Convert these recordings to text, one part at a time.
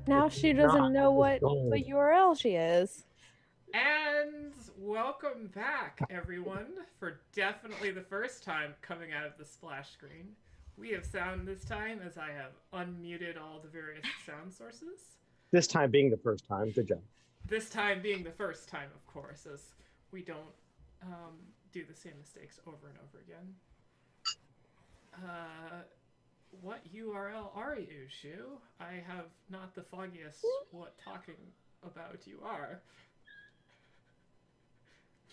Now she doesn't know what URL she is. And welcome back, everyone, for definitely the first time coming out of the splash screen. We have sound this time as I have unmuted all the various sound sources. This time being the first time. Good job. This time being the first time, of course, as we don't do the same mistakes over and over again. What URL are you, Shu? I have not the foggiest what talking about you are.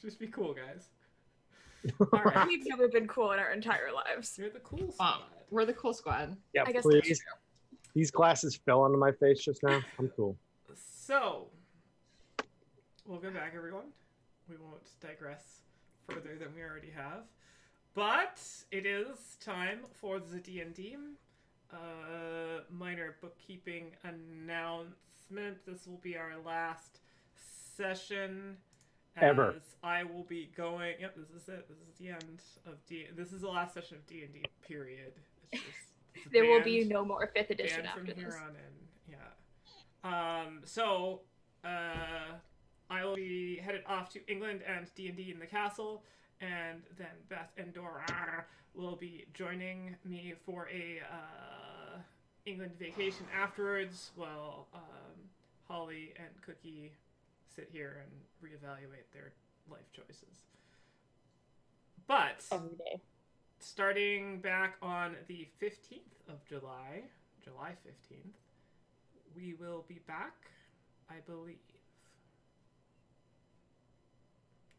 Just be cool, guys. All right. We've never been cool in our entire lives. You're the cool squad. We're the cool squad. Yeah, I guess please. These glasses fell onto my face just now. I'm cool. So, welcome back, everyone. We won't digress further than we already have. But it is time for the D&D minor bookkeeping announcement. This will be our last session. Ever. I will be going. Yep, this is it. This is the end of D. This is the last session of D&D. Period. It's just, there will be no more 5th edition after from here this. on in. Yeah. So I will be headed off to England and D&D in the castle, and then Beth and Dora will be joining me for a England vacation afterwards, while Holly and Cookie sit here and reevaluate their life choices. But every day, starting back on the 15th of July 15th, we will be back, I believe.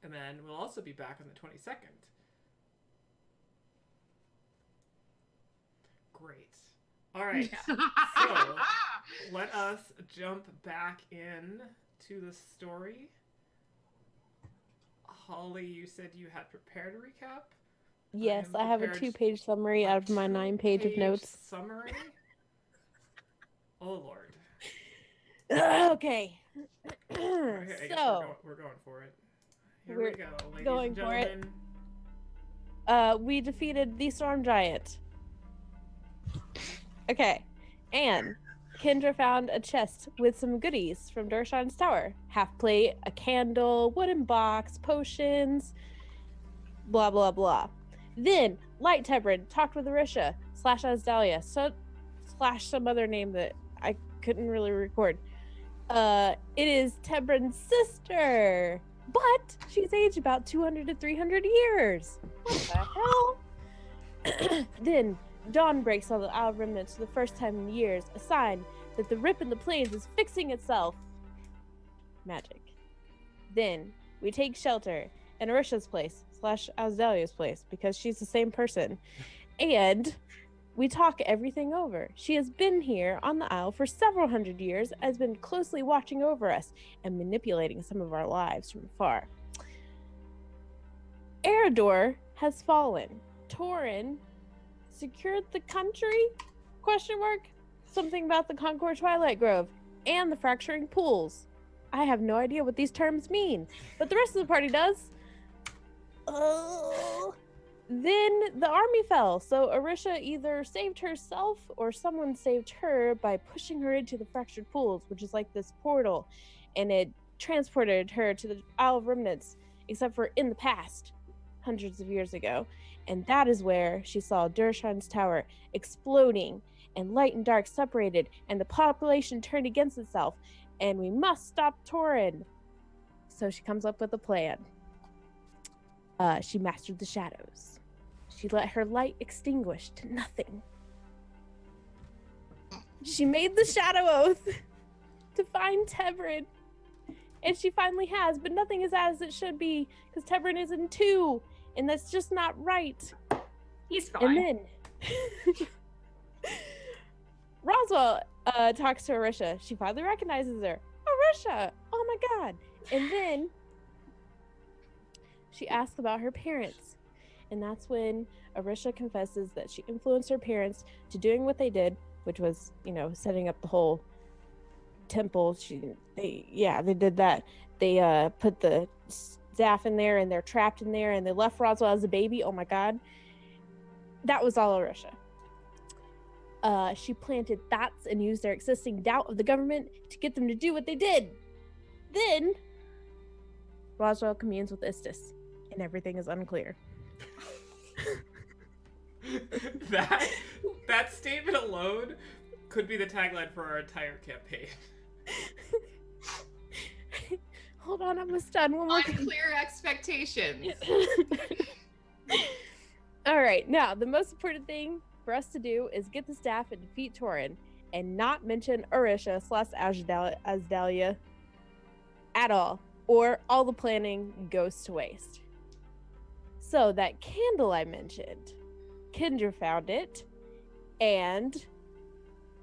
And then we'll also be back on the 22nd. Great. All right. So let us jump back in to the story. Holly, you said you had prepared a recap? Yes, I have a 2-page summary out of my 9-page of notes. Summary? Oh, Lord. Okay. I guess we're going for it. Here we go, ladies going and gentlemen. For it. We defeated the Storm Giant. Okay. And Kendra found a chest with some goodies from Durshan's tower. Half plate, a candle, wooden box, potions, blah, blah, blah. Then, Light Tebrid talked with Arisha / Asdalia, / some other name that I couldn't really record. It is Tebrid's sister, but she's aged about 200 to 300 years. What the hell? Then, dawn breaks on the Isle of Remnants for the first time in years, a sign that the rip in the plains is fixing itself. Magic. Then, we take shelter in Arisha's place / Asdalia's place, because she's the same person. And we talk everything over. She has been here on the Isle for several hundred years, has been closely watching over us and manipulating some of our lives from afar. Eredor has fallen. Torin secured the country? ? Something about the Concord Twilight Grove and the fracturing pools. I have no idea what these terms mean, but the rest of the party does. Then the army fell, so Arisha either saved herself or someone saved her by pushing her into the fractured pools, which is like this portal, and it transported her to the Isle of Remnants, except for in the past, hundreds of years ago. And that is where she saw Durshan's tower exploding, and light and dark separated, and the population turned against itself, and we must stop Torin. So she comes up with a plan. She mastered the shadows. She let her light extinguish to nothing. She made the shadow oath to find Tebrid. And she finally has, but nothing is as it should be, because Tebrid is in 2, and that's just not right. He's fine. And then Roswell talks to Arisha. She finally recognizes her. Arisha! Oh my god! And then she asks about her parents. And that's when Arisha confesses that she influenced her parents to doing what they did, which was, setting up the whole temple. They did that. They put the staff in there, and they're trapped in there, and they left Roswell as a baby. Oh my god. That was all Arisha. she planted thoughts and used their existing doubt of the government to get them to do what they did. Then Roswell communes with Istis, and everything is unclear. that statement alone could be the tagline for our entire campaign. Hold on, I'm almost done. One more thing. Unclear expectations. All right, now the most important thing for us to do is get the staff and defeat Torin, and not mention Orisha / Asdalia at all, or all the planning goes to waste. So that candle I mentioned, Kendra found it, and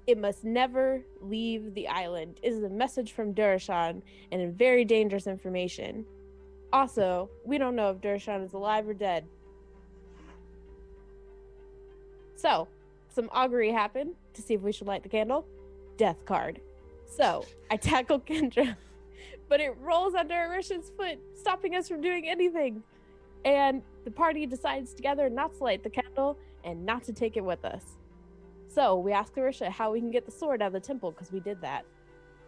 it must never leave the island. It is a message from Durashan and very dangerous information. Also, we don't know if Durashan is alive or dead. So, some augury happened to see if we should light the candle. Death card. So, I tackle Kendra, but it rolls under Arisha's foot, stopping us from doing anything. And the party decides together not to light the candle and not to take it with us. So, we ask Arisha how we can get the sword out of the temple, because we did that.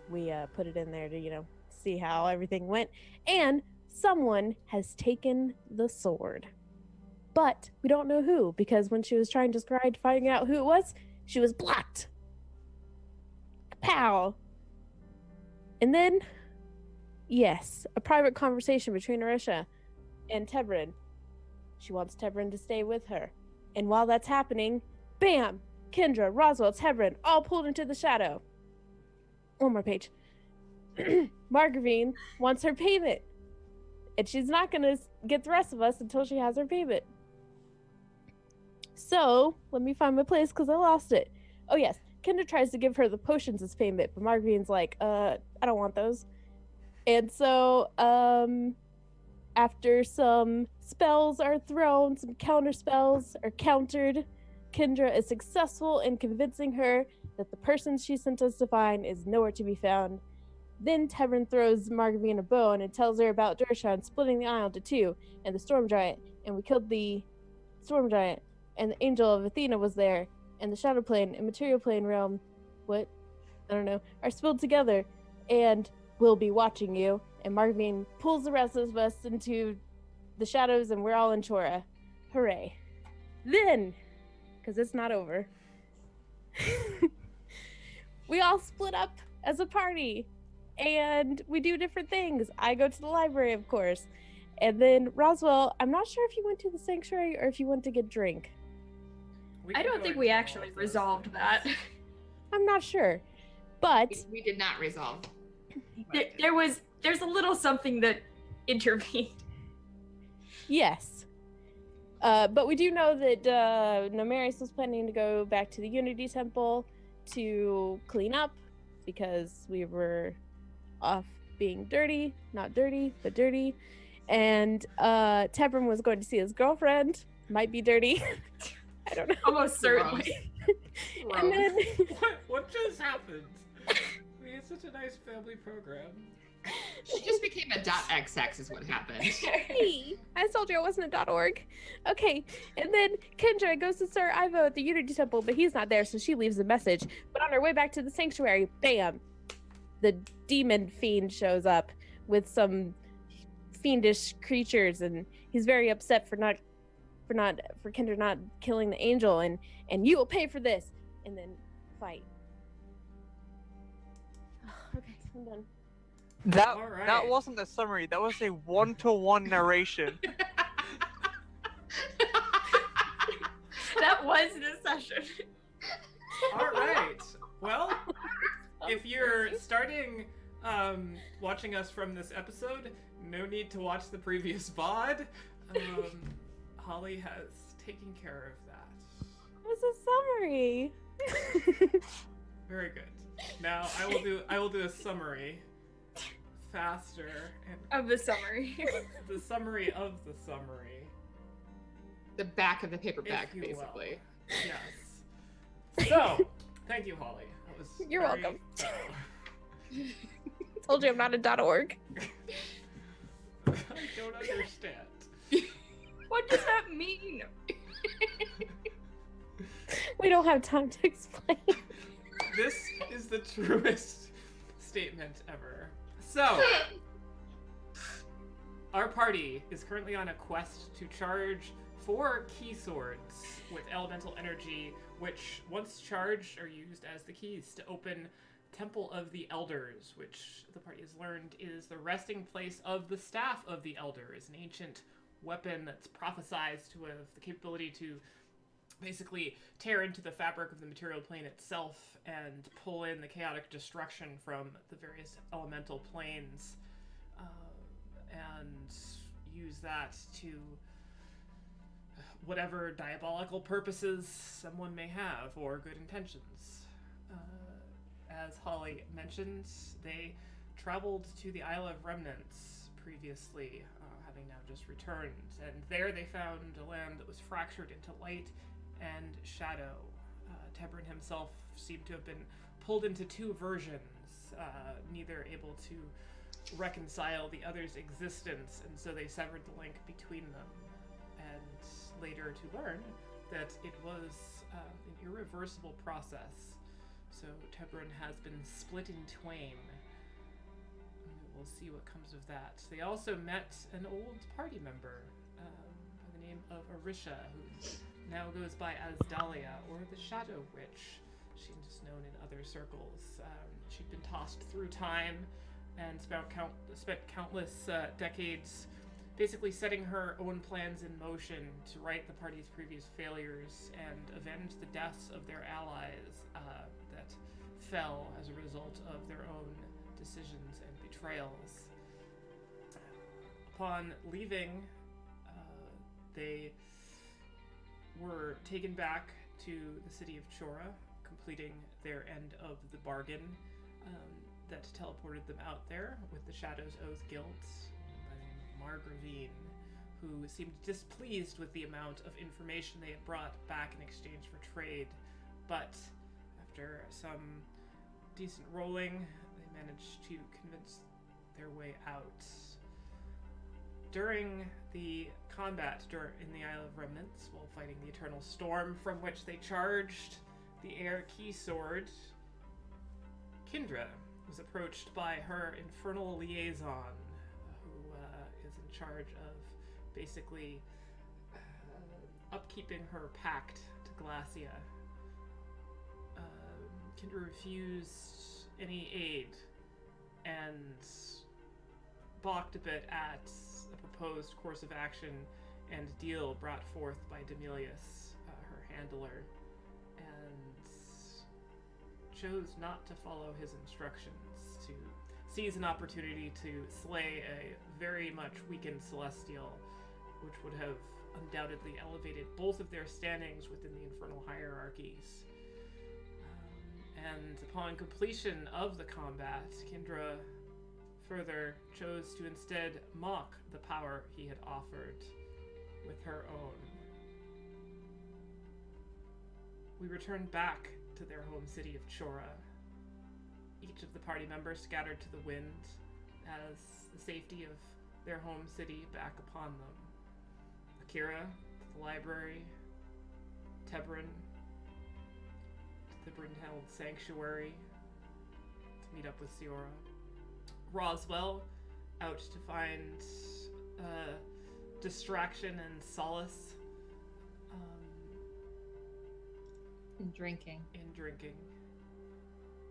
We put it in there to, see how everything went. And someone has taken the sword. But we don't know who, because when she was trying to describe finding out who it was, she was blocked. Pow. And then, yes, a private conversation between Arisha and Tebrin. She wants Tebrin to stay with her. And while that's happening, bam! Kendra, Roswell, Tebrin, all pulled into the shadow. One more page. Margravine wants her payment. And she's not going to get the rest of us until she has her payment. So, let me find my place because I lost it. Oh, yes. Kendra tries to give her the potions as payment, but Margarene's like, I don't want those. And so, after some spells are thrown, some counter spells are countered, Kendra is successful in convincing her that the person she sent us to find is nowhere to be found. Then Tebrin throws Margravine a bone and tells her about Durashan splitting the isle into two, and the storm giant, and we killed the storm giant, and the angel of Athena was there, and the shadow plane and material plane realm, I don't know, are spilled together, and we'll be watching you. And Margravine pulls the rest of us into the shadows, and we're all in Chora. Hooray. Then, because it's not over, we all split up as a party, and we do different things. I go to the library, of course. And then Roswell, I'm not sure if you went to the sanctuary or if you went to get drink. I don't think we actually resolved that. I'm not sure. But We did not resolve. There's a little something that intervened. yes. But we do know that Nomarius was planning to go back to the Unity Temple to clean up because we were off being dirty. Not dirty, but dirty. And Tebrin was going to see his girlfriend. Might be dirty. I don't know. Almost certainly. And then What just happened? We had such a nice family program. She just became a .xx is what happened. Hey, I told you I wasn't a .org. Okay, and then Kendra goes to Sir Ivo at the Unity Temple, but he's not there, so she leaves a message. But on her way back to the sanctuary, bam, the demon fiend shows up with some fiendish creatures, and he's very upset for Kendra not killing the angel, and you will pay for this, and then fight. Okay, I'm done. That Alright. that wasn't a summary. That was a one-to-one narration. That was the session. All right. Well, if you're starting watching us from this episode, no need to watch the previous VOD. Holly has taken care of that. It was a summary. Very good. Now I will do a summary faster and Of the summary. the summary of the summary. The back of the paperback, If you will. basically. Yes. So, thank you, Holly. That was You're very welcome. thorough. Told you I'm not a .org. I don't understand. What does that mean? We don't have time to explain. This is the truest statement ever. So, our party is currently on a quest to charge 4 key swords with elemental energy, which, once charged, are used as the keys to open Temple of the Elders, which the party has learned is the resting place of the Staff of the Elders, an ancient weapon that's prophesized to have the capability to basically tear into the fabric of the material plane itself and pull in the chaotic destruction from the various elemental planes, and use that to whatever diabolical purposes someone may have, or good intentions. As Holly mentioned, they traveled to the Isle of Remnants previously, having now just returned, and there they found a land that was fractured into light and shadow. Tebrin himself seemed to have been pulled into 2 versions, neither able to reconcile the other's existence, and so they severed the link between them, and later to learn that it was an irreversible process. So Tebrin has been split in twain. We'll see what comes of that. They also met an old party member by the name of Arisha, who now goes by as Dahlia, or the Shadow Witch. She's known in other circles. She'd been tossed through time and spent countless decades basically setting her own plans in motion to right the party's previous failures and avenge the deaths of their allies that fell as a result of their own decisions and betrayals. Upon leaving, they were taken back to the city of Chora, completing their end of the bargain that teleported them out there with the Shadow's Oath Guild by the name of Margravine, who seemed displeased with the amount of information they had brought back in exchange for trade, but after some decent rolling, they managed to convince their way out. During the combat in the Isle of Remnants, while fighting the Eternal Storm from which they charged the Air Key Sword, Kindra was approached by her infernal liaison, who is in charge of basically upkeeping her pact to Glacia. Kindra refused any aid and balked a bit at a proposed course of action and deal brought forth by Demilius, her handler, and chose not to follow his instructions, to seize an opportunity to slay a very much weakened Celestial, which would have undoubtedly elevated both of their standings within the infernal hierarchies. And upon completion of the combat, Kindra further chose to instead mock the power he had offered with her own. We returned back to their home city of Chora. Each of the party members scattered to the wind as the safety of their home city back upon them. Akira to the library, Tebrin to the Brynhild Sanctuary to meet up with Siora. Roswell out to find distraction and solace And drinking. in drinking.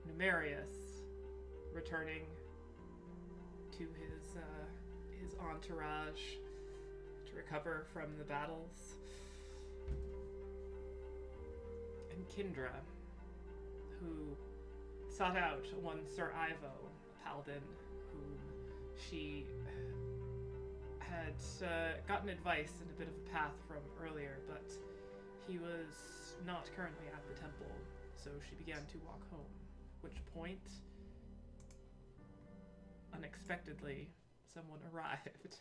Numerius returning to his entourage to recover from the battles. And Kindra, who sought out one Sir Ivo, a paladin, whom she had gotten advice and a bit of a path from earlier, but he was not currently at the temple, so she began to walk home, which point, unexpectedly, someone arrived.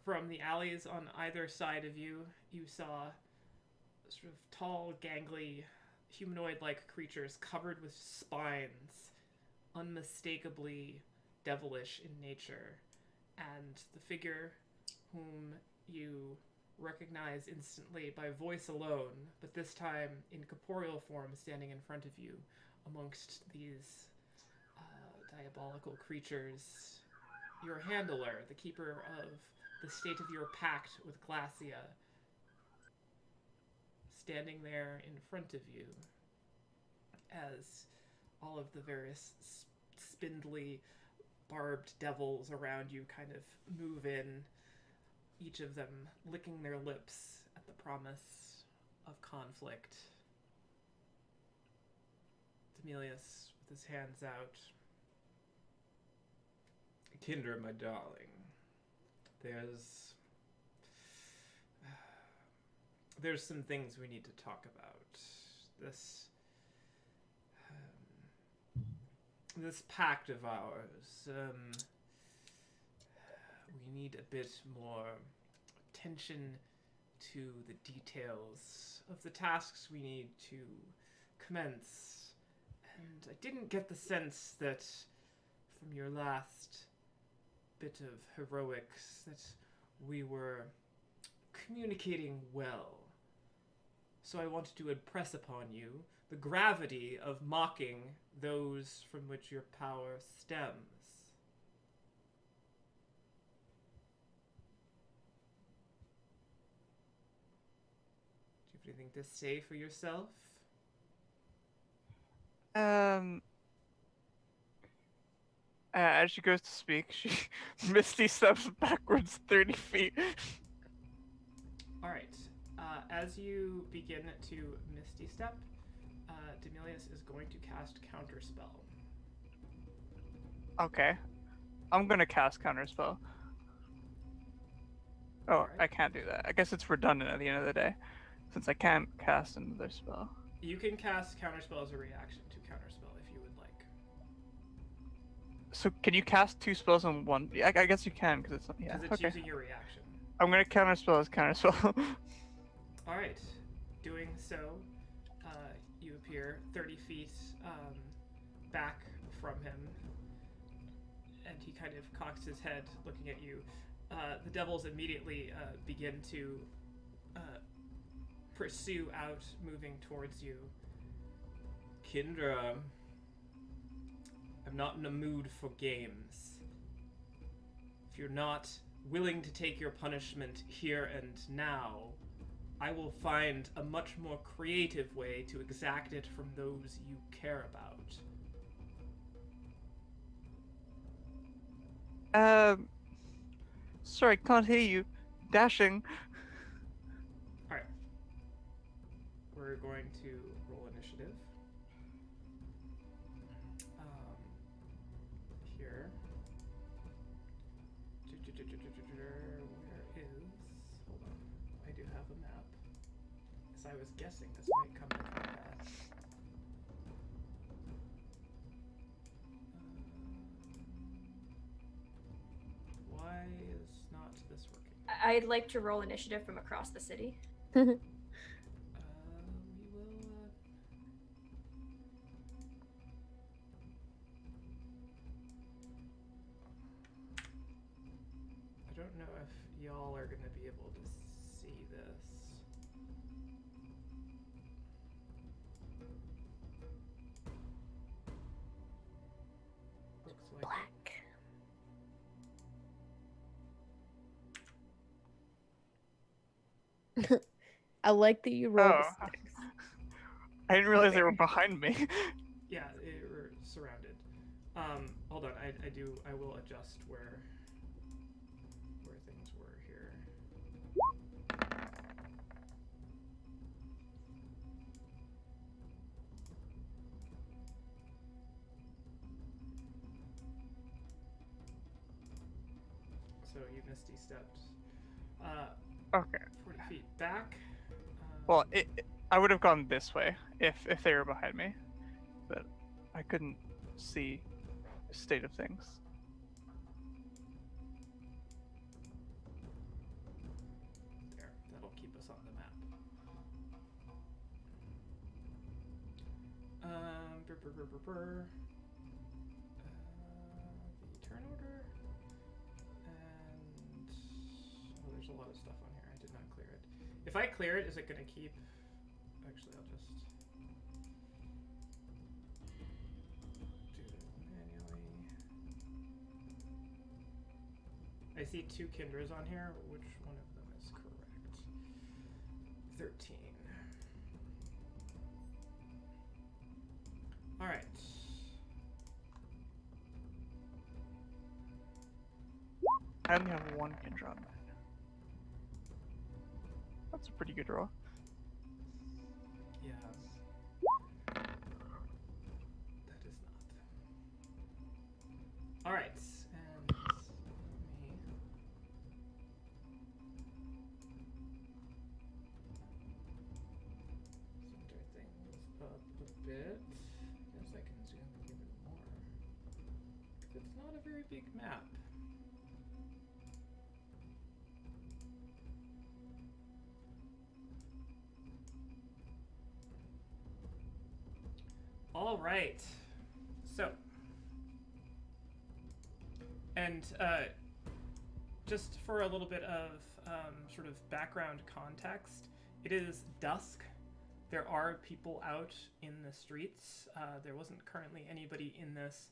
From the alleys on either side of you, you saw sort of tall, gangly, humanoid-like creatures covered with spines, unmistakably devilish in nature, and the figure whom you recognize instantly by voice alone, but this time in corporeal form standing in front of you amongst these diabolical creatures. Your handler, the keeper of the state of your pact with Glacia, standing there in front of you as all of the various spindly, barbed devils around you kind of move in, each of them licking their lips at the promise of conflict. Demelius, with his hands out. Kindra, my darling, there's some things we need to talk about. This pact of ours, we need a bit more attention to the details of the tasks we need to commence. And I didn't get the sense that from your last bit of heroics that we were communicating well. So I wanted to impress upon you the gravity of mocking those from which your power stems. Do you have anything to say for yourself? As she goes to speak, she Misty steps backwards 30 feet. Alright. As you begin to Misty Step, Demelius is going to cast Counterspell. Okay. I'm gonna cast Counterspell. Oh, Alright. I can't do that. I guess it's redundant at the end of the day, since I can't cast another spell. You can cast Counterspell as a reaction to Counterspell if you would like. So can you cast 2 spells in one? I guess you can, because it's... Yeah, Because it's okay. using your reaction. I'm gonna Counterspell as Counterspell. Alright. Doing so, you appear 30 feet back from him, and he kind of cocks his head looking at you. The devils immediately begin to pursue out, moving towards you. Kindra, I'm not in a mood for games. If you're not willing to take your punishment here and now, I will find a much more creative way to exact it from those you care about. Sorry, can't hear you. Dashing. Alright. We're going to roll initiative. Here. Where is... Hold on. I do have a map. As I was guessing, this might come to combat. Why is not this working? I'd like to roll initiative from across the city. We will. I don't know if y'all are gonna be able to see this. Looks like Black. I like that you rolled Oh. the sticks. I didn't realize they were behind me. Yeah, we're surrounded. Hold on, I will adjust where things were here. So you Misty stepped Okay. 40 feet back. Well, I would have gone this way if they were behind me, but I couldn't see the state of things. There, that'll keep us on the map. The turn order, and oh, there's a lot of stuff on here. I did not clear it. If I clear it, is it gonna keep? Actually, I'll just do it manually. I see 2 Kindras on here. Which one of them is correct? 13. All right. I only have 1 Kindra on mine. That's a pretty good roll. Yeah. That is not. All right, and me. Center things up a bit. Guess I can zoom even more. It's not a very big map. All right. So, and just for a little bit of sort of background context, it is dusk. There are people out in the streets. There wasn't currently anybody in this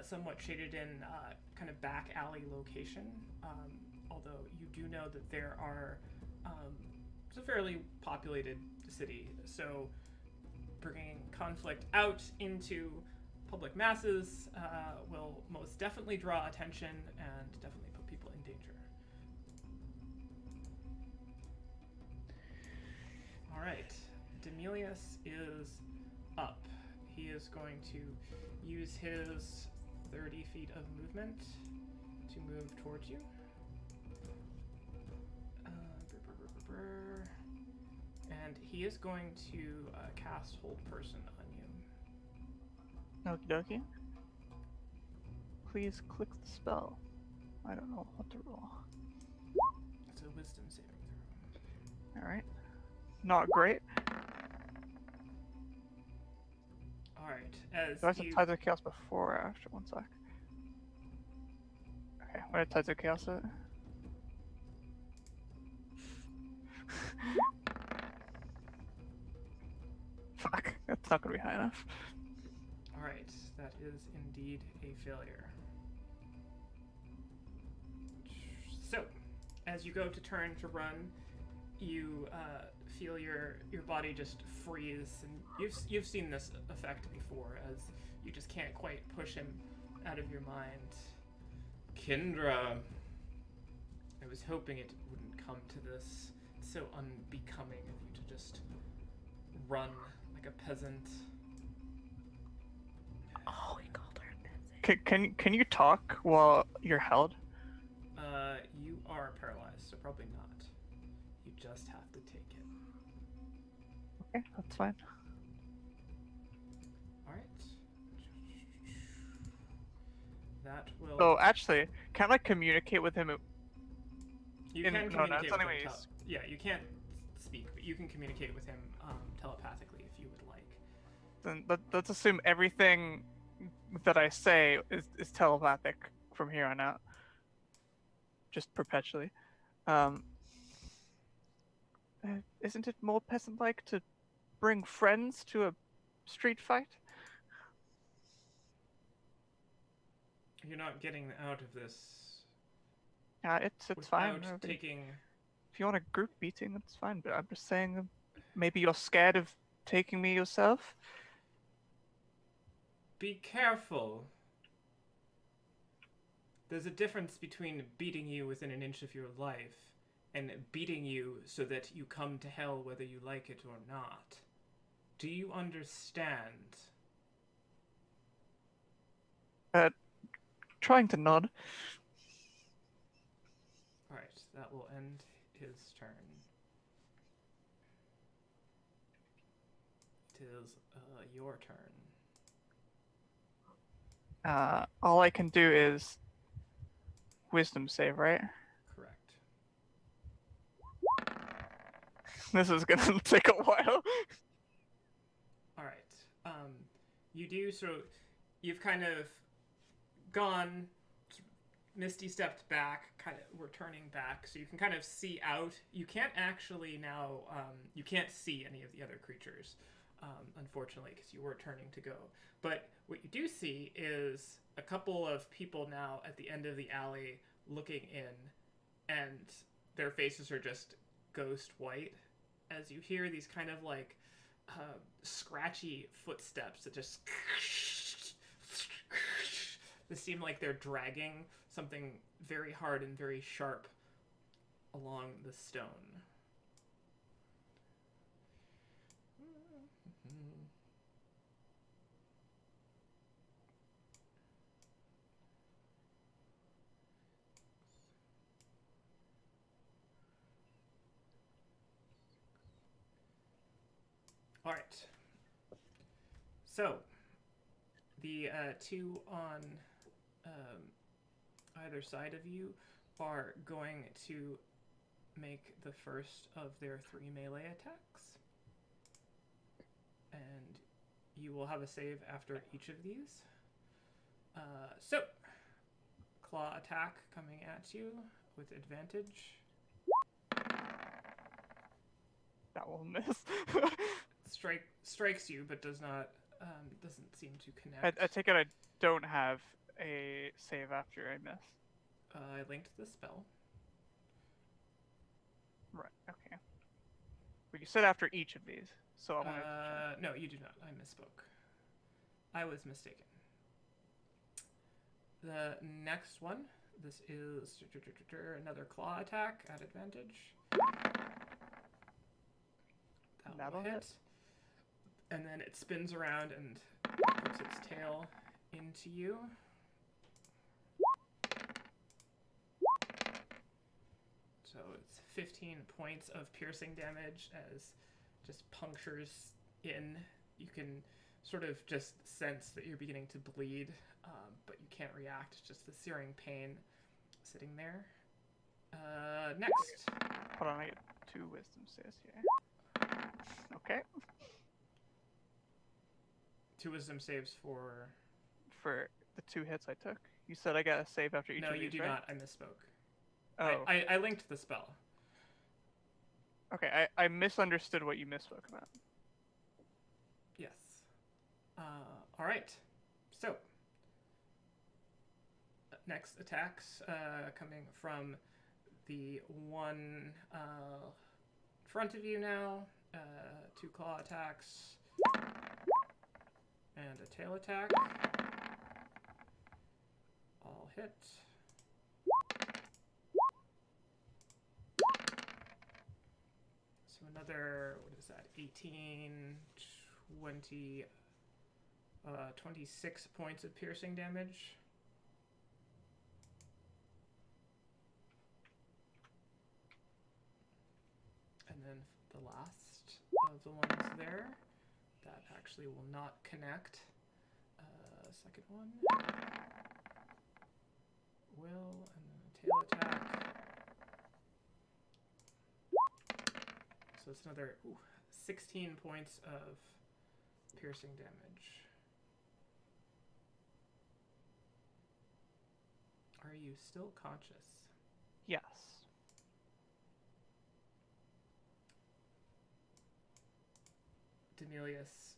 somewhat shaded in kind of back alley location, although you do know that there are, it's a fairly populated city, so bringing conflict out into public masses will most definitely draw attention and definitely put people in danger. All right, Demelius is up. He is going to use his 30 feet of movement to move towards you. And he is going to cast Hold Person on you. Okie dokie. Please click the spell. I don't know what to roll. It's a Wisdom saving throw. Alright. Not great. Alright, as Do I have to you... Tides of Chaos before or after? One sec. Okay, what did Tides of Chaos it? Fuck, that's not gonna be high enough. Alright, that is indeed a failure. So, as you go to turn to run, you feel your body just freeze, and you've seen this effect before, as you just can't quite push him out of your mind. Kindra, I was hoping it wouldn't come to this. It's so unbecoming of you to just run like a peasant. Oh, we called her a peasant. Can you talk while you're held? You are paralyzed, so probably not. You just have to take it. Okay, that's fine. Alright. That will... So actually, can I communicate with him? you in- can no, communicate it's with only him. when he's- Yeah, you can't speak, but you can communicate with him telepathically if you would like. Then let's assume everything that I say is telepathic from here on out. Just perpetually. Isn't it more peasant-like to bring friends to a street fight? You're not getting out of this It's fine. without taking... If you want a group beating, that's fine. But I'm just saying, maybe you're scared of taking me yourself. Be careful. There's a difference between beating you within an inch of your life and beating you so that you come to hell whether you like it or not. Do you understand? Trying to nod. Alright, that will end his turn. It is your turn. All I can do is wisdom save, right? Correct. This is gonna take a while. Alright. You do, so you've kind of gone Misty stepped back, kind of returning back, so you can kind of see out. You can't actually now, you can't see any of the other creatures, unfortunately, because you were turning to go. But what you do see is a couple of people now at the end of the alley looking in, and their faces are just ghost white as you hear these kind of like scratchy footsteps that just they seem like they're dragging something very hard and very sharp along the stone. All right. So, the two on either side of you are going to make the first of their 3 melee attacks. And you will have a save after each of these. So, claw attack coming at you with advantage. That will miss. Strikes you, but doesn't seem to connect. I take it I don't have a save after I miss. I linked the spell. Right. Okay. But you said after each of these, so I want to. No, you do not. I misspoke. I was mistaken. The next one. This is another claw attack at advantage. That'll hit. And then it spins around and puts its tail into you. So it's 15 points of piercing damage as just punctures in. You can sort of just sense that you're beginning to bleed, but you can't react. It's just the searing pain sitting there. Next. Hold on, I get 2 wisdom saves here. Okay. 2 wisdom saves for... For the 2 hits I took? You said I got a save after each No, of these, you do right? not. I misspoke. Oh. I linked the spell. Okay, I misunderstood what you misspoke about. Yes. All right. So, next attacks coming from the one front of you now. 2 claw attacks and a tail attack. All hit. So another, what is that, 18, 20, 26 points of piercing damage. And then the last of the ones there, that actually will not connect. Second one will, and then a tail attack. So it's another 16 points of piercing damage. Are you still conscious? Yes. Demelius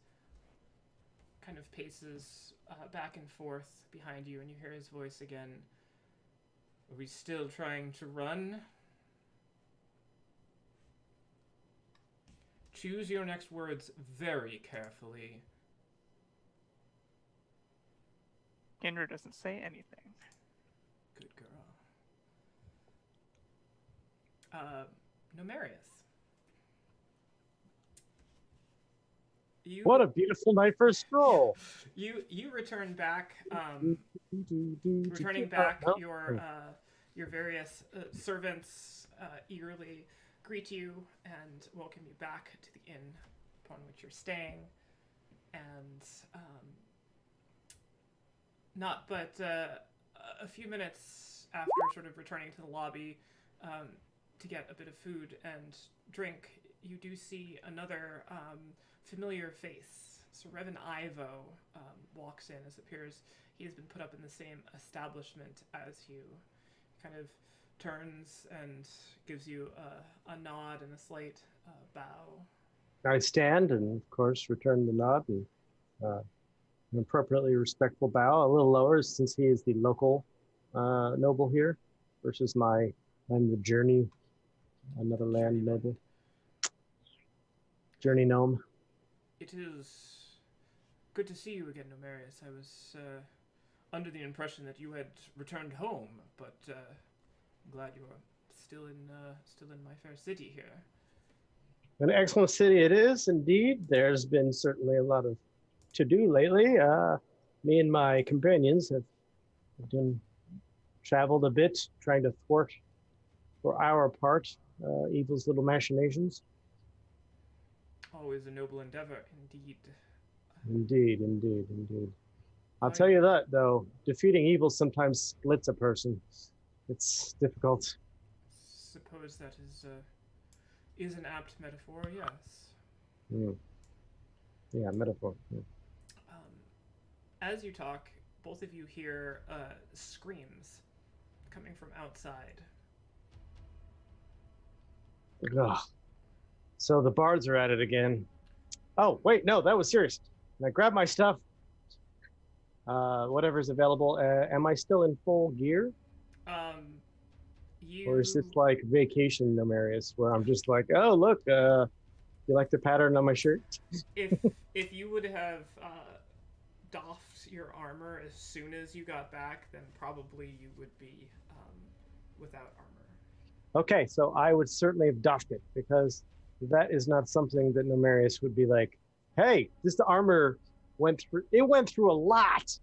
kind of paces back and forth behind you, and you hear his voice again. Are we still trying to run? Choose your next words very carefully. Kendra doesn't say anything. Good girl. Nomarius. What a beautiful night for a stroll. You return back, returning back. Your various servants eagerly greet you and welcome you back to the inn upon which you're staying, and not but a few minutes after sort of returning to the lobby to get a bit of food and drink, you do see another familiar face So Revan Ivo walks in as it appears he has been put up in the same establishment as you. Kind of turns and gives you a nod and a slight bow. I stand and, of course, return the nod and an appropriately respectful bow, a little lower since he is the local noble here versus I'm the journey, another land noble. Journey gnome. It is good to see you again, Nomarius. I was under the impression that you had returned home, but I'm glad you are still in my fair city here. An excellent city it is, indeed. There's been certainly a lot of to-do lately. Me and my companions have traveled a bit, trying to thwart, for our part, evil's little machinations. Always a noble endeavor, indeed. Indeed. I'll tell you that, though, defeating evil sometimes splits a person. It's difficult. Suppose that is an apt metaphor, yes. Yeah, metaphor. Yeah. As you talk, both of you hear screams coming from outside. Ugh. So the bards are at it again. Oh, wait, no, that was serious. And I grab my stuff, whatever's available. Am I still in full gear? Or is this like vacation Nomarius, where I'm just like, oh, look, you like the pattern on my shirt? If you would have doffed your armor as soon as you got back, then probably you would be without armor. Okay, so I would certainly have doffed it, because that is not something that Nomarius would be like, hey, the armor went through a lot.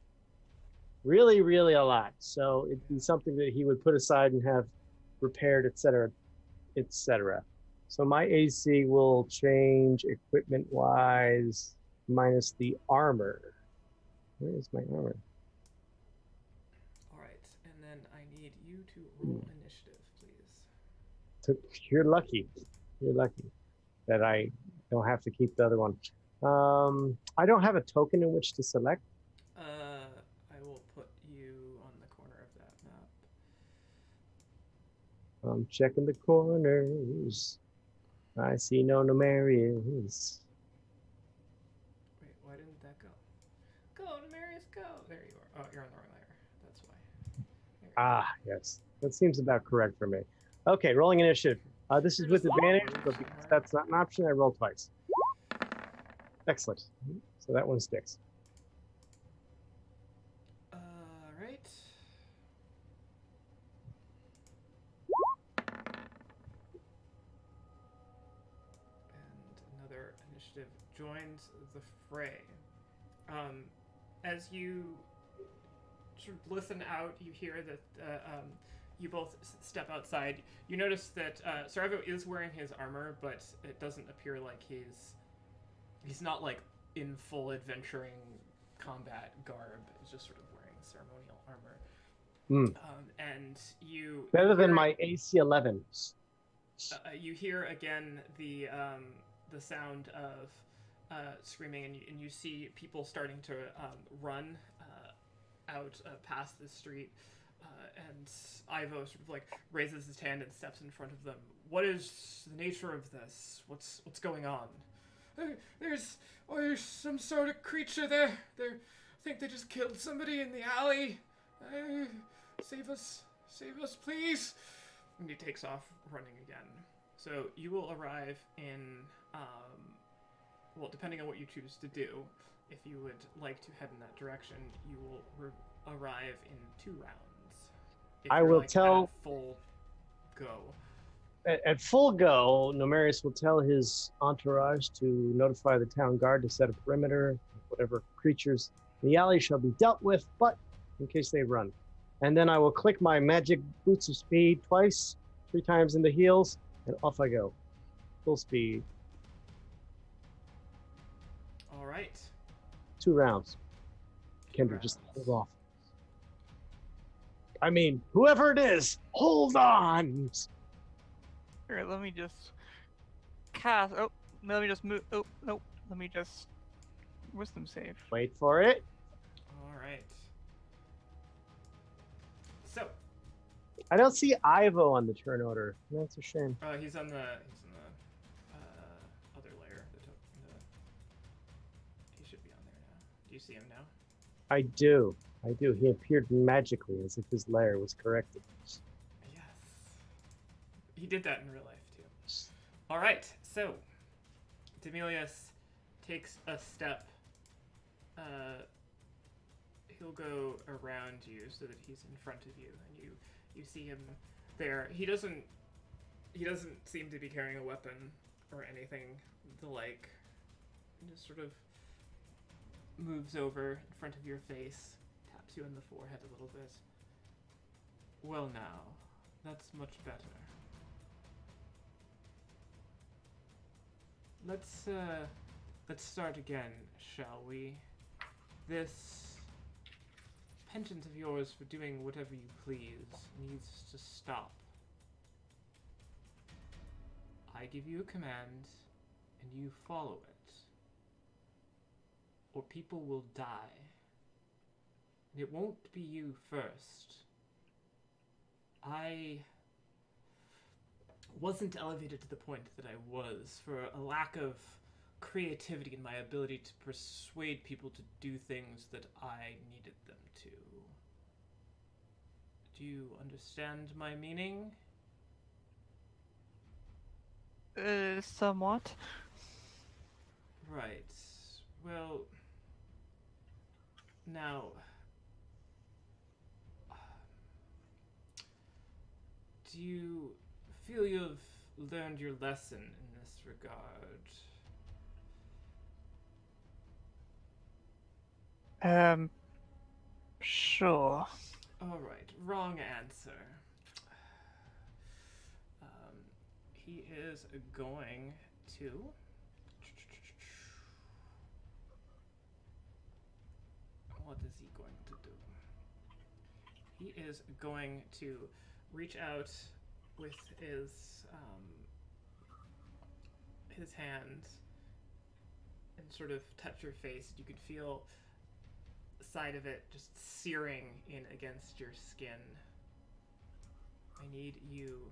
Really, really a lot. So it'd be something that he would put aside and have repaired, etc., etc. So my AC will change equipment-wise minus the armor. Where is my armor? All right, and then I need you to roll initiative, please. You're lucky. You're lucky that I don't have to keep the other one. I don't have a token in which to select. I will put you on the corner of that map. I'm checking the corners. I see no Nomarius. Wait, why didn't that go? Go, Nomarius, go! There you are. Oh, you're on the wrong layer. That's why. Yes. That seems about correct for me. Okay, rolling initiative. This is with advantage, but because that's not an option, I roll twice. Excellent. So that one sticks. Right. And another initiative joins the fray. As you sort of listen out, you hear that you both step outside. You notice that Saravo is wearing his armor, but it doesn't appear like he's not like in full adventuring combat garb. He's just sort of wearing ceremonial armor. And you better than my AC 11. You hear again the sound of screaming, and you see people starting to run out past the street. And Ivo sort of like raises his hand and steps in front of them. What is the nature of this? What's going on? There's some sort of creature there. I think they just killed somebody in the alley. Save us, please. And he takes off running again. So you will arrive in, well, depending on what you choose to do, if you would like to head in that direction, you will arrive in 2 rounds. If I you're, will like, tell. at full go. At full go, Nomarius will tell his entourage to notify the town guard to set a perimeter. Whatever creatures in the alley shall be dealt with, but in case they run. And then I will click my magic boots of speed twice, 3 times in the heels, and off I go. Full speed. All right. 2 rounds. 2 Kendra, just rounds. hold off. I mean, whoever it is, hold on. All right, let me just cast. Oh, let me just move. Oh, nope. Let me just wisdom save. Wait for it. All right. So, I don't see Ivo on the turn order. That's a shame. he's on the other layer. He should be on there now. Do you see him now? I do. He appeared magically as if his lair was corrected. Yes. He did that in real life too. All right. So, Demelius takes a step. He'll go around you so that he's in front of you, and you see him there. He doesn't seem to be carrying a weapon or anything the like. He just sort of moves over in front of your face, taps you on the forehead a little bit. Well now, that's much better. Let's start again, shall we? This penchant of yours for doing whatever you please needs to stop. I give you a command, and you follow it, or people will die. And it won't be you first. I wasn't elevated to the point that I was for a lack of creativity in my ability to persuade people to do things that I needed them to. Do you understand my meaning? Somewhat. Right. Well, now, do you feel you've learned your lesson in this regard? Sure. All right, wrong answer. He is going to... What is he going to do? He is going to reach out with his hand and sort of touch your face. You can feel the side of it just searing in against your skin. I need you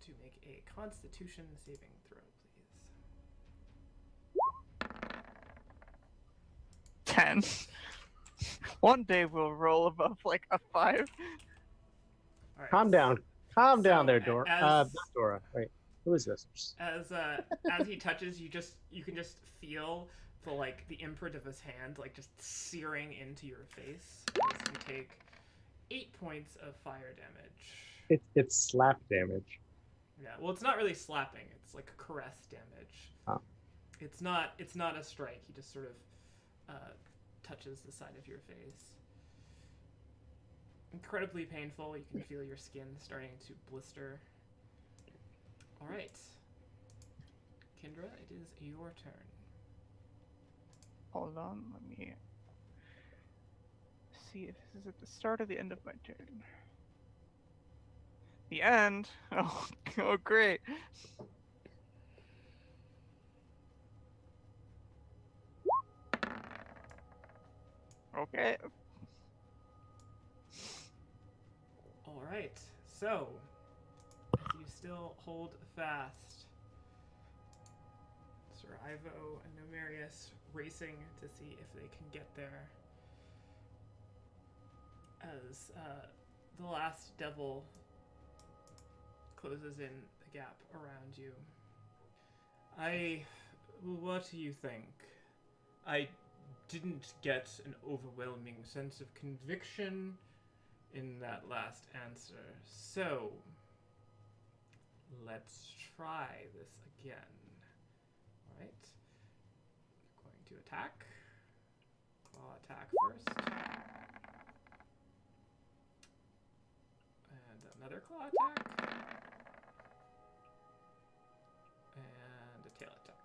to make a Constitution saving throw, please. 10. One day we'll roll above like a 5. All right. Calm down. Calm down there, Dora. as- Not Dora. Wait. Who is this? As he touches, you can just feel the imprint of his hand just searing into your face. As you take 8 points of fire damage. It's slap damage. Yeah, well, it's not really slapping. It's like caress damage. Oh. It's not a strike. He just sort of touches the side of your face. Incredibly painful. You can feel your skin starting to blister. All right, Kendra, it is your turn. Hold on, let me see if this is at the start or the end of my turn. The end? Oh, oh great. Okay. All right, so as you still hold fast, Sir Ivo and Nomarius racing to see if they can get there. As the last devil closes in the gap around you. What do you think? I didn't get an overwhelming sense of conviction in that last answer, so let's try this again. Alright. Going to attack. Claw attack first. And another claw attack. And a tail attack.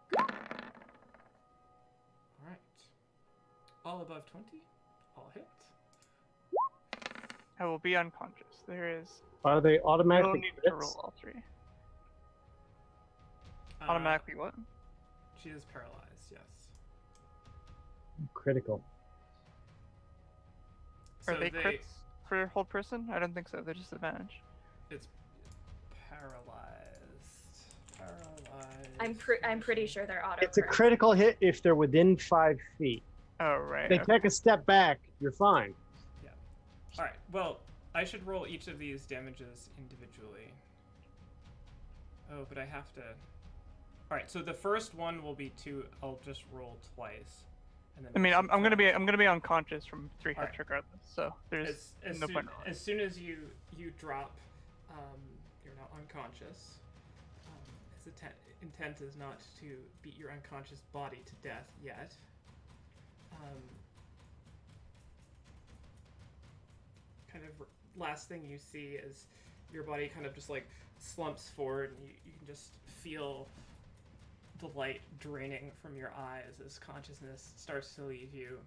Alright. All above 20. All hit. I will be unconscious. There is Are they no automatically need to crits? roll all 3. Automatically what? She is paralyzed, yes. Critical. So Are they crits for hold person? I don't think so. They're just advantage. It's paralyzed. I'm pretty sure they're auto. It's a critical hit if they're within 5 feet. Oh right. They take a step back, you're fine. Yeah. All right. Well, I should roll each of these damages individually. Oh, but I have to. All right. So the first one will be 2. I'll just roll twice. And then I mean, we'll I'm gonna be unconscious from 3 hits Alright. regardless. So there's no point. As soon as you drop, you're now unconscious. His intent is not to beat your unconscious body to death yet. Kind of last thing you see is your body kind of just like slumps forward, and you can just feel the light draining from your eyes as consciousness starts to leave you.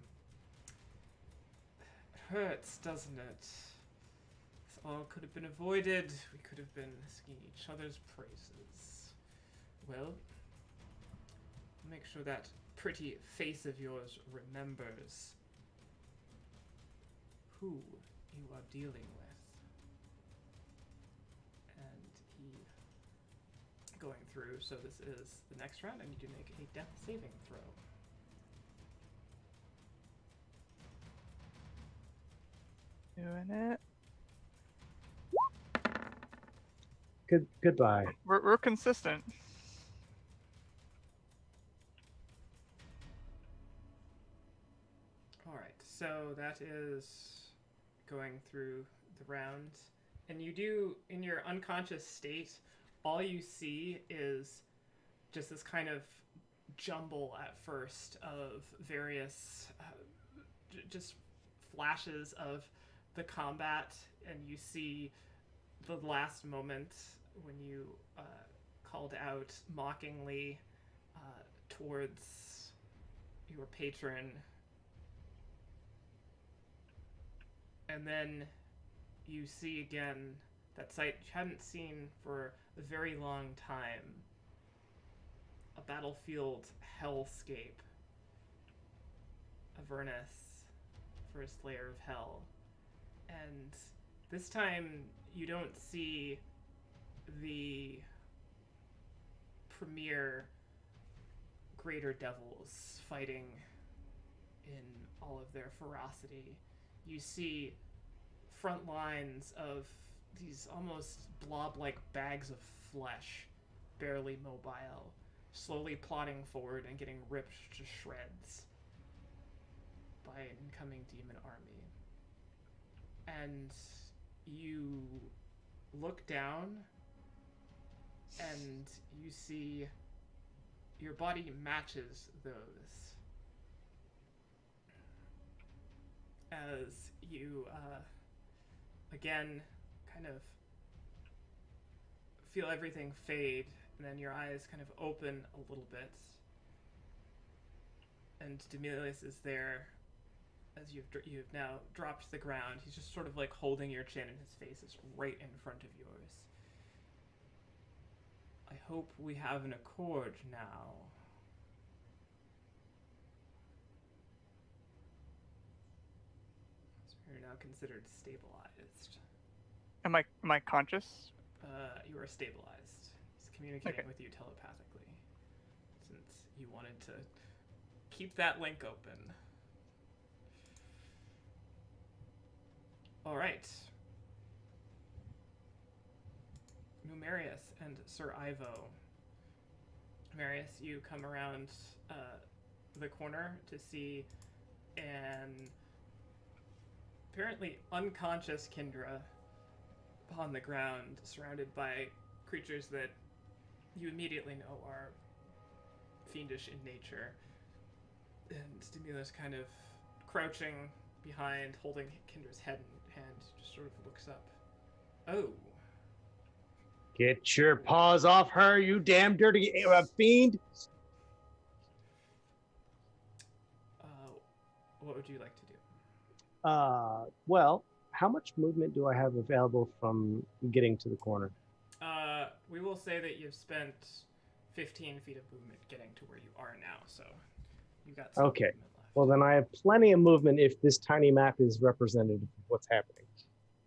It hurts, doesn't it? This all could have been avoided. We could have been singing each other's praises. Well, make sure that pretty face of yours remembers who you are dealing with. And he going through, so this is the next round. I need to make a death saving throw. Doing it. Goodbye. We're consistent. Alright, so that is going through the round. And you do, in your unconscious state, all you see is just this kind of jumble at first of various just flashes of the combat, and you see the last moment when you called out mockingly towards your patron, and then you see again that sight you hadn't seen for a very long time. A battlefield hellscape. Avernus, first layer of hell. And this time you don't see the premier greater devils fighting in all of their ferocity. You see front lines of these almost blob-like bags of flesh, barely mobile, slowly plodding forward and getting ripped to shreds by an incoming demon army. And you look down and you see your body matches those. As you again kind of feel everything fade, and then your eyes kind of open a little bit, and Demilius is there as you've now dropped to the ground. He's just sort of like holding your chin, and his face is right in front of yours. I hope we have an accord now. So you're now considered stabilized. Am I conscious? You are stabilized. He's communicating Okay. with you telepathically, since you wanted to keep that link open. All right. Numerius and Sir Ivo. Marius, you come around the corner to see an apparently unconscious Kindra on the ground, surrounded by creatures that you immediately know are fiendish in nature. And Stimulus kind of crouching behind, holding Kindra's head in hand, just sort of looks up. Oh. Get your paws off her, you damn dirty fiend! What would you like to do? Well, how much movement do I have available from getting to the corner? We will say that you've spent 15 feet of movement getting to where you are now, so you got some Okay. movement left. Well, then I have plenty of movement if this tiny map is representative of what's happening.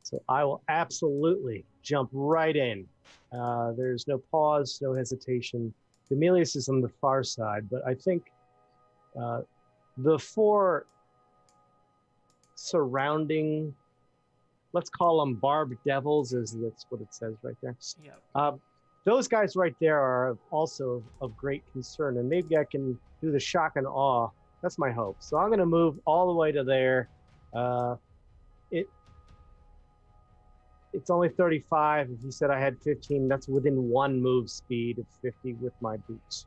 So I will absolutely jump right in. There's no pause, no hesitation. Demelius is on the far side, but I think the four surrounding, let's call them barbed devils, as that's what it says right there. Yep. Those guys right there are also of great concern, and maybe I can do the shock and awe. That's my hope. So I'm going to move all the way to there. It's only 35. If you said I had 15, that's within one move speed of 50 with my boots.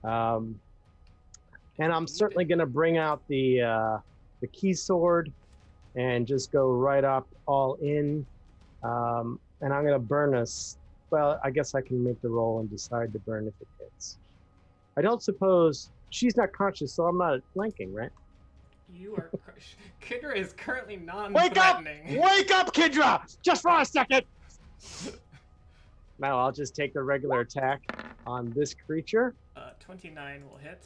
And I'm certainly going to bring out the key sword and just go right up all in. And I'm going to burn us. Well, I guess I can make the roll and decide to burn if it hits. I don't suppose she's not conscious, so I'm not flanking, right? You are. Kidra is currently Wake up! non-threatening. Wake up, Kidra! Just for a second! Now I'll just take the regular attack on this creature. 29 will hit.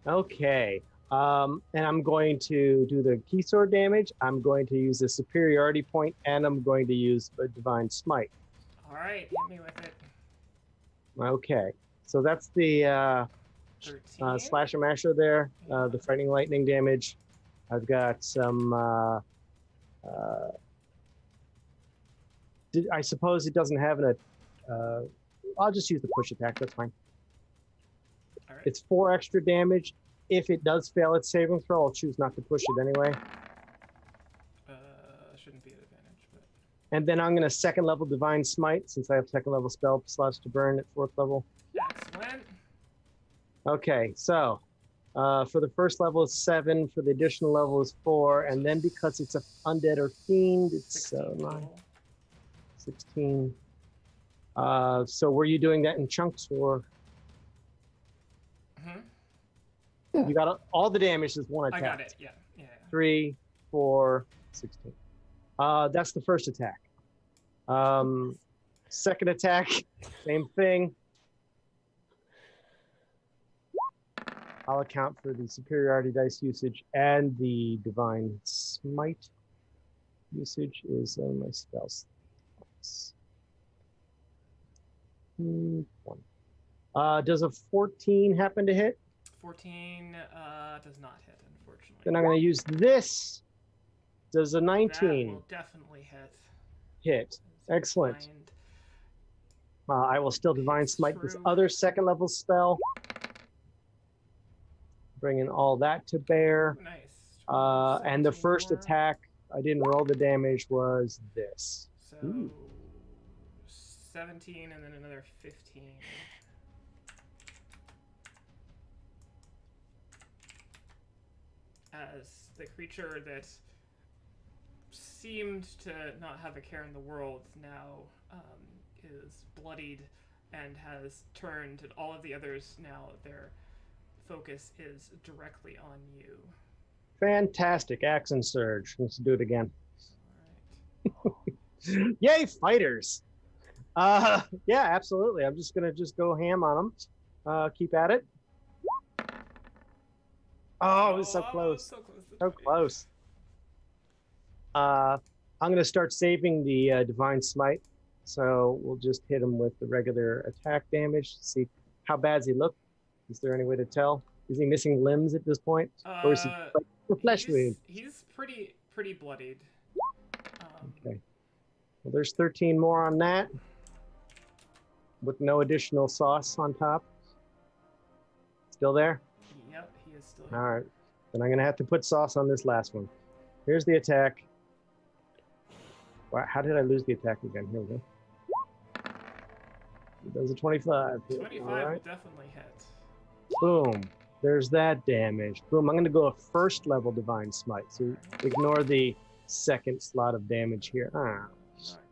Okay. And I'm going to do the key sword damage. I'm going to use a superiority point, and I'm going to use a divine smite. All right, hit me with it. Okay. So that's the 13. slash and masher there, the frightening lightning damage. I've got some. I suppose it doesn't have an. I'll just use the push attack. That's fine. All right. It's 4 extra damage. If it does fail its saving throw, I'll choose not to push it anyway. Shouldn't be an advantage, but. And then I'm going to second level divine smite since I have second level spell slots to burn at 4th level. Excellent. Okay, so for the first level is 7, for the additional level is 4, and then because it's a undead or fiend, it's 16 9, total. 16. So were you doing that in chunks, or Mhm. you got all the damage is one I attack? got it. Yeah. 3, 4, 16. That's the first attack. Second attack, same thing. I'll account for the superiority dice usage, and the divine smite usage is my spell slots. 1. Does a 14 happen to hit? 14 does not hit, unfortunately. Then I'm going to use this. Does a 19 That will definitely hit. hit? Excellent. Find- I will still divine smite this True. other second level spell. Bringing all that to bear. Nice. And the 17 first more. attack, I didn't roll the damage, was this. So Ooh. 17 and then another 15. As the creature that seemed to not have a care in the world now is bloodied and has turned, and all of the others now, their focus is directly on you. Fantastic. Action surge. Let's do it again. All right. Yay, fighters. Yeah, absolutely. I'm just going to go ham on them. Keep at it. Oh, it was so close. So close. to So 20. close. I'm going to start saving the divine smite. So we'll just hit him with the regular attack damage. See how bad does he look? Is there any way to tell? Is he missing limbs at this point? Or is he like a flesh wound? He's pretty bloodied. Okay. Well, there's 13 more on that. With no additional sauce on top. Still there? Yep, he is still. All right. Then I'm going to have to put sauce on this last one. Here's the attack. Wow, how did I lose the attack again? Here we go. It does a 25. 25 All will right. definitely hit. Boom. There's that damage. Boom. I'm going to go a first level divine smite. So ignore the second slot of damage here. Not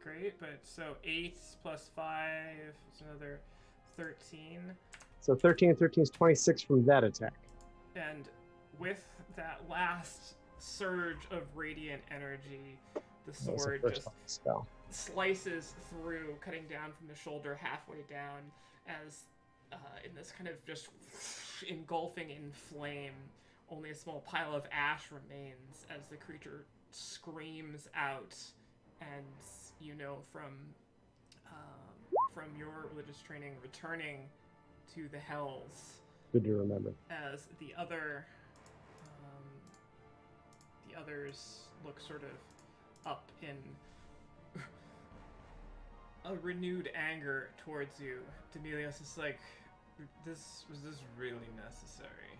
great, but so 8 plus 5 is another 13. So 13 and 13 is 26 from that attack. And with that last surge of radiant energy, the That was the sword first just level spell. slices through, cutting down from the shoulder halfway down, as in this kind of just engulfing in flame, only a small pile of ash remains as the creature screams out, and you know from your religious training, returning to the hells. Good to remember. As the others look sort of up in a renewed anger towards you. Demelius is like, was this really necessary?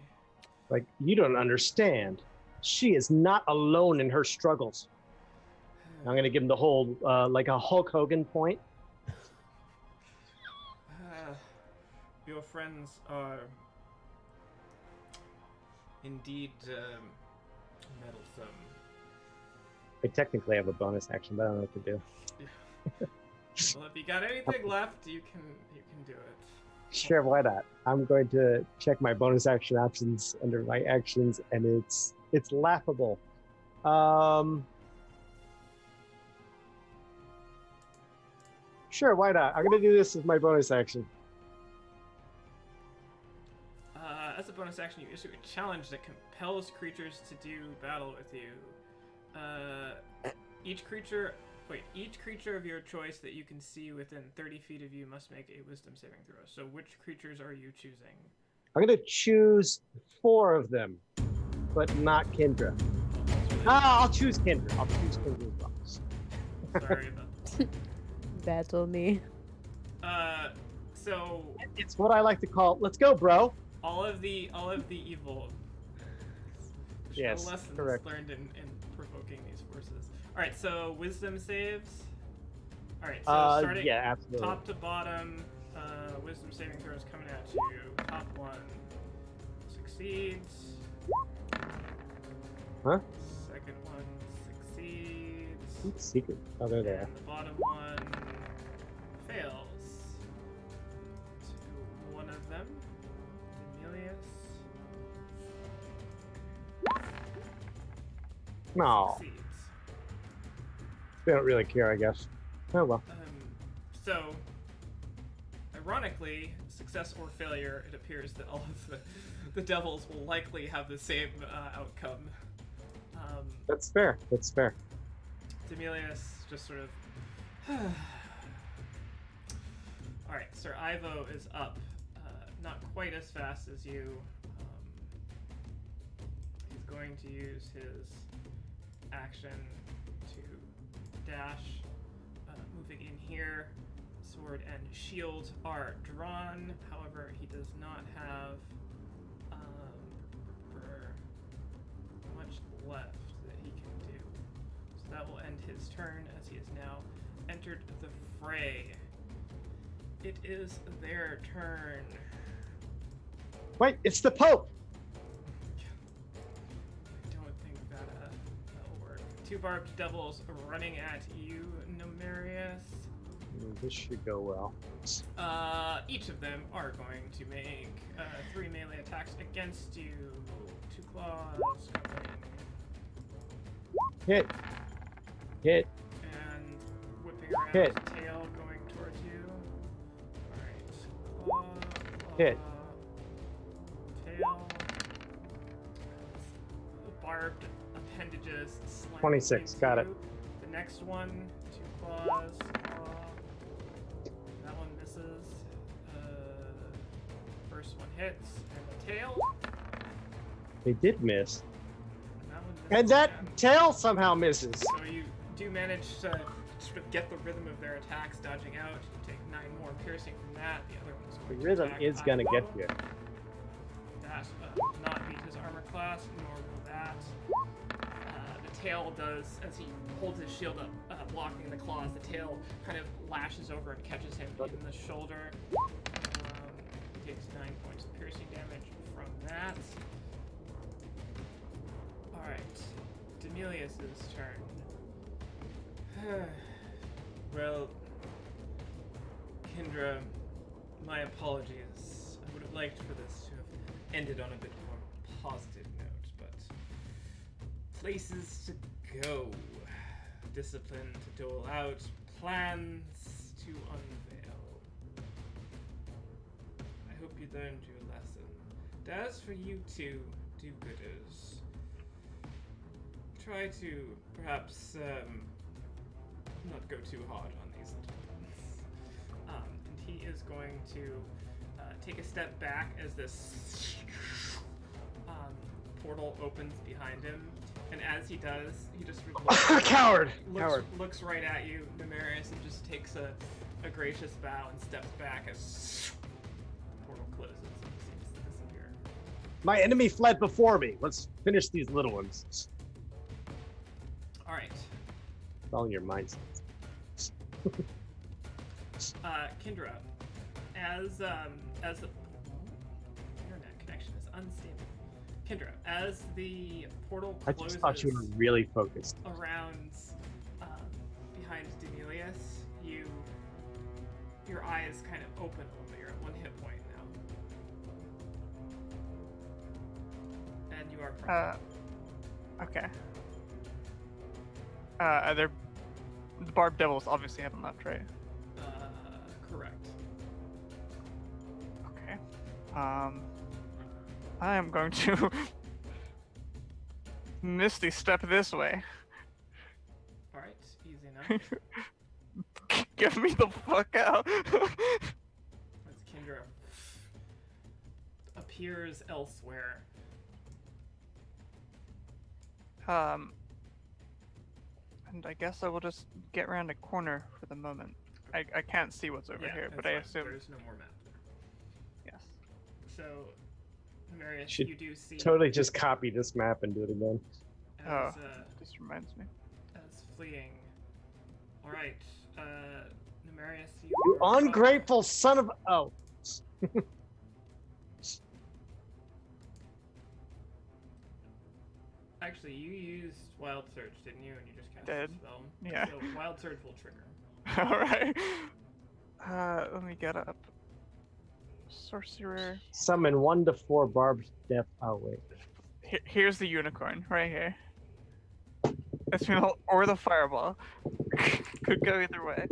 Like, you don't understand. She is not alone in her struggles. I'm going to give him the whole, like a Hulk Hogan point. Your friends are indeed meddlesome. I technically have a bonus action, but I don't know what to do. Well, if you got anything left, you can do it. Sure, why not? I'm going to check my bonus action options under my actions, and it's laughable. Sure, why not? I'm going to do this as my bonus action. As a bonus action, you issue a challenge that compels creatures to do battle with you. Each creature of your choice that you can see within 30 feet of you must make a wisdom saving throw. So which creatures are you choosing? I'm going to choose 4 of them, but not Kendra. I'll choose Kendra. I'll choose Kendra as well. Sorry about that. Battle me. So It's what I like to call, let's go, bro. all of the evil. There's Yes, no lessons correct. learned in provoking these forces. All right, so wisdom saves. All right, so starting yeah, absolutely. top to bottom, wisdom saving throws coming at you. Top one succeeds. Huh? Second one succeeds. Who's secret? Oh, they're there. And the bottom one fails. To one of them, Emilius. No, Succeeds. they don't really care, I guess. Oh well. So, ironically, success or failure, it appears that all of the devils will likely have the same outcome. That's fair. That's fair. Demelius just sort of... Alright, Sir Ivo is up. Not quite as fast as you. He's going to use his action to dash. Moving in here, sword and shield are drawn. However, he does not have much left that he can do. So that will end his turn as he has now entered the fray. It is their turn. Wait, it's the Pope! I don't think that'll work. 2 barbed devils running at you, Numerius. This should go well. Each of them are going to make 3 melee attacks against you. 2 claws coming. Hit. Hit. And whipping around, Hit. tail going towards you. Alright. Claw, Hit. Tail. The barbed appendages slam 26, into got it. you. The next one, 2 claws. Claw. That one misses. First one hits. And the tail. They did miss. And that one misses. And that again. tail somehow misses. So you do manage to sort of get the rhythm of their attacks, dodging out. You take 9 more piercing from that. The other one's The going to rhythm attack is gonna get Ivo. you. That will not beat his armor class, nor will that. The tail does, as he holds his shield up, blocking the claws, the tail kind of lashes over and catches him in the shoulder. He takes 9 points of piercing damage from that. Alright, Demelius's turn. Well, Kendra, my apologies. I would have liked for this to have ended on a bit more positive note, but places to go, discipline to dole out, plans to unveil. I hope you learned your lesson. And as for you two, do good is try to perhaps not go too hard on these little ones. And he is going to take a step back as this portal opens behind him. And as he does, he just Coward! Looks right at you, Nemarius, and just takes a gracious bow and steps back as the portal closes and seems to disappear. My enemy fled before me. Let's finish these little ones. All right. It's all in your mindset. Kendra, as the internet connection is unstable. Kendra, as the portal I closes just thought you were really focused. around behind Demelius, your eyes kind of open a little bit. You're at 1 hit point now. And you are pregnant. Okay. Are there... The Barb Devils obviously haven't left, right? Correct. Okay. I am going to Misty step this way. Alright, easy enough. Get me the fuck out. As Kendra appears elsewhere. And I guess I will just get around a corner for the moment. I can't see what's over here, but I that's fine. assume... There's no more map there. Yes. So, Marius, Should you do see Totally just copy this map and do it again. as, This reminds me. as fleeing. Alright, Nemarius, You ungrateful son of... Oh. Actually, you used Wild Surge, didn't you? And you just cast Did. the spell. Yeah. So Wild Surge will trigger. Alright. Let me get up. Sorcerer. Summon 1 to 4 barbed death. Oh, wait. Here's the unicorn, right here. It's me, or the fireball. Could go either way.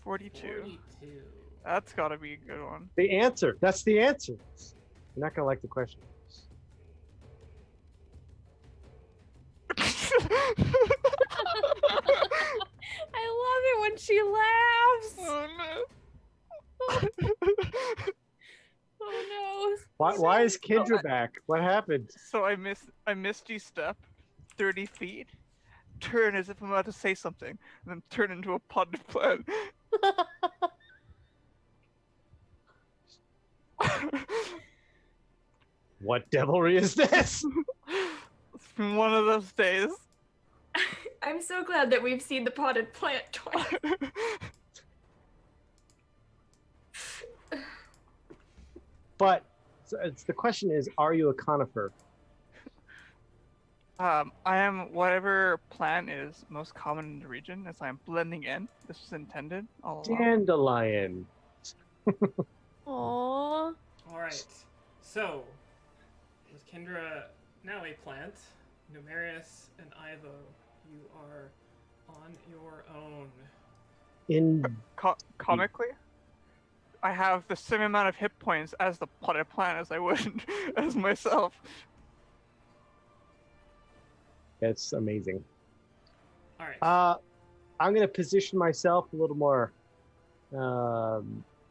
42. That's gotta be a good one. The answer. That's the answer. You're not going to like the question. I love it when she laughs. Oh no. Oh no. Why is Kendra back? What happened? So I missed you step 30 feet, turn as if I'm about to say something, and then turn into a potted plant. What devilry is this? It's been one of those days. I'm so glad that we've seen the potted plant twice. But so the question is, are you a conifer? I am whatever plant is most common in the region, as I am blending in. This was intended all along. Dandelion. Aww. Alright, so, with Kendra now a plant, Numerius and Ivo, you are on your own. Comically, I have the same amount of hit points as the potted plant as I would as myself. It's amazing. Alright. I'm gonna position myself a little more. Oh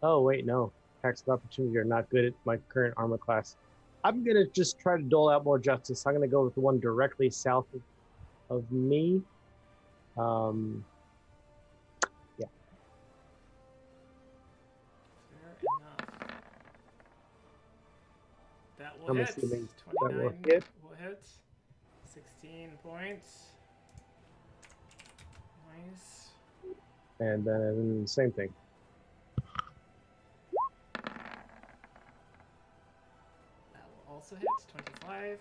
wait, no. Attacks of opportunity are not good at my current armor class. I'm gonna just try to dole out more justice. I'm gonna go with the one directly south of me. Yeah. Fair enough. That will I'm hit. assuming 29 that will hit. will hit. 16 points. Nice. And then same thing. That will also hit. 25.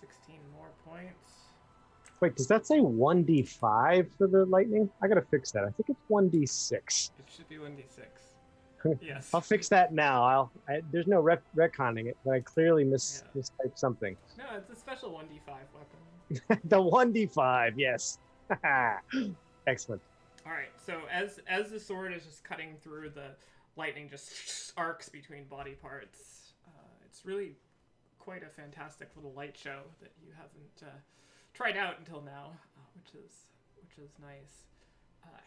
16 more points. Wait, does that say 1d5 for the lightning? I gotta fix that. I think it's 1d6. It should be 1d6. Yes. I'll fix that now. There's no retconning it, but I clearly mistyped something. No, it's a special 1d5 weapon. The 1d5, yes. Excellent. All right. So as the sword is just cutting through, the lightning just arcs between body parts. It's really quite a fantastic little light show that you haven't tried out until now, which is nice.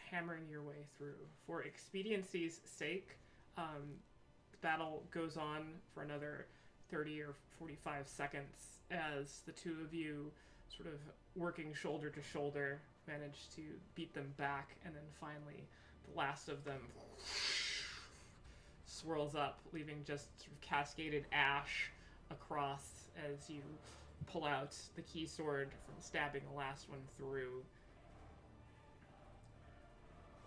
Hammering your way through. For expediency's sake, the battle goes on for another 30 or 45 seconds as the two of you, sort of working shoulder to shoulder, manage to beat them back, and then finally the last of them swirls up, leaving just sort of cascaded ash across as you pull out the key sword from stabbing the last one through.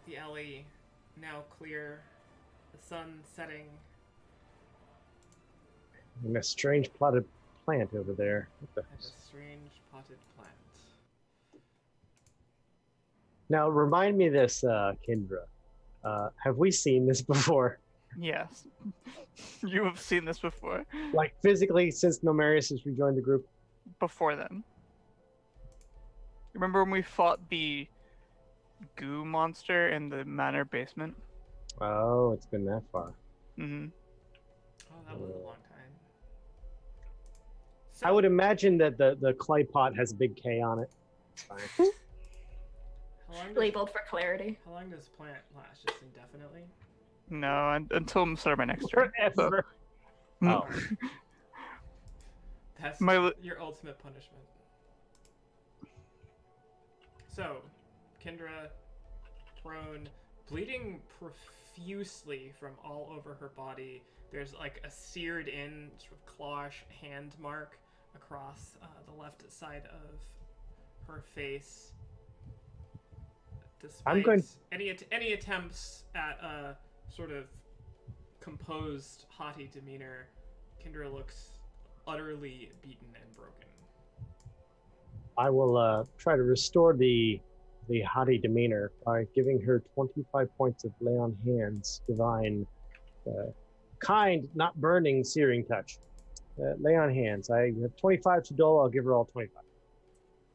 The alley now clear, the sun setting. And a strange potted plant over there. What the- And a strange potted plant. Now, remind me this, Kendra. Have we seen this before? Yes. You have seen this before. Like physically, since Nomarius has rejoined the group? Before then. Remember when we fought the goo monster in the manor basement? Oh, it's been that far. Mm-hmm. Oh, that was a long time. So, I would imagine that the clay pot has a big K on it. Fine. how long does, Labeled for clarity. how long does plant last? Just indefinitely? No, until the start of my next turn. Forever. Mm. Oh. That's My your ultimate punishment. So, Kendra, prone, bleeding profusely from all over her body. There's like a seared in sort of clawish hand mark across the left side of her face. Despite I'm going- any attempts at a sort of composed, haughty demeanor, Kendra looks utterly beaten and broken. I will try to restore the haughty demeanor by giving her 25 points of lay on hands, divine, kind, not burning, searing touch. Lay on hands. I have 25 to dole. I'll give her all 25.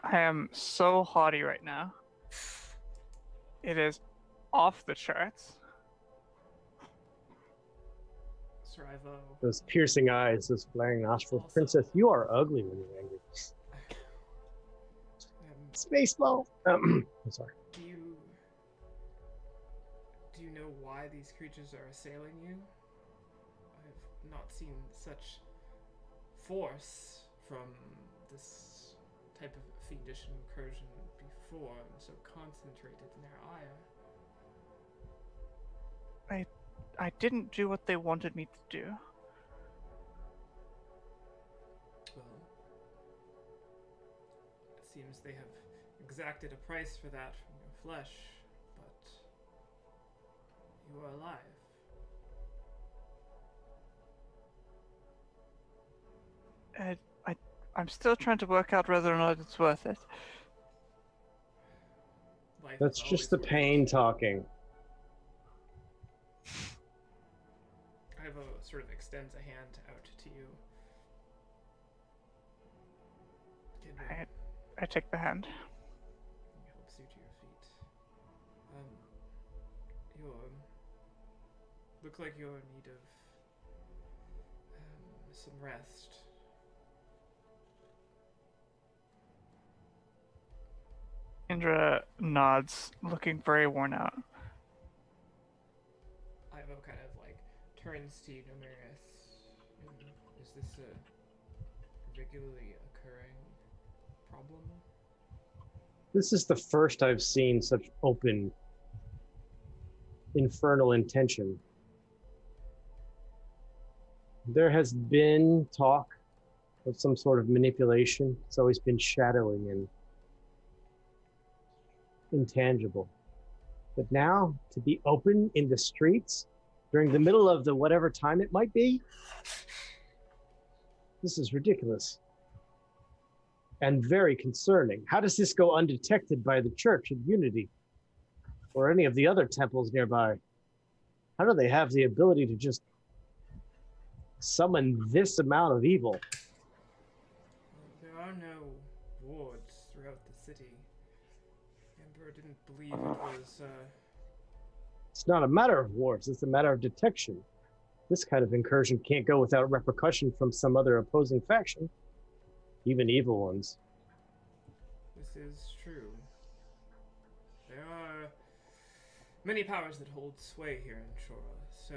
I am so haughty right now. It is off the charts. Srivo. Those piercing eyes, those flaring nostrils. Also- Princess, you are ugly when you're angry. Space ball. I'm sorry. Do you know why these creatures are assailing you? I've not seen such force from this type of fiendish incursion before, and so concentrated in their ire. I didn't do what they wanted me to do. Well, it seems they have exacted a price for that from your flesh, but you are alive. I'm still trying to work out whether or not it's worth it. Life That's is just the always pain talking. Ivo sort of extends a hand out to you. Kendra, I take the hand. he helps you to your feet. You look like you're in need of some rest. Indra nods, looking very worn out. Ivo kind of like turns to you, Nomarius. Is this a regularly occurring problem? This is the first I've seen such open infernal intention. There has been talk of some sort of manipulation. It's always been shadowing and intangible. But now, to be open in the streets during the middle of the whatever time it might be, this is ridiculous. And very concerning. How does this go undetected by the Church of Unity or any of the other temples nearby? How do they have the ability to just summon this amount of evil? There are no wards throughout the city. Never didn't believe it was, It's not a matter of wars, it's a matter of detection. This kind of incursion can't go without repercussion from some other opposing faction, even evil ones. This is true. There are many powers that hold sway here in Shora, so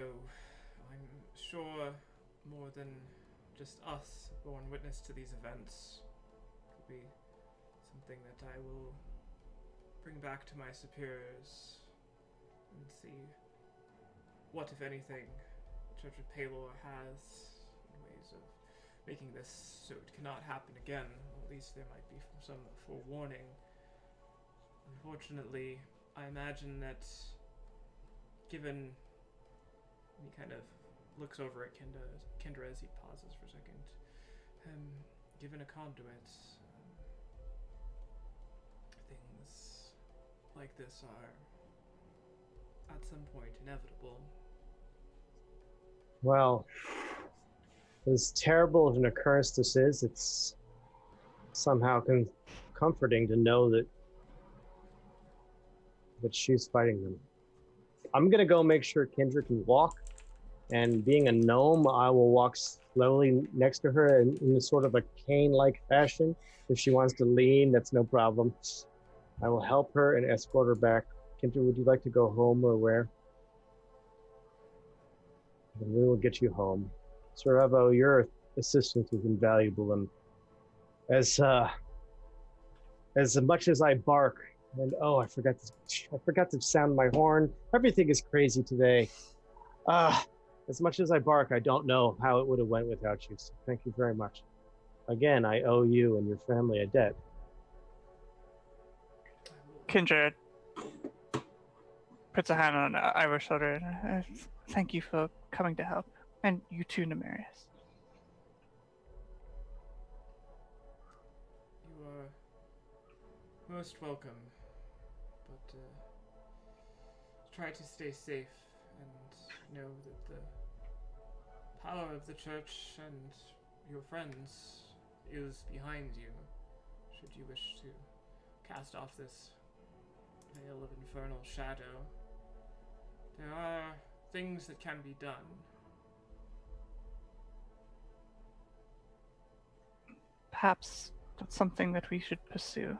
I'm sure more than just us born witness to these events will be something that I will bring back to my superiors and see what, if anything, Church of Palor has in ways of making this so it cannot happen again. Or at least there might be some forewarning. Unfortunately, I imagine that given he kind of looks over at Kendra as he pauses for a second. Given a conduit, things like this are at some point inevitable. Well, as terrible of an occurrence this is, it's somehow comforting to know that she's fighting them. I'm gonna go make sure Kendra can walk, and being a gnome, I will walk slowly next to her in a sort of a cane-like fashion. If she wants to lean, that's no problem. I will help her and escort her back. Kendra, would you like to go home or where? And we will get you home. Sir Evo, your assistance is invaluable, and as much as I bark, and I forgot to sound my horn. Everything is crazy today. As much as I bark, I don't know how it would have went without you. So thank you very much. Again, I owe you and your family a debt. Kindred puts a hand on Ivor's shoulder. Thank you for coming to help. And you too, Nemarius. You are most welcome. But try to stay safe and know that the power of the church and your friends is behind you, should you wish to cast off this veil of infernal shadow. There are things that can be done. Perhaps that's something that we should pursue.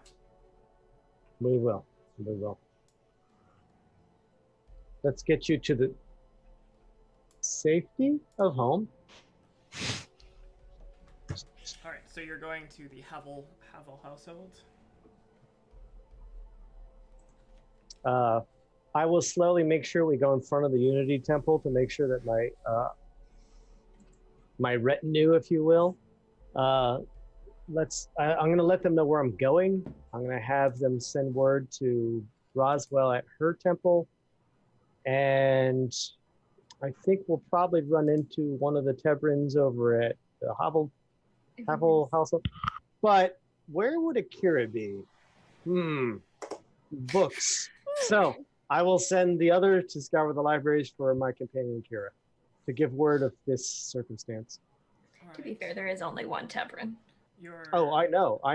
We will. Let's get you to the safety of home. Alright, so you're going to the Havel household? I will slowly make sure we go in front of the Unity Temple to make sure that my retinue, if you will, I'm going to let them know where I'm going. I'm going to have them send word to Roswell at her temple, and I think we'll probably run into one of the Tebrins over at the Havel household. But where would Akira be? Books. So I will send the other to scour the libraries for my companion Kira to give word of this circumstance. All To be right. fair, there is only one Tevrin. Oh, I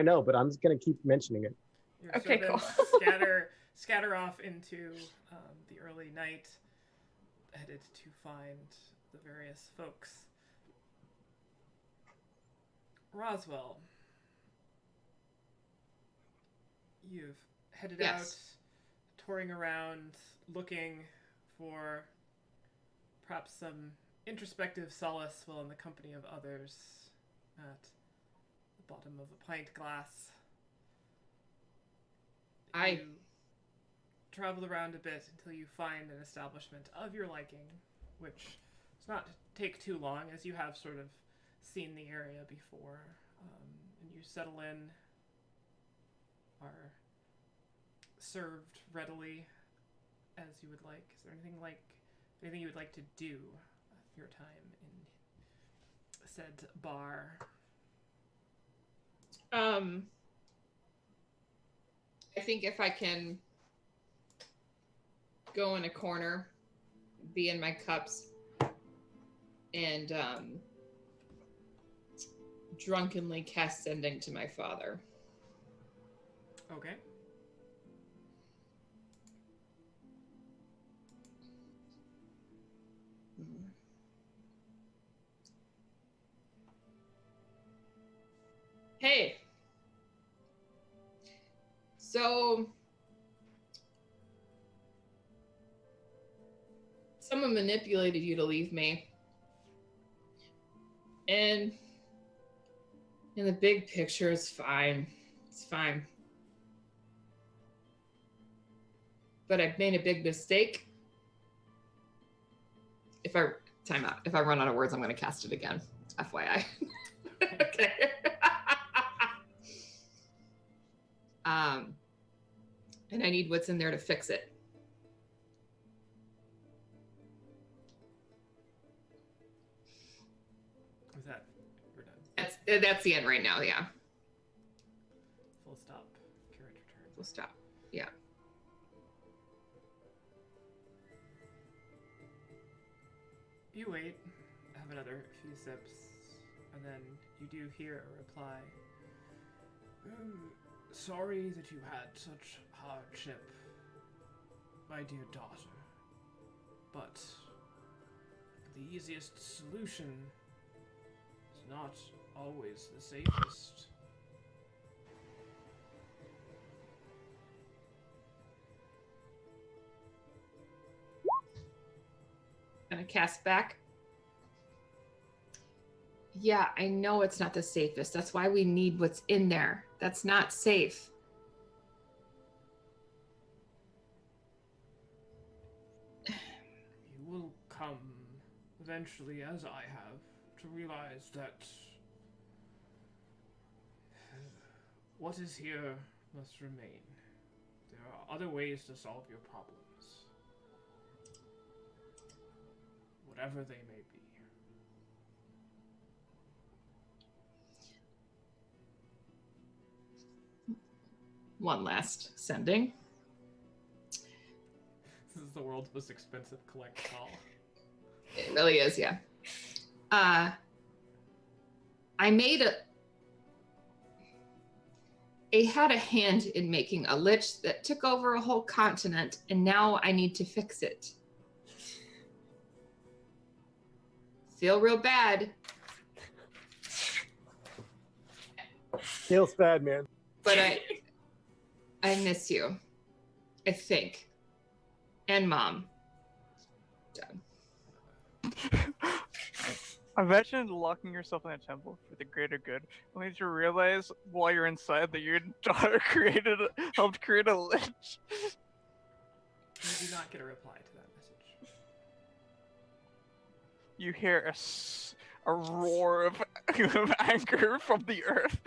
know, but I'm just going to keep mentioning it. Your Okay, servants cool. scatter off into the early night, headed to find the various folks. Roswell, you've headed Yes. out, touring around, looking for perhaps some introspective solace while in the company of others at the bottom of a pint glass. You travel around a bit until you find an establishment of your liking, which does not take too long, as you have sort of seen the area before, and you settle in, are served readily as you would like. Is there anything you would like to do your time in said bar? I think if I can go in a corner, be in my cups, and drunkenly cast sending to my father. Okay. Hey. So, someone manipulated you to leave me. And in the big picture, it's fine. It's fine. But I've made a big mistake. If I run out of words, I'm going to cast it again. FYI. Okay. And I need what's in there to fix it. Is that we're done? That's the end right now. Yeah. Full stop. Curator turn. Full stop. Yeah. You wait, have another few sips, and then you do hear a reply. Sorry that you had such hardship, my dear daughter. But the easiest solution is not always the safest. Gonna cast back. Yeah, I know it's not the safest. That's why we need what's in there. That's not safe. You will come eventually, as I have, to realize that what is here must remain. There are other ways to solve your problems, whatever they may be. One last sending. This is the world's most expensive collect call. It really is, yeah. I had a hand in making a lich that took over a whole continent, and now I need to fix it. Feel real bad. Feels bad, man. But I miss you. I think. And Mom. Done. Imagine locking yourself in a temple for the greater good, only to realize while you're inside that your daughter helped create a lich. You do not get a reply to that message. You hear a roar of anger from the earth.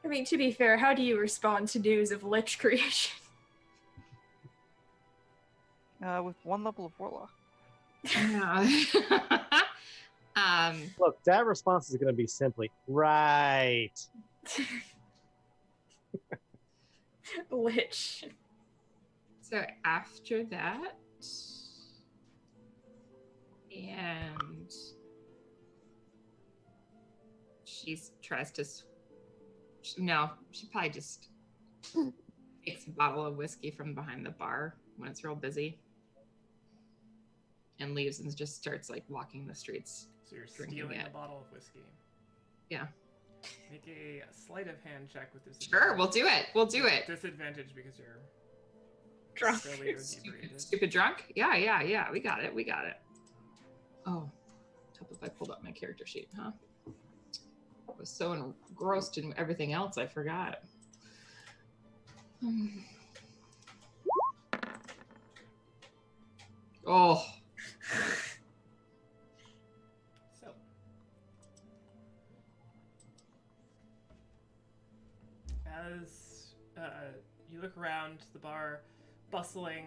I mean, to be fair, how do you respond to news of lich creation? With one level of warlock. Yeah. Look, that response is going to be simply, right. Lich. So after that, and she tries to, no, she probably just takes a bottle of whiskey from behind the bar when it's real busy and leaves and just starts like walking the streets. So you're Drinking stealing it. a bottle of whiskey. Yeah. Make a sleight of hand check with this. Sure, we'll do it. We'll do it. Disadvantage because you're Drunk. silly or inebriated. Stupid drunk? Yeah. We got it. Oh, top if I pulled up my character sheet, huh? I was so engrossed in everything else, I forgot. Oh. So, as you look around the bar, bustling,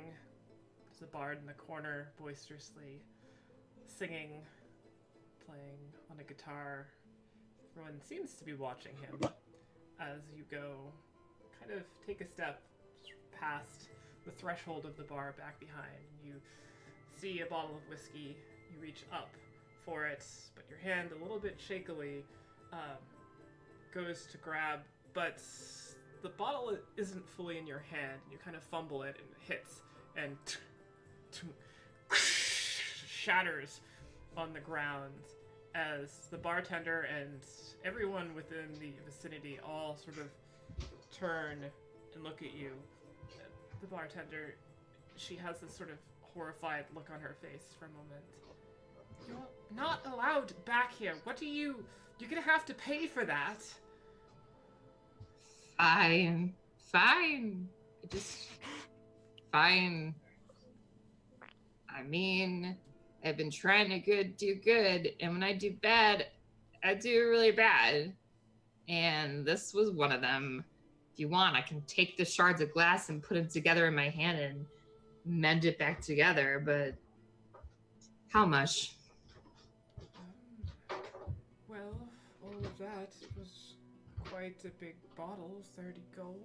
there's a bard in the corner, boisterously singing, playing on a guitar. Everyone seems to be watching him as you go, kind of take a step past the threshold of the bar back behind. You see a bottle of whiskey, you reach up for it, but your hand a little bit shakily goes to grab, but the bottle isn't fully in your hand. You kind of fumble it and it hits and shatters on the ground, as the bartender and everyone within the vicinity all sort of turn and look at you. The bartender, she has this sort of horrified look on her face for a moment. You're not allowed back here. What do you... You're gonna have to pay for that. Fine. Fine. I mean, I've been trying to do good, and when I do bad, I do really bad. And this was one of them. If you want, I can take the shards of glass and put them together in my hand and mend it back together, but how much? Well, all of that was quite a big bottle, 30 gold.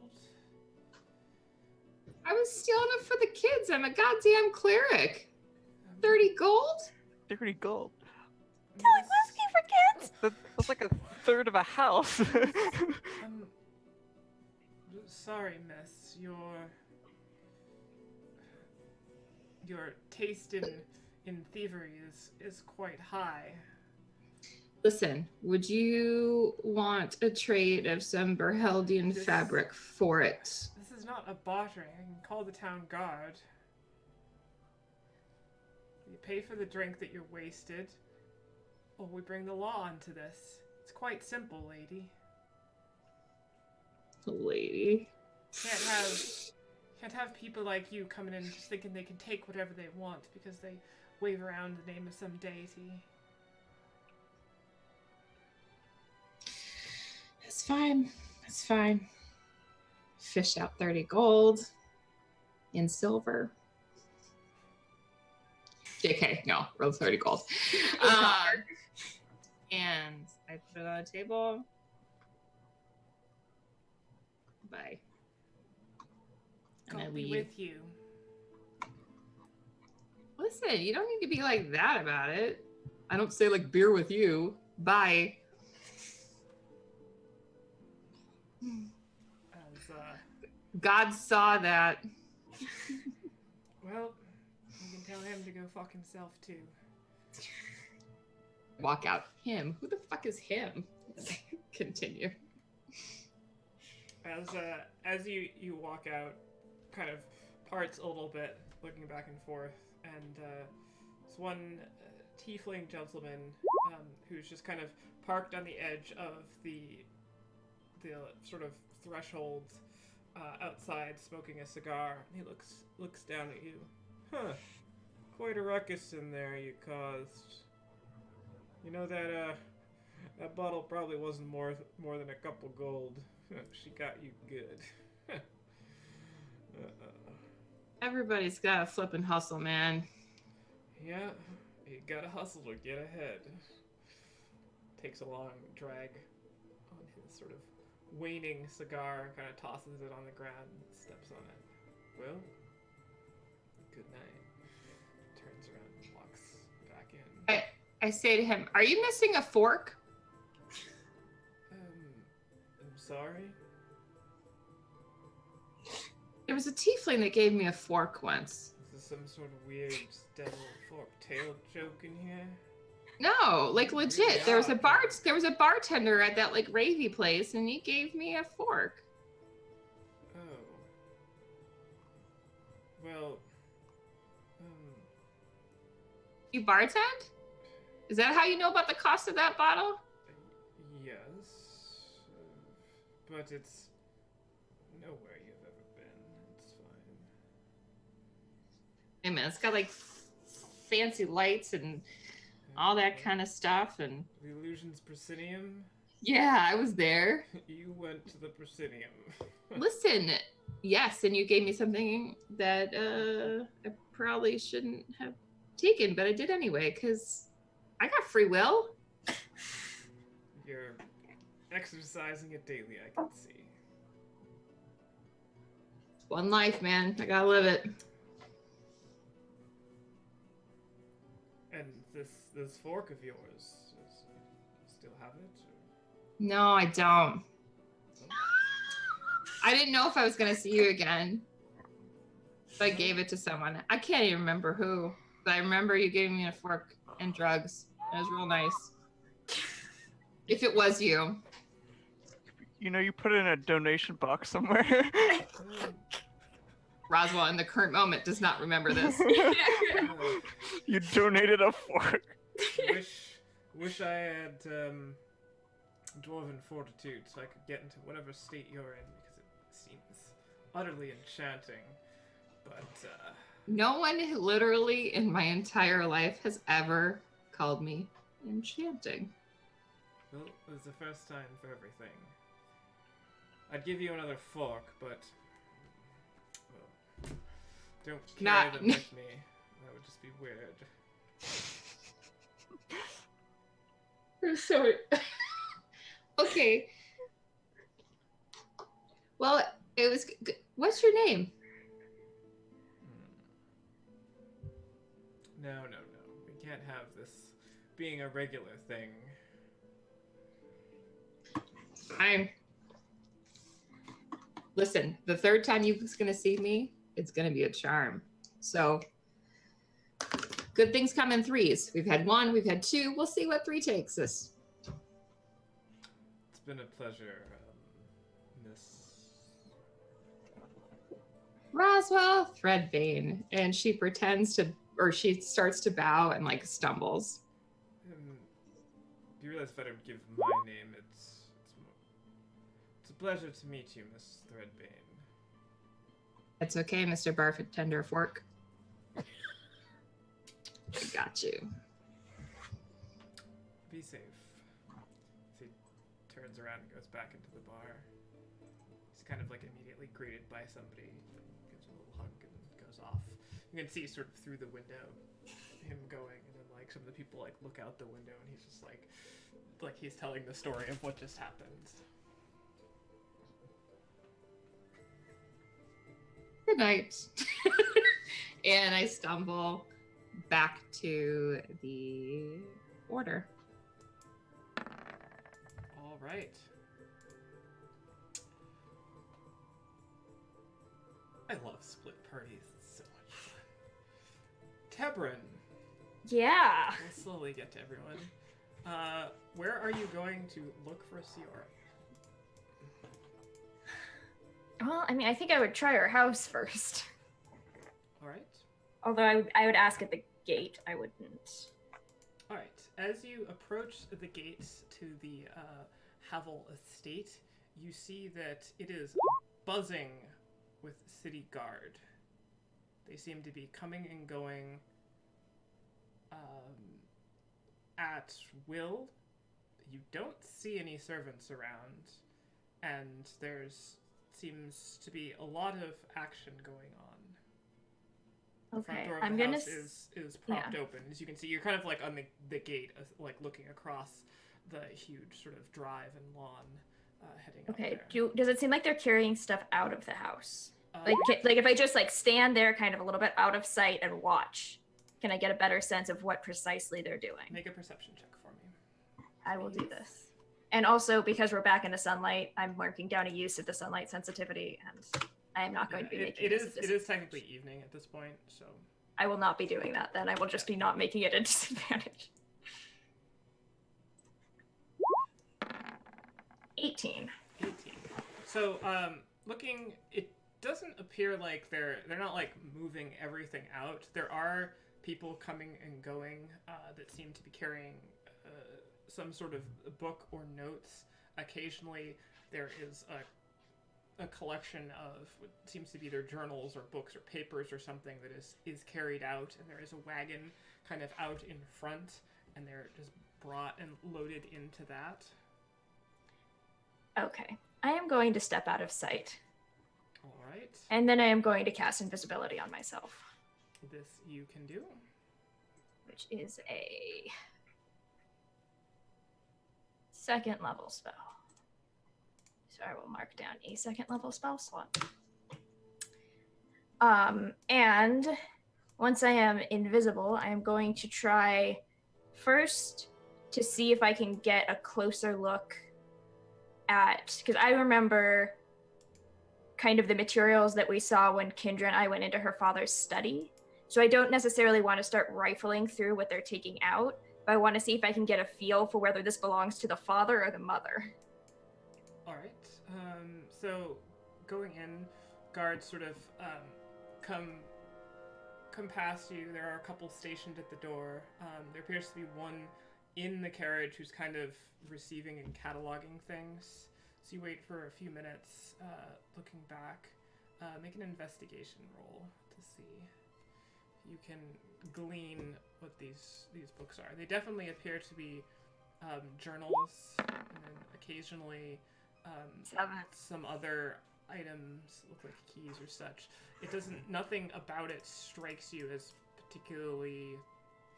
I was stealing it for the kids. I'm a goddamn cleric. 30 gold? 30 gold. Selling whiskey for kids? That's like a third of a house. Sorry, miss. Your taste in thievery is quite high. Listen, would you want a trade of some Berheldian fabric for it? This is not a bartering. I can call the town guard. You pay for the drink that you're wasted, or we bring the law into this. It's quite simple, lady. Lady. Can't have people like you coming in just thinking they can take whatever they want because they wave around the name of some deity. It's fine. It's fine. Fish out 30 gold in silver. JK, no, roll 30 gold. And I put it on a table. Bye. And I I'll be leave. with you. Listen, you don't need to be like that about it. I don't say like beer with you. Bye. As, God saw that. well, you can tell him to go fuck himself too. Walk out. Him. Who the fuck is him? Continue. As you walk out, kind of parts a little bit, looking back and forth, and there's one tiefling gentleman who's just kind of parked on the edge of the sort of threshold outside, smoking a cigar. He looks down at you. Huh? Quite a ruckus in there you caused. You know that bottle probably wasn't more than a couple gold. She got you good. Everybody's got a flippin' hustle, man. Yeah, you gotta hustle to get ahead. Takes a long drag on his sort of waning cigar, kind of tosses it on the ground, and steps on it. Well, good night. Turns around and walks back in. I say to him, are you missing a fork? I'm sorry? There was a tiefling that gave me a fork once. Is this some sort of weird devil fork tail joke in here? No, like legit. Yeah. There was a bartender at that like ravey place, and he gave me a fork. Oh. Well, You bartend? Is that how you know about the cost of that bottle? yes. But it's nowhere you've ever been. It's fine. Hey man, it's got like fancy lights and all that kind of stuff, and The Illusions Proscenium? yeah, I was there. You went to the Proscenium. Listen, yes, and you gave me something that I probably shouldn't have taken, but I did anyway, because I got free will. You're exercising it daily, I can see. One life, man. I gotta live it. And this fork of yours, you still have it? No, I don't. I didn't know if I was gonna see you again. So I gave it to someone. I can't even remember who, but I remember you giving me a fork and drugs. It was real nice. If it was you. You know, you put it in a donation box somewhere. Roswell, in the current moment, does not remember this. You donated a fork. Wish I had dwarven fortitude so I could get into whatever state you're in, because it seems utterly enchanting. But No one literally in my entire life has ever called me enchanting. well, it was the first time for everything. I'd give you another fork, but well, don't carry them with me. That would just be weird. I'm sorry. Okay. Well, it was. What's your name? No. We can't have this being a regular thing. Listen, the third time you're going to see me, it's going to be a charm. So, good things come in threes. We've had 1, we've had 2. We'll see what 3 takes us. It's been a pleasure, Miss. Roswell Threadbane. And she pretends to, or she starts to bow and like stumbles. You realize if I don't give my name, it's a pleasure to meet you, Miss Threadbane. It's okay, Mr. Bartender Fork. I got you. Be safe. He turns around and goes back into the bar. He's kind of like immediately greeted by somebody, gives a little hug and goes off. You can see sort of through the window him going, and then like some of the people like look out the window, and he's just like he's telling the story of what just happened. Good night. And I stumble back to the order. All right. I love split parties. It's so much fun. Tebrin. Yeah. We'll slowly get to everyone. Where are you going to look for Sior? Well, I mean, I think I would try her house first. All right. Although I would ask at the gate. I wouldn't. All right. As you approach the gates to the Havel estate, you see that it is buzzing with city guard. They seem to be coming and going at will. You don't see any servants around, and there's seems to be a lot of action going on. The front door of the house is propped open. As you can see, you're kind of like on the gate, like looking across the huge sort of drive and lawn heading up there. Does it seem like they're carrying stuff out of the house? Like if I just like stand there kind of a little bit out of sight and watch, can I get a better sense of what precisely they're doing? Make a perception check for me. I will do this. And also, because we're back into sunlight, I'm marking down a use of the sunlight sensitivity, and I am not going to be making it is technically evening at this point, so I will not be doing that then. I will just be not making it a disadvantage. 18. So, looking, it doesn't appear like they're not like moving everything out. There are people coming and going that seem to be carrying some sort of book or notes. Occasionally, there is a collection of what seems to be their journals or books or papers or something that is carried out, and there is a wagon kind of out in front, and they're just brought and loaded into that. Okay. I am going to step out of sight. All right. And then I am going to cast invisibility on myself. This you can do. Which is a 2nd level spell. So I will mark down a 2nd level spell slot. And once I am invisible, I am going to try first to see if I can get a closer look at, because I remember kind of the materials that we saw when Kendra and I went into her father's study. So I don't necessarily want to start rifling through what they're taking out, But I want to see if I can get a feel for whether this belongs to the father or the mother. All right. So going in, guards sort of come past you. There are a couple stationed at the door. There appears to be one in the carriage who's kind of receiving and cataloging things. So you wait for a few minutes, looking back. Make an investigation roll to see if you can glean what these books are. They definitely appear to be journals, and then occasionally some other items look like keys or such. It doesn't. Nothing about it strikes you as particularly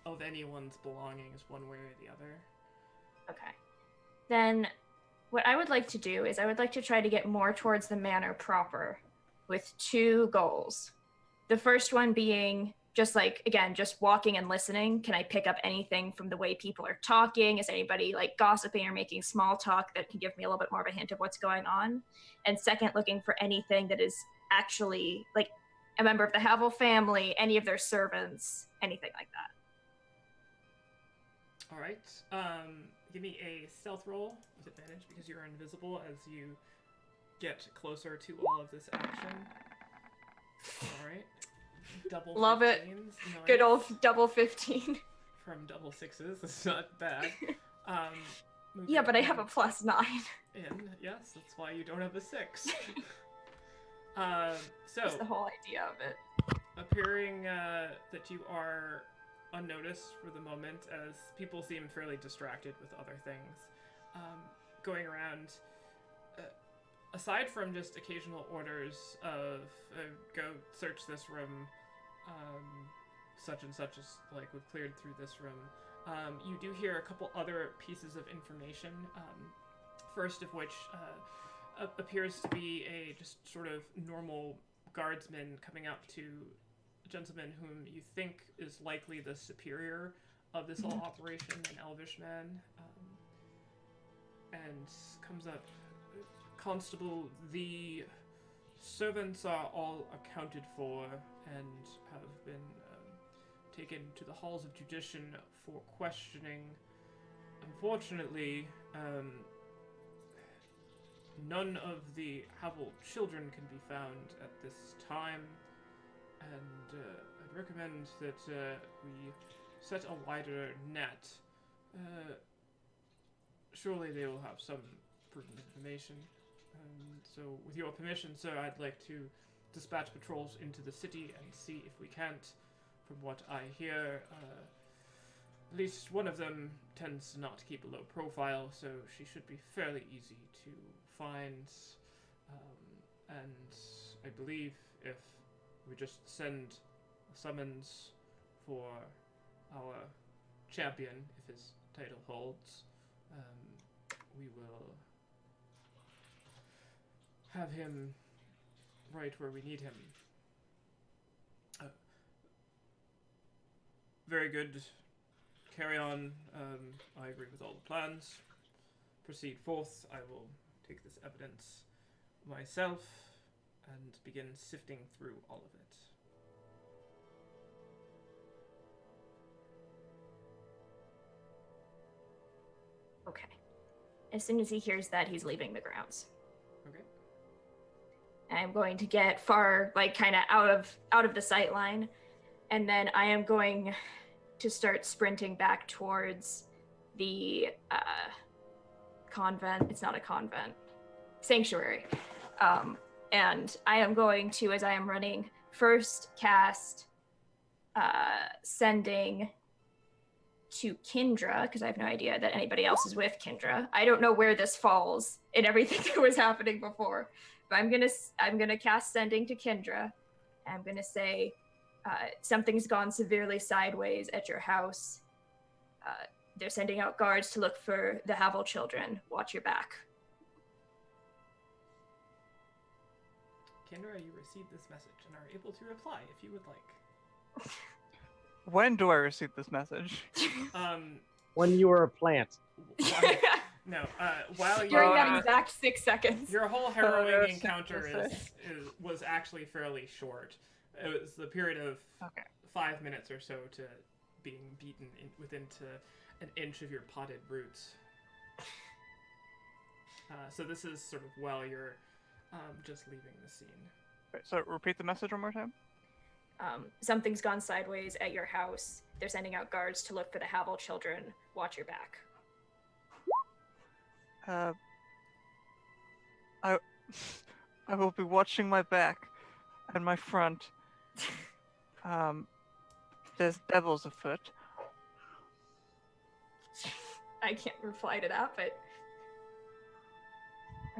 of anyone's belongings, one way or the other. Okay. Then what I would like to do is I would like to try to get more towards the manor proper with 2 goals. The first one being just like, again, just walking and listening. Can I pick up anything from the way people are talking? Is anybody like gossiping or making small talk that can give me a little bit more of a hint of what's going on? And second, looking for anything that is actually like a member of the Havel family, any of their servants, anything like that. All right. Give me a stealth roll with advantage because you're invisible as you get closer to all of this action. All right. Double Love 15s. it. Nice. Good old double 15. From double 6s. That's not bad. Yeah, but I have a +9. In. Yes, that's why you don't have a 6. So That's the whole idea of it. appearing that you are unnoticed for the moment, as people seem fairly distracted with other things. Going around, aside from just occasional orders of go search this room, such and such is like we've cleared through this room, you do hear a couple other pieces of information. First of which appears to be a just sort of normal guardsman coming up to a gentleman whom you think is likely the superior of this whole operation, an elvish man, and comes up. Constable, the servants are all accounted for and have been taken to the halls of judition for questioning. Unfortunately, none of the Havel children can be found at this time, and I'd recommend that we set a wider net. Surely they will have some pertinent information. So, with your permission, sir, I'd like to dispatch patrols into the city and see if we can't. From what I hear, at least one of them tends to not keep a low profile, so she should be fairly easy to find. And I believe if we just send a summons for our champion, if his title holds, we will have him right where we need him. Very good. Carry on. I agree with all the plans. Proceed forth. I will take this evidence myself and begin sifting through all of it. Okay. As soon as he hears that, he's leaving the grounds. Okay. I'm going to get far, like, kind of out of the sight line, and then I am going to start sprinting back towards the convent. It's not a convent. Sanctuary. And I am going to, as I am running, first cast sending to Kindra, because I have no idea that anybody else is with Kindra. I don't know where this falls in everything that was happening before. But I'm gonna cast sending to Kindra. I'm gonna say, something's gone severely sideways at your house. They're sending out guards to look for the Havel children. Watch your back. Kendra, you received this message and are able to reply if you would like. When do I receive this message? When you were a plant. While you During that exact 6 seconds. your whole harrowing encounter was actually fairly short. It was the period of 5 minutes or so to being beaten within an inch of your potted roots. So this is sort of while you're just leaving the scene. Wait, so repeat the message one more time. Something's gone sideways at your house. They're sending out guards to look for the Havel children. Watch your back. I will be watching my back and my front. There's devils afoot. I can't reply to that, but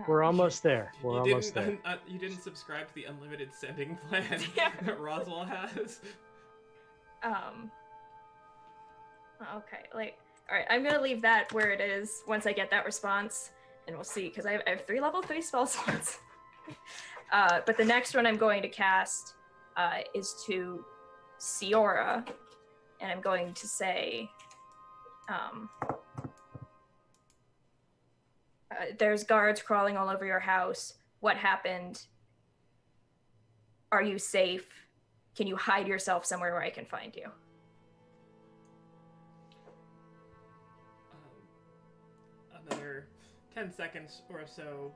We're almost there. We're almost there. You didn't subscribe to the unlimited sending plan Yeah. that Roswell has. Okay, like, all right, I'm gonna leave that where it is once I get that response, and we'll see, because I have 3 level 3 spell slots. But the next one I'm going to cast is to Siora, and I'm going to say, there's guards crawling all over your house. What happened? Are you safe? Can you hide yourself somewhere where I can find you? Another 10 seconds or so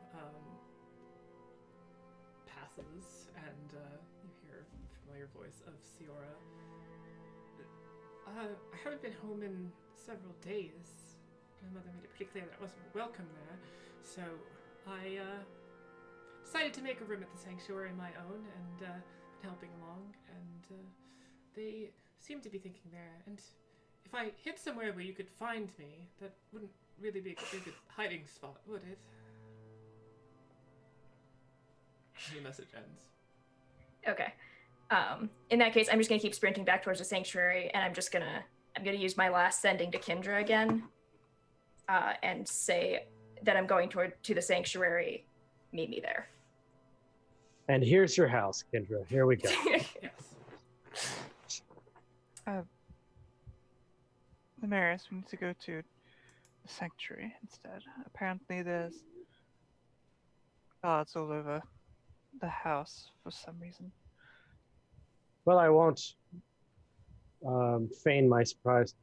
passes, and you hear a familiar voice of Siora. I haven't been home in several days. My mother made it pretty clear that I wasn't welcome there, so I decided to make a room at the sanctuary of my own, and been helping along, and they seem to be thinking there, and if I hid somewhere where you could find me, that wouldn't really be a good hiding spot, would it? The message ends. Okay. In that case, I'm just gonna keep sprinting back towards the sanctuary, and I'm gonna use my last sending to Kindra again, and say that I'm going to the sanctuary. Meet me there. And here's your house, Kendra. Here we go. Yes. Nemarius, we need to go to the sanctuary instead. Apparently there's guards all over the house for some reason. Well, I won't feign my surprise.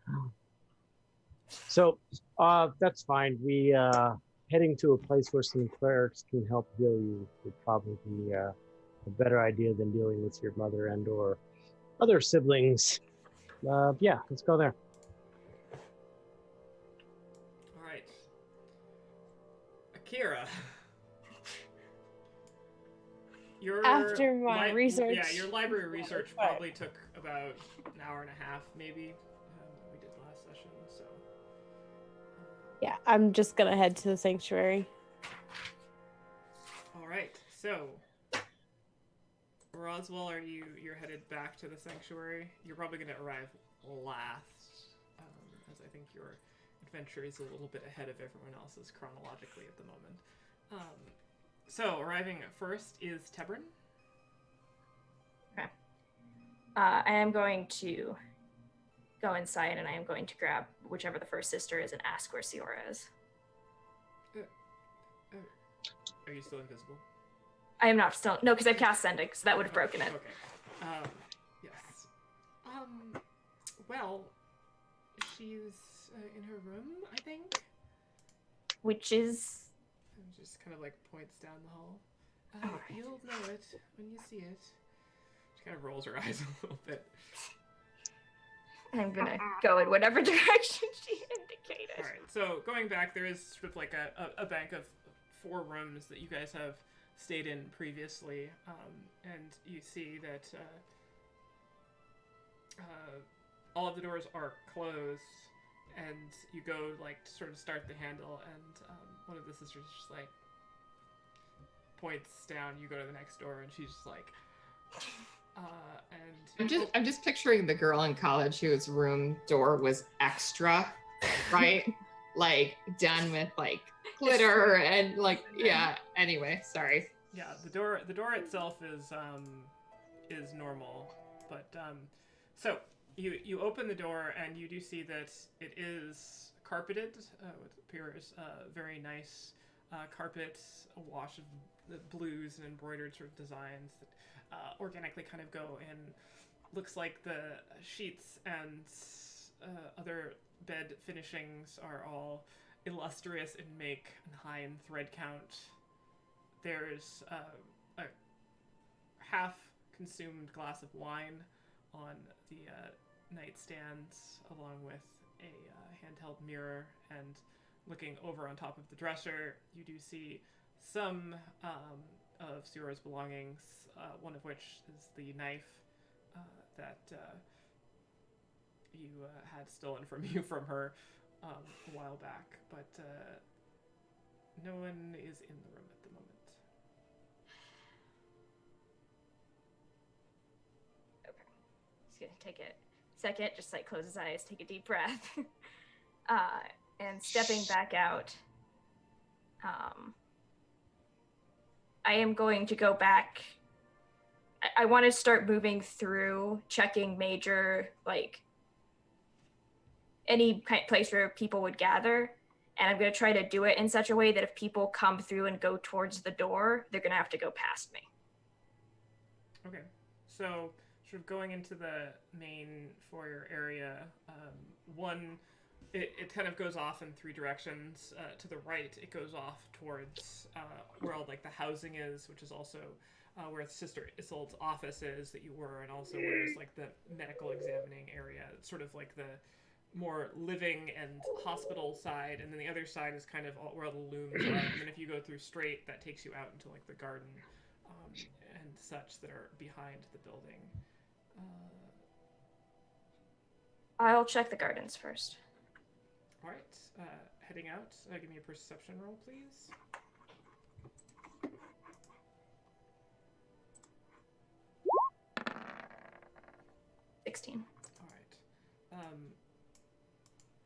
So that's fine. We heading to a place where some clerics can help heal you would probably be a better idea than dealing with your mother and or other siblings. Yeah, let's go there. All right. Akira. Your After my research. Yeah, your library research probably took about an hour and a half, maybe. We did last session, so. Yeah, I'm just gonna head to the sanctuary. All right, so Roswell, you're headed back to the sanctuary? You're probably going to arrive last, as I think your adventure is a little bit ahead of everyone else's chronologically at the moment. So arriving first is Tebrin. Okay. I am going to go inside, and I am going to grab whichever the first sister is and ask where Siora is. Are you still invisible? I am not still. No, because I've cast Sending, so that would have broken it. Okay. Yes. Well, she's in her room, I think. Which is... And just kind of like points down the hall. Okay. You'll know it when you see it. She kind of rolls her eyes a little bit. I'm gonna go in whatever direction she indicated. All right. So going back, there is sort of like a bank of 4 rooms that you guys have stayed in previously, and you see that all of the doors are closed, and you go like to sort of start the handle, and one of the sisters just like points down. You go to the next door, and she's just like, and I'm just picturing the girl in college whose room door was extra, right? Like done with like glitter and like, yeah. Anyway, sorry. Yeah, the door itself is normal, but so you open the door and you do see that it is carpeted with appears very nice carpet, a wash of the blues and embroidered sort of designs that organically kind of go in. Looks like the sheets and other bed finishings are all illustrious in make and high in thread count. There's a half-consumed glass of wine on the nightstand, along with a handheld mirror, and looking over on top of the dresser, you do see some of Sierra's belongings, one of which is the knife that you had stolen from her a while back, but no one is in the room at the moment. Okay. He's gonna take a second, just like close his eyes, take a deep breath, and stepping back out. I am going to go back. I want to start moving through, checking major, like, any kind of place where people would gather. And I'm going to try to do it in such a way that if people come through and go towards the door, they're going to have to go past me. Okay. So, sort of going into the main foyer area, it kind of goes off in three directions. To the right, it goes off towards where all like the housing is, which is also where Sister Isolde's office is that you were, and also where's like the medical examining area. It's sort of like the more living and hospital side, and then the other side is kind of where all the looms are. And then if you go through straight, that takes you out into like the garden and such that are behind the building. I'll check the gardens first. All right, heading out. Give me a perception roll, please. All right.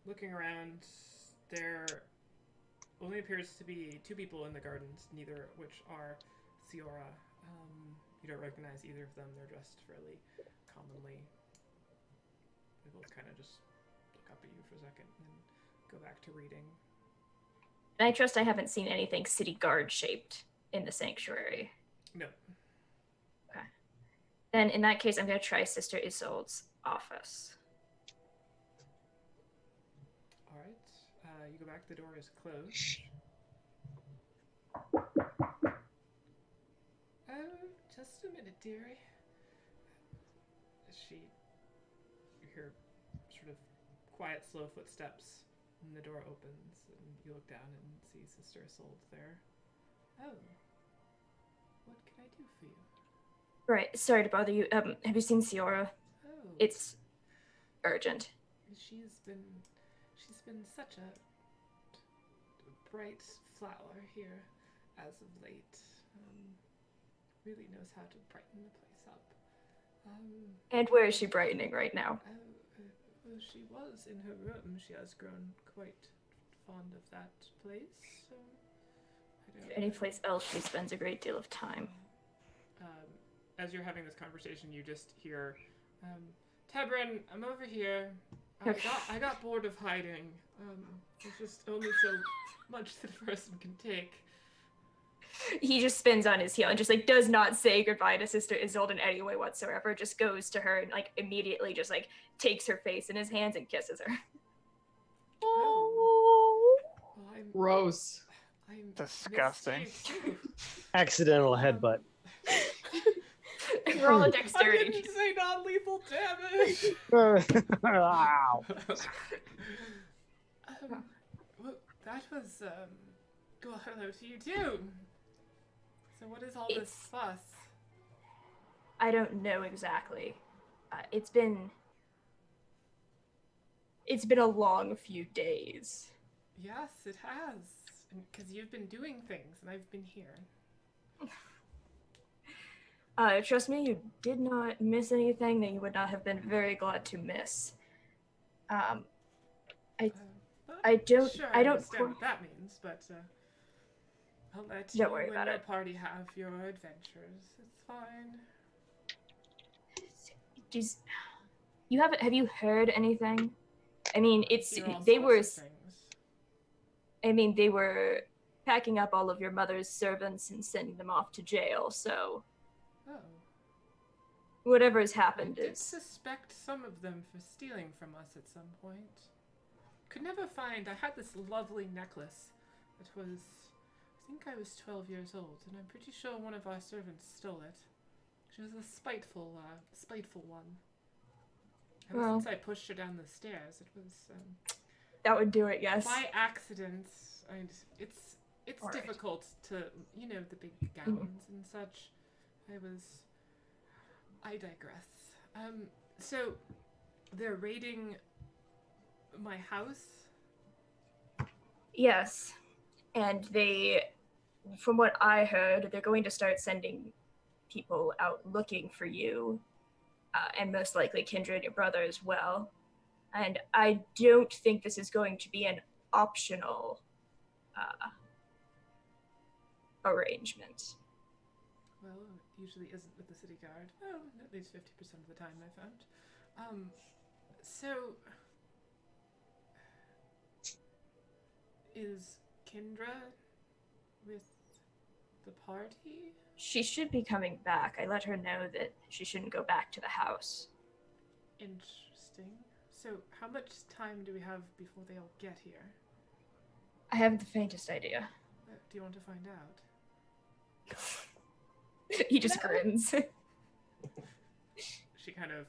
Looking around, there only appears to be two people in the gardens, neither of which are Siora. You don't recognize either of them. They're dressed fairly commonly. They both kind of just look up at you for a second and then go back to reading. And I trust I haven't seen anything city guard shaped in the sanctuary. No. Okay. Then in that case, I'm going to try Sister Isolde's office. All right. You go back. The door is closed. Just a minute, dearie. You hear sort of quiet, slow footsteps, and the door opens, and you look down and see Sister Isolde there. Oh. What can I do for you? Right, sorry to bother you. Have you seen Siora? Oh. It's urgent. She's been such a bright flower here as of late. Really knows how to brighten the place up. And where is she brightening right now? Well, she was in her room. She has grown quite fond of that place. So Any place else she spends a great deal of time. As you're having this conversation, you just hear, Tebrin, I'm over here. I got bored of hiding. There's just only so much that a person can take. He just spins on his heel and just like does not say goodbye to Sister Isolde in any way whatsoever. Just goes to her and like immediately just like takes her face in his hands and kisses her. Oh. Well, Gross. I'm Disgusting. Accidental headbutt. Roll a I dexterity. didn't say non-lethal damage. Wow. Well, that was well, hello to you too. So what is all this fuss? I don't know exactly. It's been a long few days. Yes, it has. Because you've been doing things, and I've been here. Trust me, you did not miss anything that you would not have been very glad to miss. I don't. Sure, I don't. understand what that means, but I'll let Don't you worry and about your it. party have your adventures. It's fine. Have you heard anything? I mean, Hear all they sorts were. of things. I mean, they were packing up all of your mother's servants and sending them off to jail. So Oh. whatever has I happened did is. suspect some of them for stealing from us at some point. Could never find. I had this lovely necklace. It was. I think I was 12 years old, and I'm pretty sure one of our servants stole it. She was a spiteful one. Ever Well. since I pushed her down the stairs, it was That would do it, yes. by accident. And it's All right. difficult to, the big gowns and such. I digress. So they're raiding my house. Yes. And from what I heard, they're going to start sending people out looking for you, and most likely Kindred and your brother as well. And I don't think this is going to be an optional arrangement. Well, it usually isn't with the city guard. Well, at least 50% of the time I found. So is Kendra with the party? She should be coming back. I let her know that she shouldn't go back to the house. Interesting. So how much time do we have before they all get here? I haven't the faintest idea. Do you want to find out? He just grins. She kind of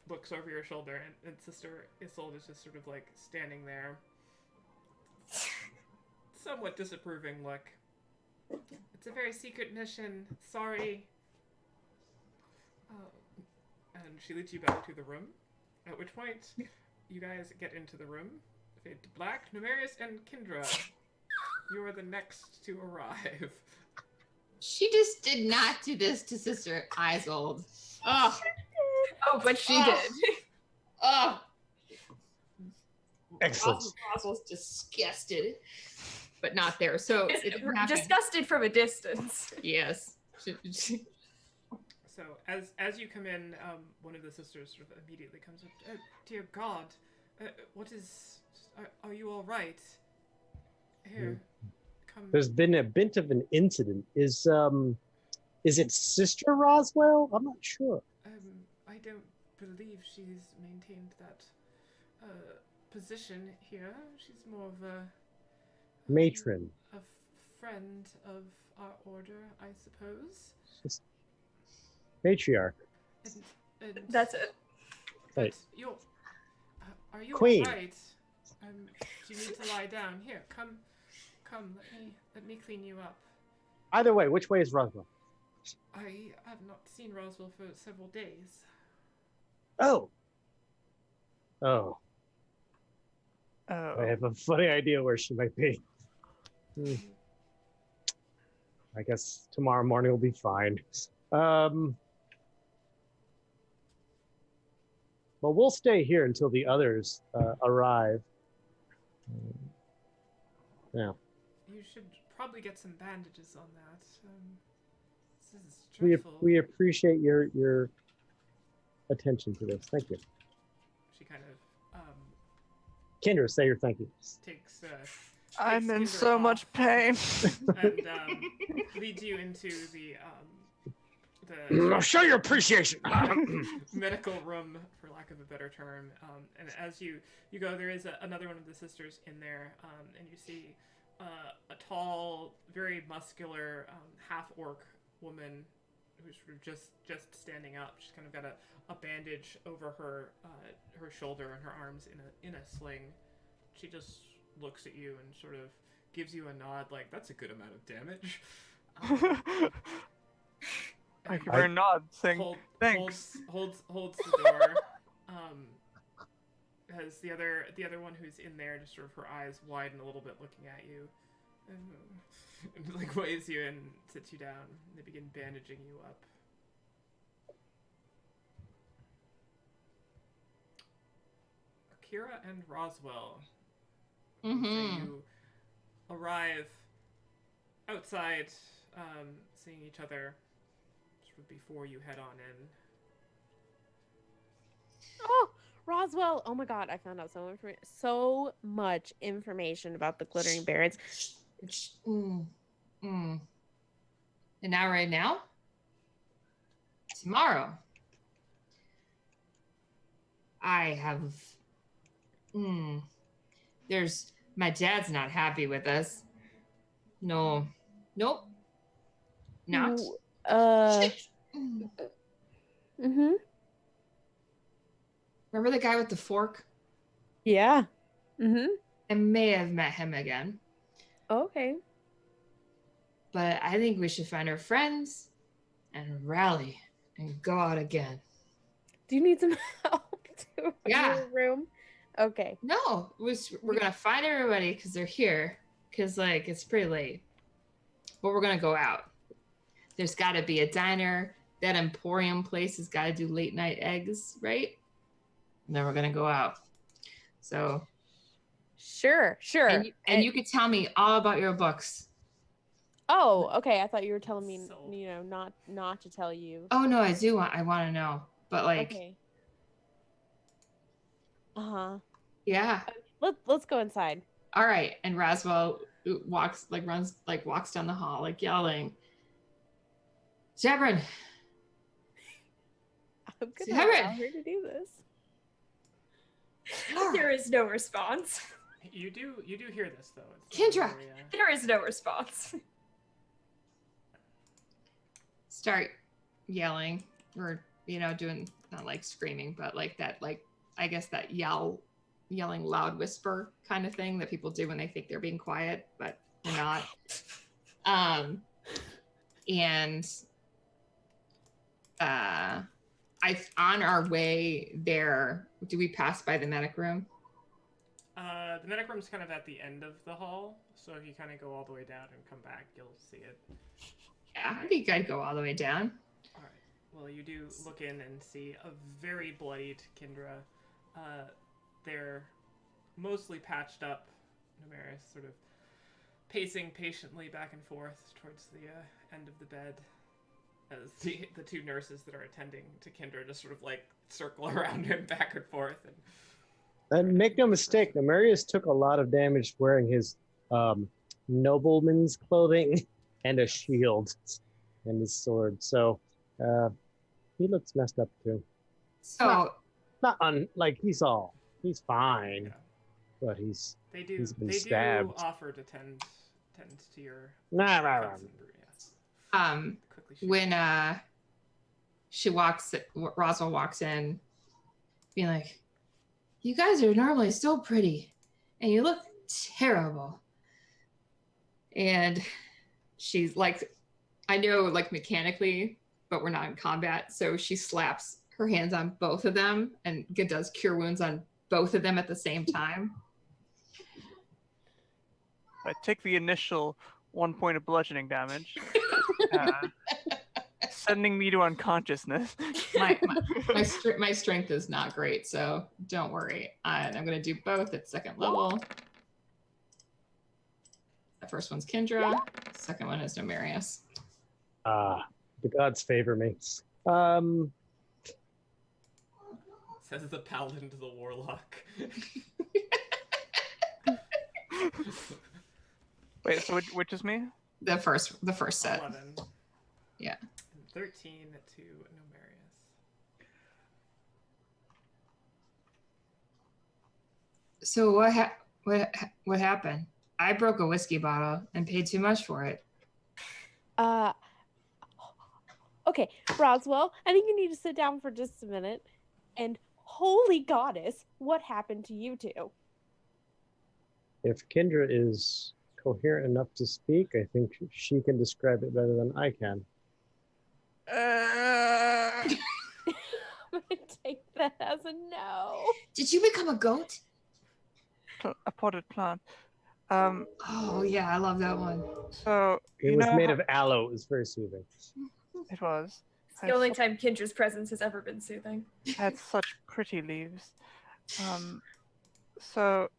looks over your shoulder, and Sister Isolde is just sort of like standing there, somewhat disapproving look. It's a very secret mission. Sorry. And she leads you back to the room, at which point you guys get into the room. Fade to black. Numerius and Kendra, you are the next to arrive. She just did not do this to Sister Isolde. Oh, Oh, but she Oh. did. oh. Excellent. Oswald's disgusted, but not there. So it's not Disgusted from a distance. yes. So as you come in, one of the sisters sort of immediately comes up. Dear God, what is? Are you all right? Here, come. There's been a bit of an incident. Is it Sister Roswell? I'm not sure. I don't believe she's maintained that position here. She's more of a Matron. a friend of our order, I suppose. Just matriarch. And That's it. but Right. you're, are you Queen. all right? Do you need to lie down? Here, come. Let me clean you up. Either way, which way is Roswell? I have not seen Roswell for several days. Oh. I Oh, have a funny idea where she might be. I guess tomorrow morning will be fine. But we'll stay here until the others arrive. Yeah. You should probably get some bandages on that. This is dreadful. We appreciate your attention to this. Thank you. She kind of Kendra, say your thank you. takes. I'm in Kendra so off much pain. and leads you into the Show your appreciation. medical room, for lack of a better term. And as you go, there is another one of the sisters in there, and you see a tall, very muscular, half-orc woman who's sort of just standing up. She's kind of got a bandage over her shoulder and her arms in a sling. She just looks at you and sort of gives you a nod, like, that's a good amount of damage. I give her a nod, saying thanks. Holds the door. Has the other one who's in there, just sort of her eyes widen a little bit, looking at you, and like waves you and sits you down. They begin bandaging you up. Akira and Roswell. So you arrive outside, seeing each other sort of before you head on in. Oh, Roswell. Oh my God, I found out so much information about the Glittering Barrens. And now, right now? tomorrow, I have. There's my dad's not happy with us. No, nope, not. Shit. Mm-hmm. Remember the guy with the fork? Yeah. Mm-hmm. I may have met him again, Okay. but I think we should find our friends and rally and go out again. Do you need some help to Yeah. your room? Okay. No, we're gonna find everybody because they're here. Because like it's pretty late, but we're gonna go out. There's got to be a diner. That Emporium place has got to do late night eggs, right? And then we're gonna go out. So Sure. and you could tell me all about your books. Oh, okay. I thought you were telling me, So- not to tell you. Oh no, I do want. I want to know, but like, Okay. Uh-huh. yeah. Let's go inside. All right. And Roswell walks down the hall, like yelling, Zebrin. I'm gonna Sarah! allow her to do this. There is no response. You do hear this though. It's Kendra! very, There is no response. Start yelling or doing not like screaming, but like that, like I guess that yelling loud whisper kind of thing that people do when they think they're being quiet, but they're not. And on our way there, do we pass by the medic room? the medic room's kind of at the end of the hall, so if you kind of go all the way down and come back, you'll see it. Yeah, I think I'd go all the way down. All right. Well, you do look in and see a very bloodied Kendra. They're mostly patched up. Numeris sort of pacing patiently back and forth towards the end of the bed, as the two nurses that are attending to Kendra just sort of like circle around him back and forth. And make no mistake, Nemarius took a lot of damage wearing his nobleman's clothing and a shield and his sword. So he looks messed up too. So He's fine, Yeah. but he's been They stabbed. do offer to tend to your Nah. cuts and quickly shoot. when Roswell walks in, being like, "You guys are normally so pretty, and you look terrible." And she's like, I know, like mechanically, but we're not in combat, so she slaps her hands on both of them and does cure wounds on both of them at the same time. I take the initial 1 point of bludgeoning damage, sending me to unconsciousness. My strength is not great, so don't worry. And I'm gonna do both at second level. The first one's Kendra. Second one is Nemarius. The gods favor me. Says the paladin to the warlock. Wait, so which is me? The first set. 11. Yeah. And 13 to Numerius. So what happened? I broke a whiskey bottle and paid too much for it. Okay, Roswell, I think you need to sit down for just a minute. And holy goddess, what happened to you two? If Kendra is coherent enough to speak, I think she can describe it better than I can. I'm gonna take that as a no. Did you become a goat? A potted plant. Oh yeah, I love that one. So It was made of aloe. It was very soothing. It was. It's the only time Kendra's presence has ever been soothing. Had such pretty leaves. So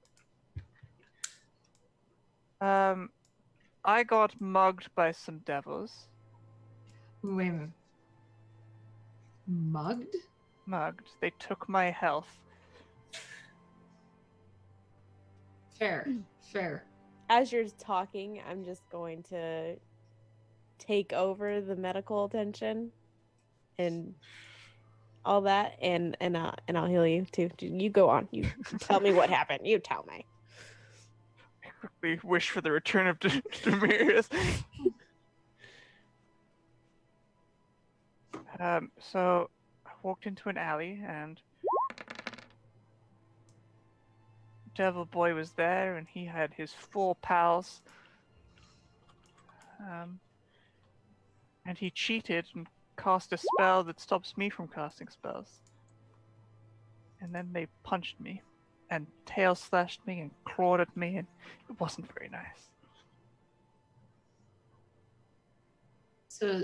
I got mugged by some devils. Wait a minute. Mugged? Mugged. They took my health. Fair. As you're talking, I'm just going to take over the medical attention. and all that, and I'll heal you too. You go on. You tell me what happened. You tell me. We wish for the return of Demirius. So I walked into an alley and Devil Boy was there, and he had his 4 pals. And he cheated and cast a spell that stops me from casting spells. And then they punched me, and tail slashed me, and clawed at me, and it wasn't very nice. So,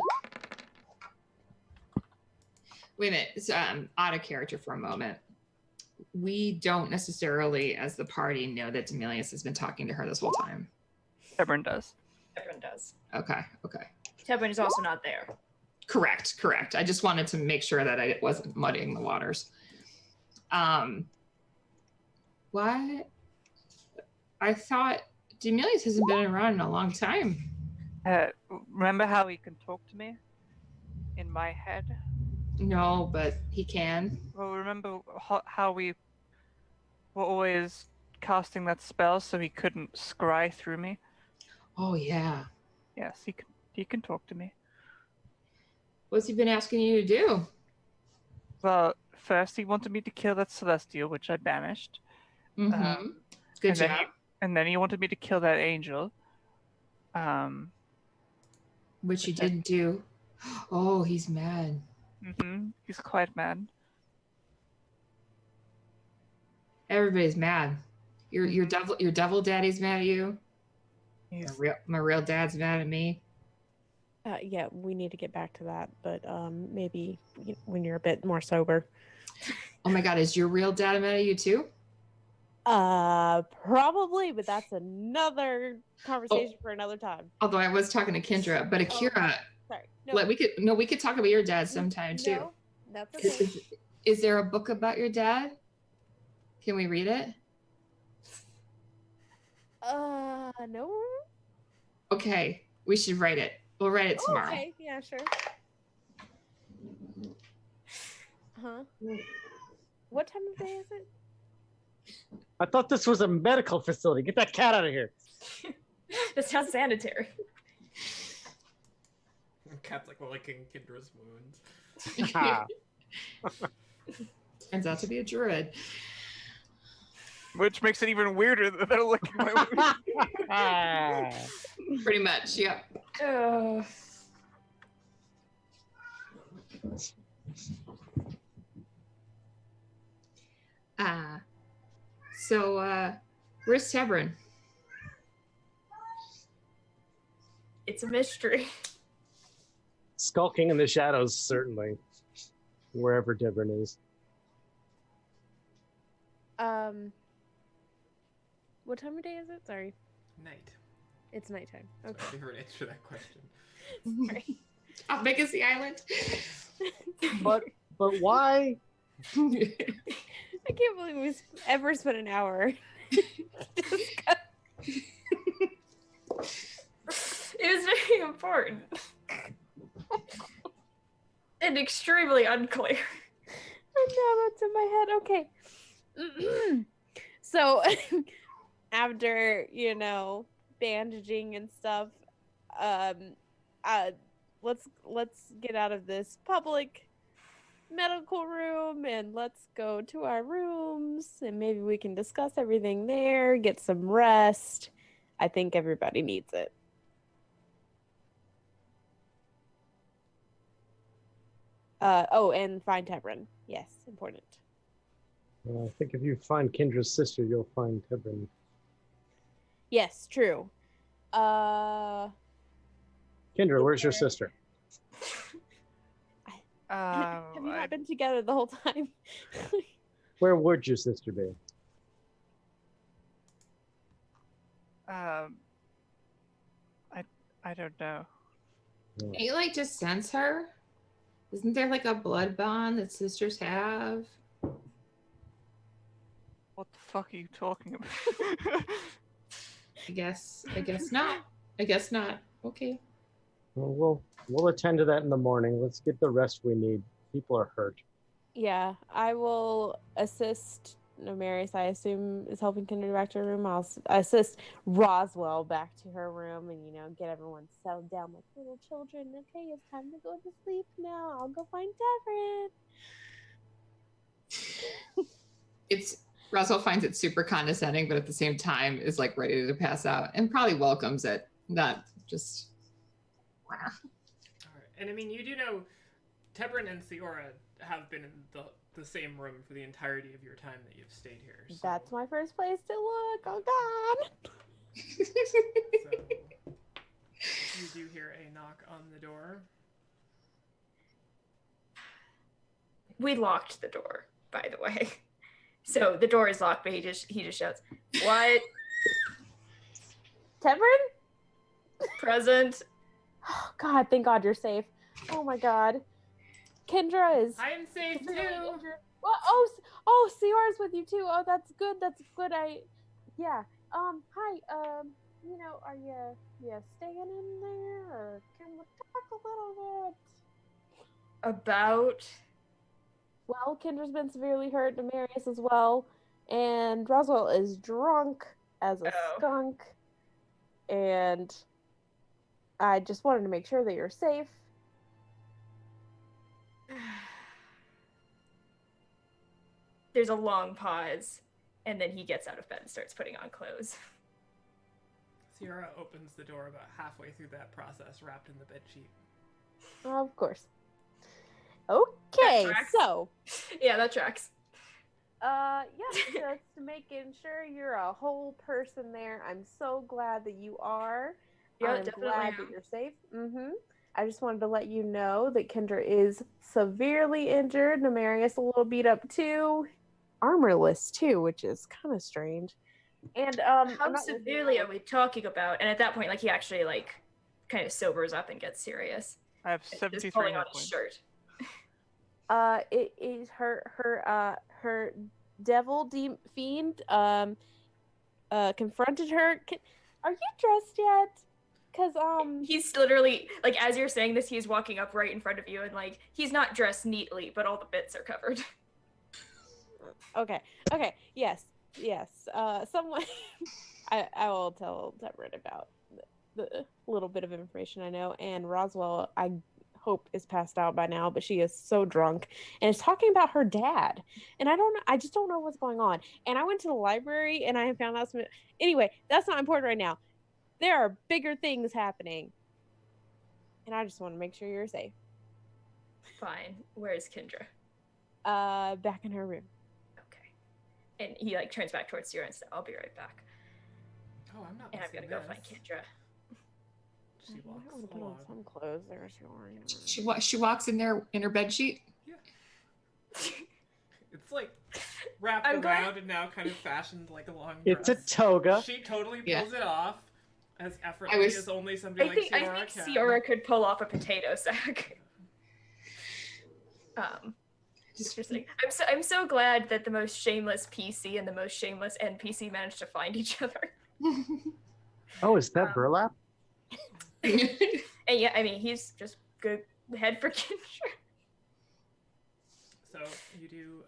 wait a minute. So, out of character for a moment. We don't necessarily, as the party, know that Demilius has been talking to her this whole time. Everyone does. Everyone does. Okay. Tevin is also not there. Correct. I just wanted to make sure that I wasn't muddying the waters. What? I thought Demilius hasn't been around in a long time. Remember how he can talk to me? In my head? No, but he can. Well, remember how we were always casting that spell so he couldn't scry through me? Oh, yeah. Yes, he can talk to me. What's he been asking you to do? Well, first he wanted me to kill that Celestial, which I banished. Mm-hmm. Good and job. And then he wanted me to kill that angel. Which you didn't do. Oh, he's mad. He's quite mad. Everybody's mad. Your devil daddy's mad at you. My real dad's mad at me. Yeah, we need to get back to that, but maybe when you're a bit more sober. Oh my God, is your real dad mad at you too? Probably, but that's another conversation for another time. Although I was talking to Kendra, but Akira. Sorry. No. We could talk about your dad sometime too. No, that's okay. Is there a book about your dad? Can we read it? No. Okay, we should write it. We'll write it tomorrow. Okay, yeah, sure. Huh? What time of day is it? I thought this was a medical facility. Get that cat out of here. That sounds sanitary. Cat's like licking Kendra's wounds. Turns out to be a druid. Which makes it even weirder that they're looking at my Pretty much, yeah. So where's Tebrin? It's a mystery. Skulking in the shadows, certainly. Wherever Debrin is. What time of day is it? Sorry. Night. It's nighttime. Okay. I heard answer that question. Sorry. How big is the island? But why? I can't believe we ever spent an hour. It was very important. And extremely unclear. Oh, that's in my head. Okay. So, after, bandaging and stuff, let's get out of this public medical room and let's go to our rooms and maybe we can discuss everything there, get some rest. I think everybody needs it. And find Tebrin. Yes, important. I think if you find Kendra's sister, you'll find Tebrin. Yes, true. Kendra, where's your sister? Have you not been together the whole time? Where would your sister be? I don't know. Can't you just sense her? Isn't there a blood bond that sisters have? What the fuck are you talking about? I guess not. Okay. We'll attend to that in the morning. Let's get the rest we need. People are hurt. Yeah, I will assist Nomarius, I assume, is helping Kindred back to her room. I'll assist Roswell back to her room and, get everyone settled down like little children. Okay, it's time to go to sleep now. I'll go find Devin. Russell finds it super condescending, but at the same time is like ready to pass out and probably welcomes it. Not just. All right. And I mean, you do know Tebrin and Theora have been in the same room for the entirety of your time that you've stayed here. So. That's my first place to look. Oh, God. So, you do hear a knock on the door. We locked the door, by the way. So the door is locked, but he just shouts, "What? Tebrin? Present?" Oh, God, thank God you're safe. Oh, my God. Kendra is... I am safe really too. injured. Well, oh, Ciara's with you too. Oh, that's good. Yeah. Hi. Are you staying in there, or can we talk a little bit? About? Well, Kendra's been severely hurt, Demarius as well, and Roswell is drunk as a skunk, and I just wanted to make sure that you're safe. There's a long pause, and then he gets out of bed and starts putting on clothes. Ciara opens the door about halfway through that process, wrapped in the bedsheet. Of course. Okay, so. Yeah, that tracks. Yeah, just making sure you're a whole person there. I'm so glad that you are. Yeah, I'm definitely glad that you're safe. I just wanted to let you know that Kendra is severely injured. Nemarius a little beat up too. Armorless too, which is kind of strange. And how severely are we talking about? And at that point, he actually kind of sobers up and gets serious. I have 73 just pulling on hit his points. shirt. It is her devil fiend confronted her. Are you dressed yet? Cause he's literally as you're saying this, he's walking up right in front of you, and he's not dressed neatly, but all the bits are covered. Okay. Yes. Someone. I will tell Tebrin about the little bit of information I know, and Roswell, I hope, is passed out by now, but she is so drunk and is talking about her dad, and I just don't know what's going on. And I went to the library and I found out some. Anyway, that's not important right now. There are bigger things happening, and I just want to make sure you're safe. Fine. Where's Kendra? Back in her room. Okay. And he turns back towards Sierra and says, "I'll be right back." Oh, I'm not. And I'm gonna go find Kendra. She walks I put on along. some clothes there. She walks in there in her bed sheet. Yeah. It's wrapped around and now kind of fashioned like a long dress. It's a toga. She totally pulls it off as effortlessly as only somebody like I Ciara think can. Ciara could pull off a potato sack. I'm so glad that the most shameless PC and the most shameless NPC managed to find each other. Oh, is that burlap? And yeah, I mean, he's just good head for Kendra. So you do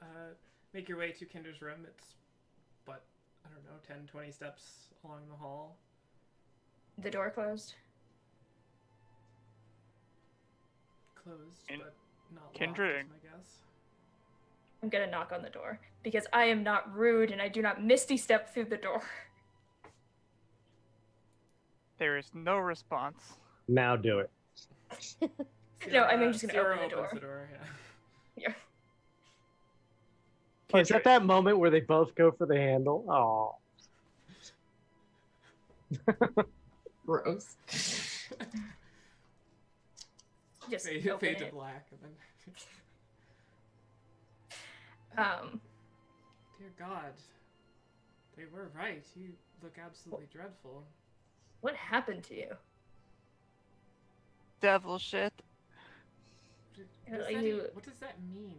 make your way to Kendra's room. It's, I don't know, 10, 20 steps along the hall. The door closed? Closed, but not Kendra. locked, is my guess. I'm gonna knock on the door, because I am not rude and I do not misty step through the door. There is no response. Now do it. No, I'm just gonna Ciara open the door. opens the door, Yeah. Oh, is that that moment where they both go for the handle? Oh. Gross. Just Fade open to it. black. And then... Dear God. They were right. You look absolutely dreadful. What happened to you? Devil shit. What does that mean?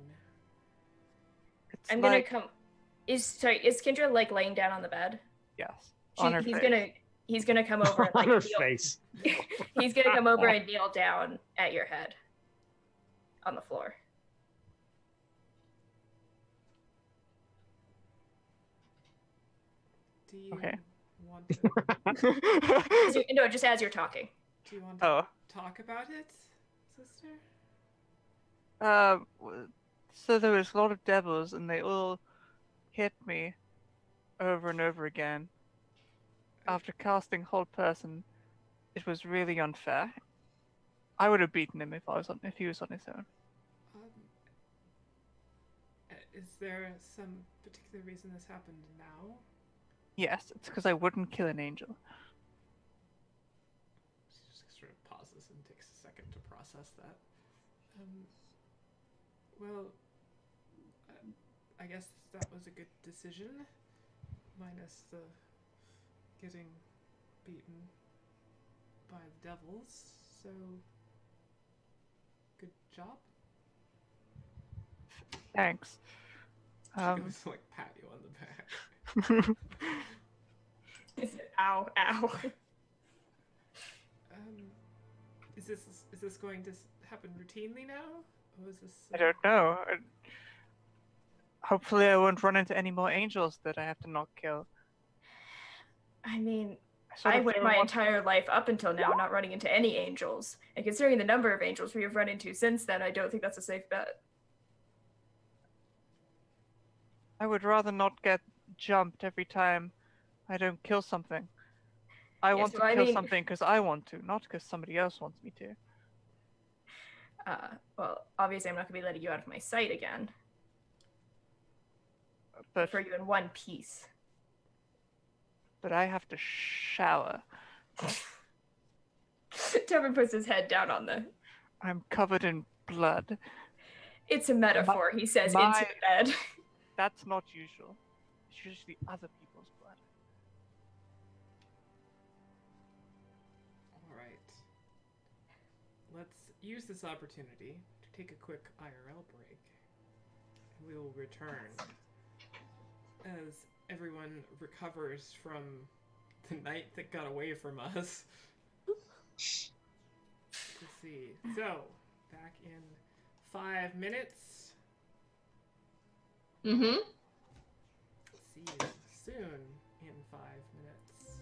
It's I'm gonna come. Is Kendra laying down on the bed? Yes. On her He's face. gonna he's gonna come over and On her kneel- face. he's gonna come over and kneel down at your head on the floor. Do you Okay. want to? No, just as you're talking. Do you want to Oh. talk about it, sister? So there was a lot of devils, and they all hit me over and over again. After casting Hold Person, it was really unfair. I would have beaten him if he was on his own. Is there some particular reason this happened now? Yes, it's because I wouldn't kill an angel. She just sort of pauses and takes a second to process that. Well, I guess that was a good decision, minus the getting beaten by the devils. So, good job. Thanks. She goes to like pat you on the back. Ow, ow. Is this going to happen routinely now? Or is this? I don't know. Hopefully, I won't run into any more angels that I have to not kill. I mean, sort I of went don't my want- entire life up until now not running into any angels. And considering the number of angels we have run into since then, I don't think that's a safe bet. I would rather not get jumped every time I don't kill something. I want to kill something because I want to, not because somebody else wants me to. Well, obviously I'm not going to be letting you out of my sight again. But For you in one piece. But I have to shower. Tevin puts his head down on the... I'm covered in blood. It's a metaphor, he says, into the bed. That's not usual. It's usually other people's blood. Alright. Let's use this opportunity to take a quick IRL break. We will return as everyone recovers from the night that got away from us. Let's see. So, back in 5 minutes. Mm-hmm. See you soon in 5 minutes.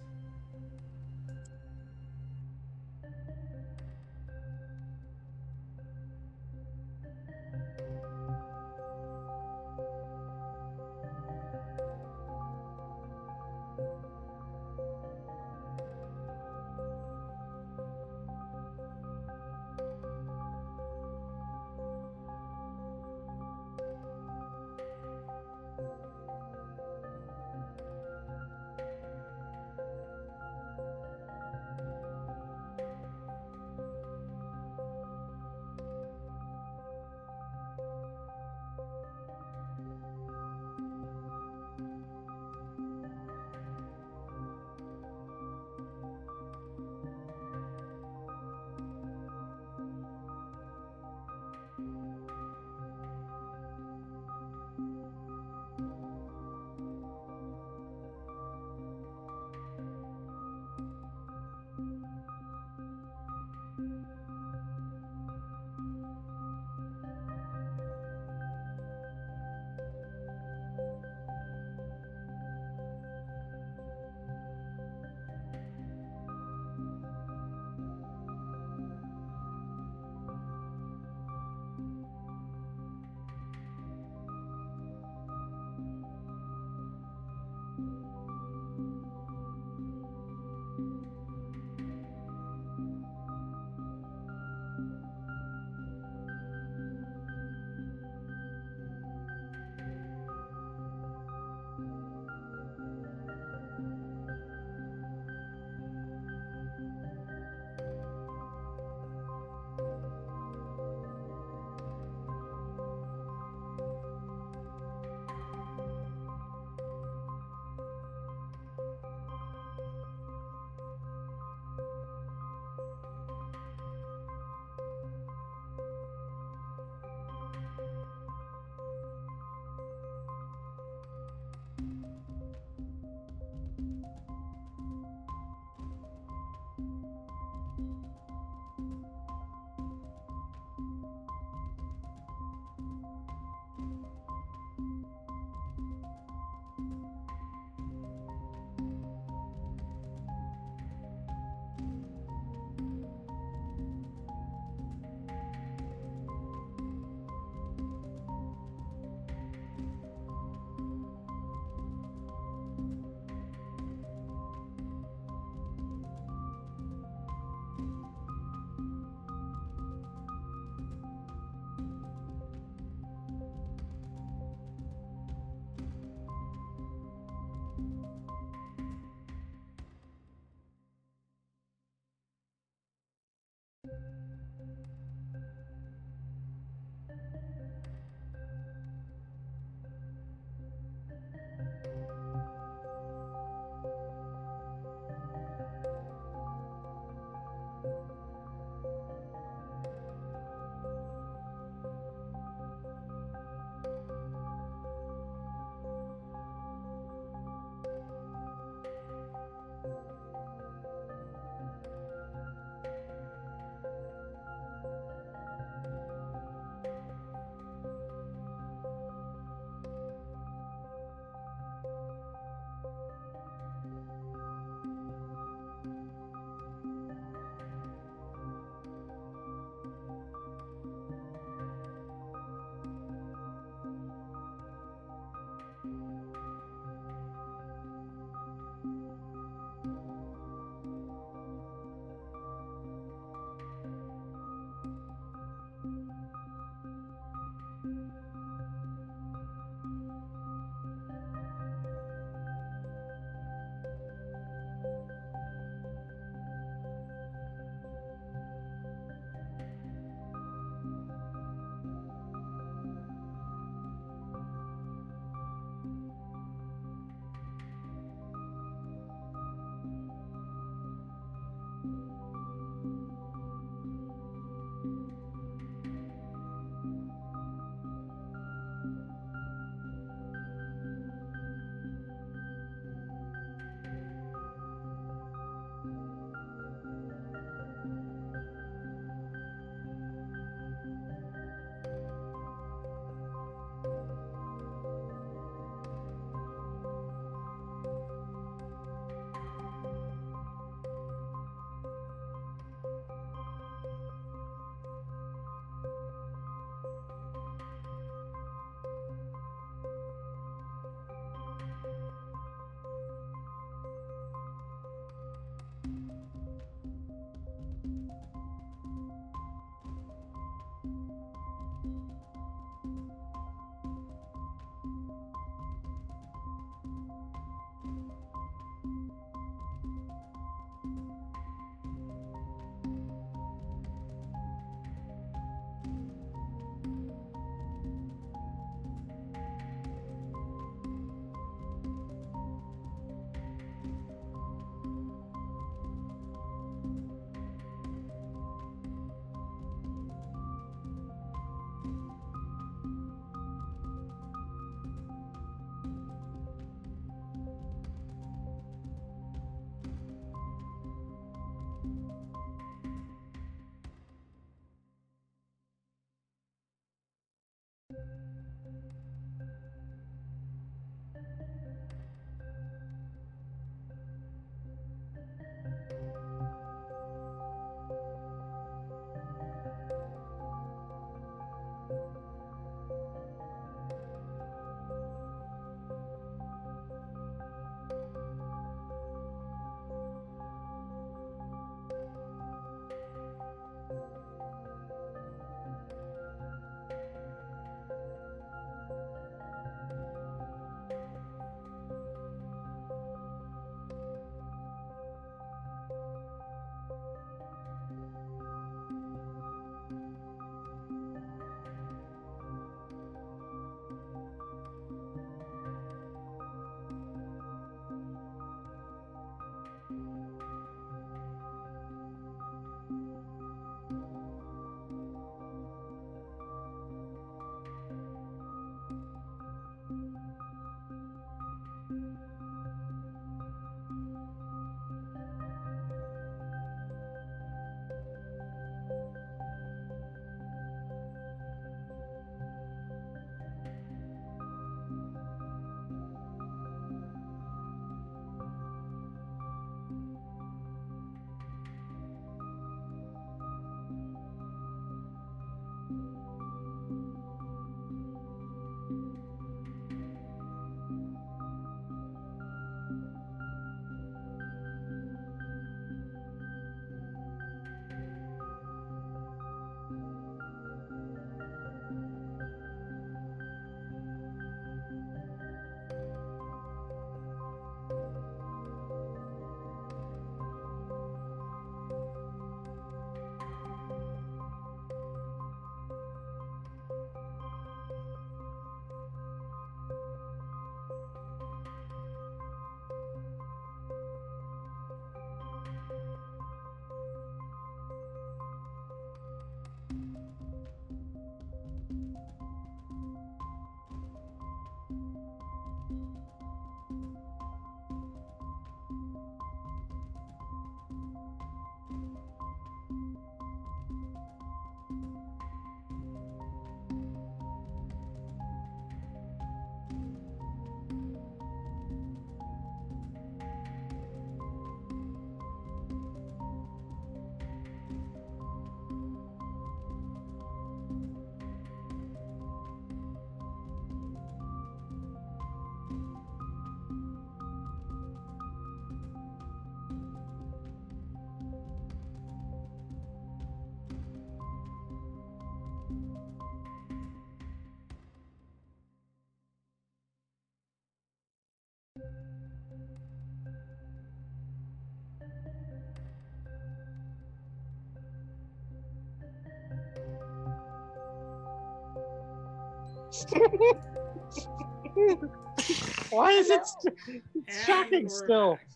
Why is it? And It's shocking we're still. back.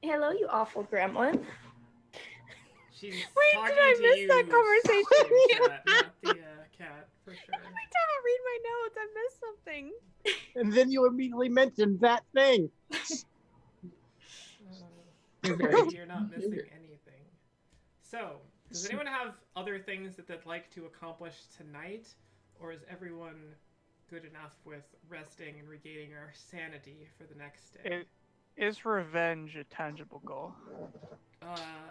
Hello, you awful gremlin. She's Wait, talking did I to miss you, that conversation? Chat, not the cat, for sure. Every time I read my notes, I miss something. And then you immediately mentioned that thing. You're not missing anything. So, does anyone have other things that they'd like to accomplish tonight? Or is everyone good enough with resting and regaining our sanity for the next day? Is revenge a tangible goal?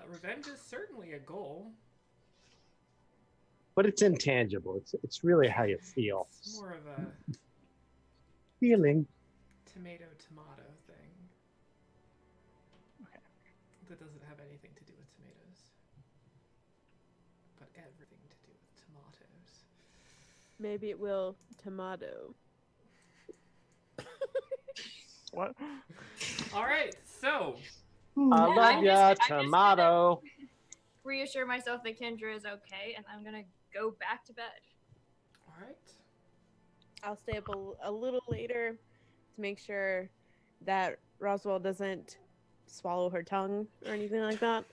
Revenge is certainly a goal. But it's intangible. It's really how you feel. It's more of a Feeling. tomato thing. Okay. That doesn't have anything to do with tomatoes. But everything to do with tomatoes. Maybe it will tomato. What? Alright, so I love I'm ya, just gonna tomato. reassure myself that Kendra is okay, and I'm gonna go back to bed. alright. I'll stay up a little later to make sure that Roswell doesn't swallow her tongue or anything like that.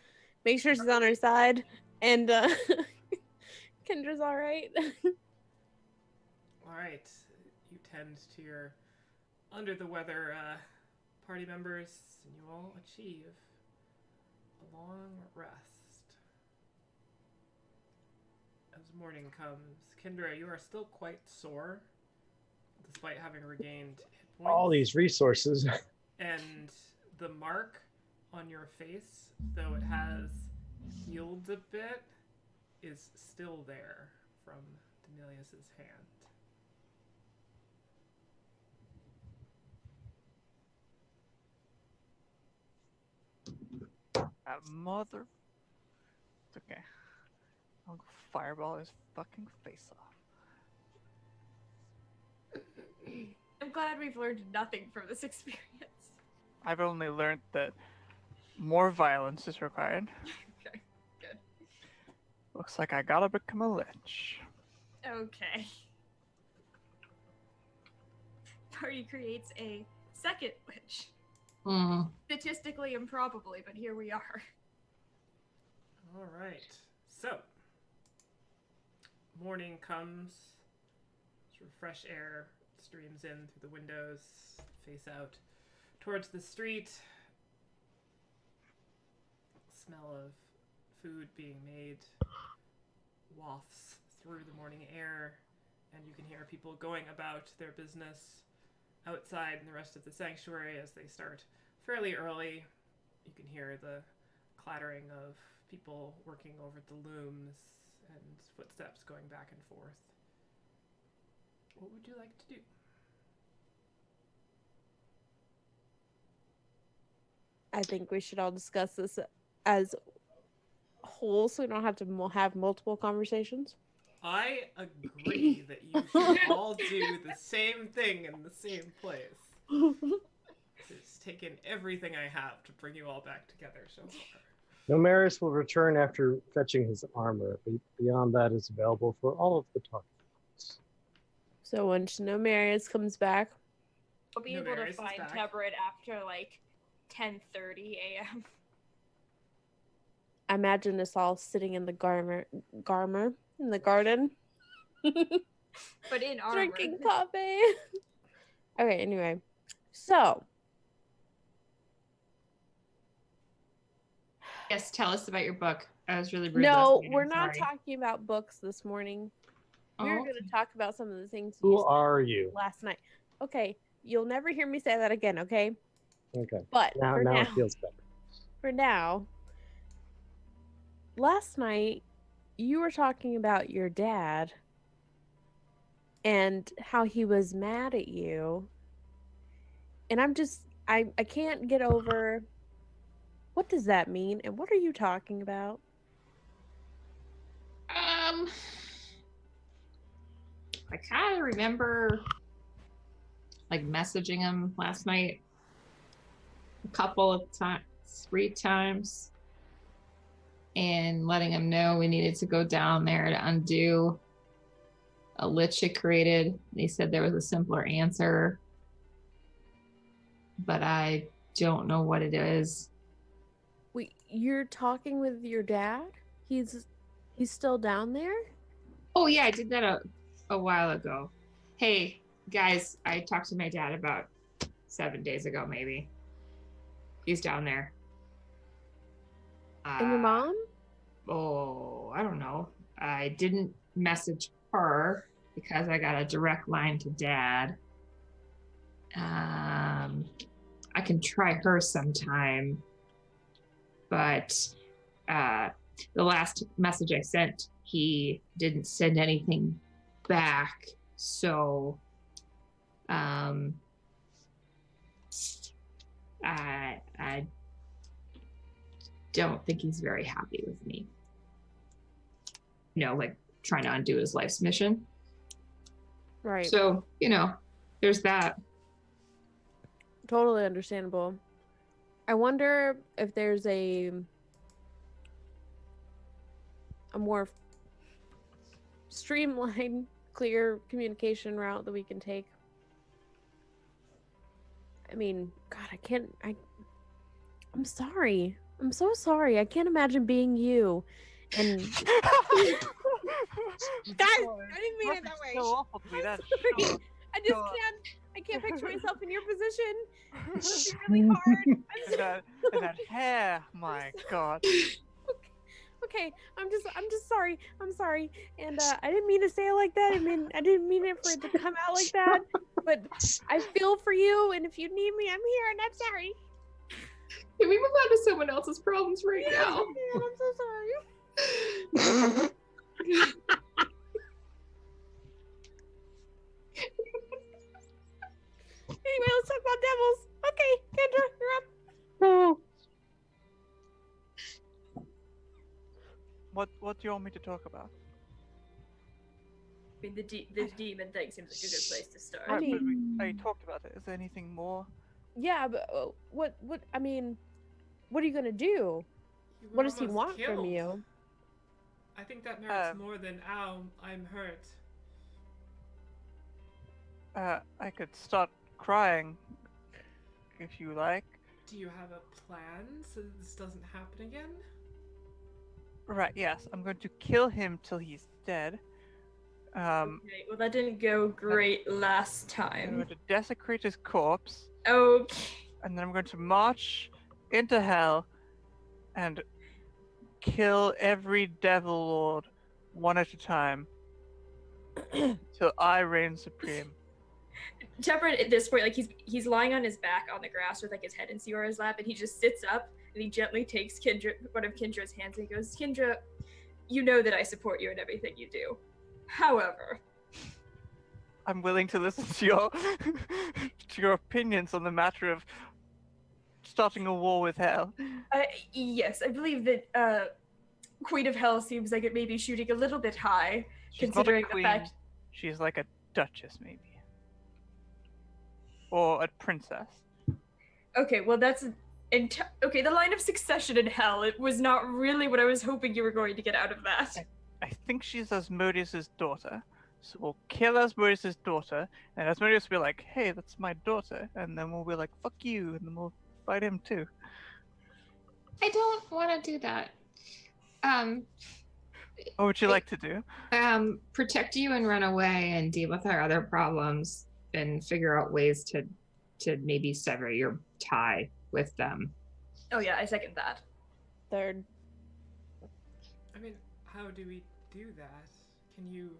Make sure she's on her side, and Kendra's all right. Alright. You tend to your under the weather party members, and you all achieve a long rest. As morning comes, Kendra, you are still quite sore, despite having regained hit points. All these resources. And the mark on your face, though it has healed a bit, is still there from Demilius's hand. That mother. It's okay. I'll fireball his fucking face off. I'm glad we've learned nothing from this experience. I've only learned that more violence is required. Okay, good. Looks like I gotta become a lich. Okay. Party creates a second witch. Statistically improbably, but here we are. All right. So, morning comes. Sort of fresh air streams in through the windows, face out towards the street. Smell of food being made wafts through the morning air, and you can hear people going about their business outside in the rest of the sanctuary as they start fairly early. You can hear the clattering of people working over the looms and footsteps going back and forth. What would you like to do? I think we should all discuss this as whole, so we don't have to have multiple conversations. I agree that you should all do the same thing in the same place. It's taken everything I have to bring you all back together so far. Nomaris will return after fetching his armor. Beyond that is available for all of the targets. So when Nomarius comes back, We'll be able Nomaris to is find back. Tebrid after like 10:30 a.m. I imagine us all sitting in the garmer in the garden, But in armor. drinking coffee. Okay, anyway, so Yes, tell us about your book. I was really rude. no, last meeting, we're not sorry. talking about books this morning. We were Oh, going to talk about some of the things Who you said are you? last night. Okay, you'll never hear me say that again, okay? Okay. But Now it feels better. for now, last night you were talking about your dad and how he was mad at you. And I can't get over What does that mean? And what are you talking about? I kind of remember like messaging him last night a couple of times, 3 times, and letting him know we needed to go down there to undo a lich it created. They said there was a simpler answer, but I don't know what it is. Wait, you're talking with your dad? He's still down there? Oh yeah, I did that a while ago. Hey guys, I talked to my dad about 7 days ago, maybe. He's down there. And your mom? Oh, I don't know. I didn't message her because I got a direct line to dad. I can try her sometime, but the last message I sent, he didn't send anything back. So I don't think he's very happy with me. Like trying to undo his life's mission. Right. So, there's that. Totally understandable. I wonder if there's a more streamlined, clear communication route that we can take. I mean, God, I'm sorry. I'm so sorry. I can't imagine being you. And guys, I didn't mean it that way. So awful to be that Sorry. short. I can't picture myself in your position. It's really hard. I'm And that hair, my God. Okay, I'm just sorry. I'm sorry. And I didn't mean to say it like that. I didn't mean it for it to come out like that. But I feel for you, and if you need me, I'm here, and I'm sorry. Can we move on to someone else's problems right now? Man, I'm so sorry. Anyway, let's talk about devils. Okay, Kendra, you're up. What do you want me to talk about? I mean, the demon thing seems like a good place to start. I mean- but we already talked about it. Is there anything more? Yeah, but what are you gonna do? You were What does he almost want from killed. you? I think that merits more than "ow, I'm hurt." I could start crying if you like. Do you have a plan so that this doesn't happen again? Right, yes. I'm going to kill him till he's dead. Okay, well, that didn't go great last I'm time. going to desecrate his corpse, Okay. and then I'm going to march into hell and kill every devil lord one at a time till I reign supreme. Temperate at this point, like he's lying on his back on the grass with like his head in Siora's lap, and he just sits up and he gently takes one of Kendra's hands and he goes, "Kendra, you know that I support you in everything you do. However, I'm willing to listen to your opinions on the matter of starting a war with hell. yes, I believe that Queen of Hell seems like it may be shooting a little bit high, She's considering not a queen. the fact. She's like a duchess, maybe. Or a princess. Okay, well that's okay. The line of succession in Hell, it was not really what I was hoping you were going to get out of that. I think she's Asmodeus' daughter. So we'll kill Asmodeus' daughter, and Asmodeus will be like, "Hey, that's my daughter," and then we'll be like, "Fuck you," and then we'll fight him too. I don't want to do that. What would you like to do? Protect you and run away and deal with our other problems and figure out ways to maybe sever your tie with them. Oh yeah, I second that. Third. I mean, how do we do that? Can you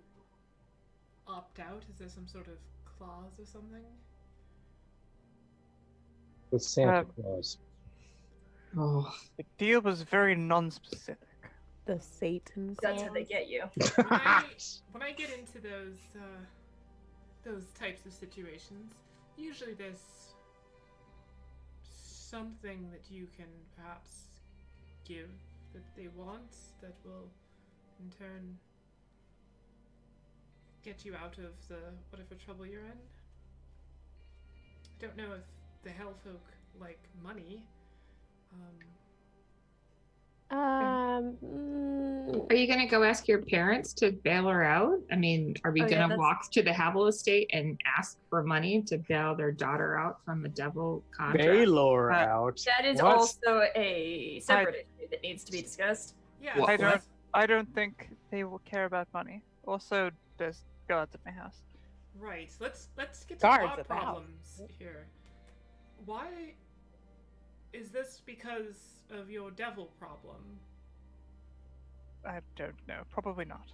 opt out? Is there some sort of clause or something? With Santa Claus. Oh, The deal was very non-specific. The Satan That's how they clause. get you. When I get into those types of situations, usually there's something that you can perhaps give that they want that will, in turn, get you out of the whatever trouble you're in? I don't know if the Hellfolk like money. Are you gonna go ask your parents to bail her out? I mean, are we Oh, yeah, gonna that's- walk to the Havel estate and ask for money to bail their daughter out from a devil contract? Baylor out. That is What? also a separate issue that needs to be discussed. Yeah, What? I don't think they will care about money. Also, there's guards at my house. Right. Let's get to Guards our at the house. problems here. Why is this because of your devil problem? I don't know. Probably not.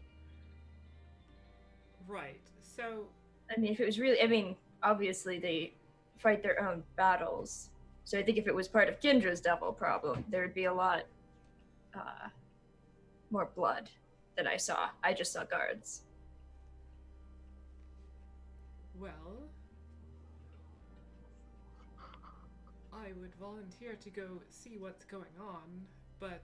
Right. So I mean, if it was really, I mean, obviously they fight their own battles. So I think if it was part of Kindra's devil problem, there would be a lot more blood than I saw. I just saw guards. well, I would volunteer to go see what's going on, but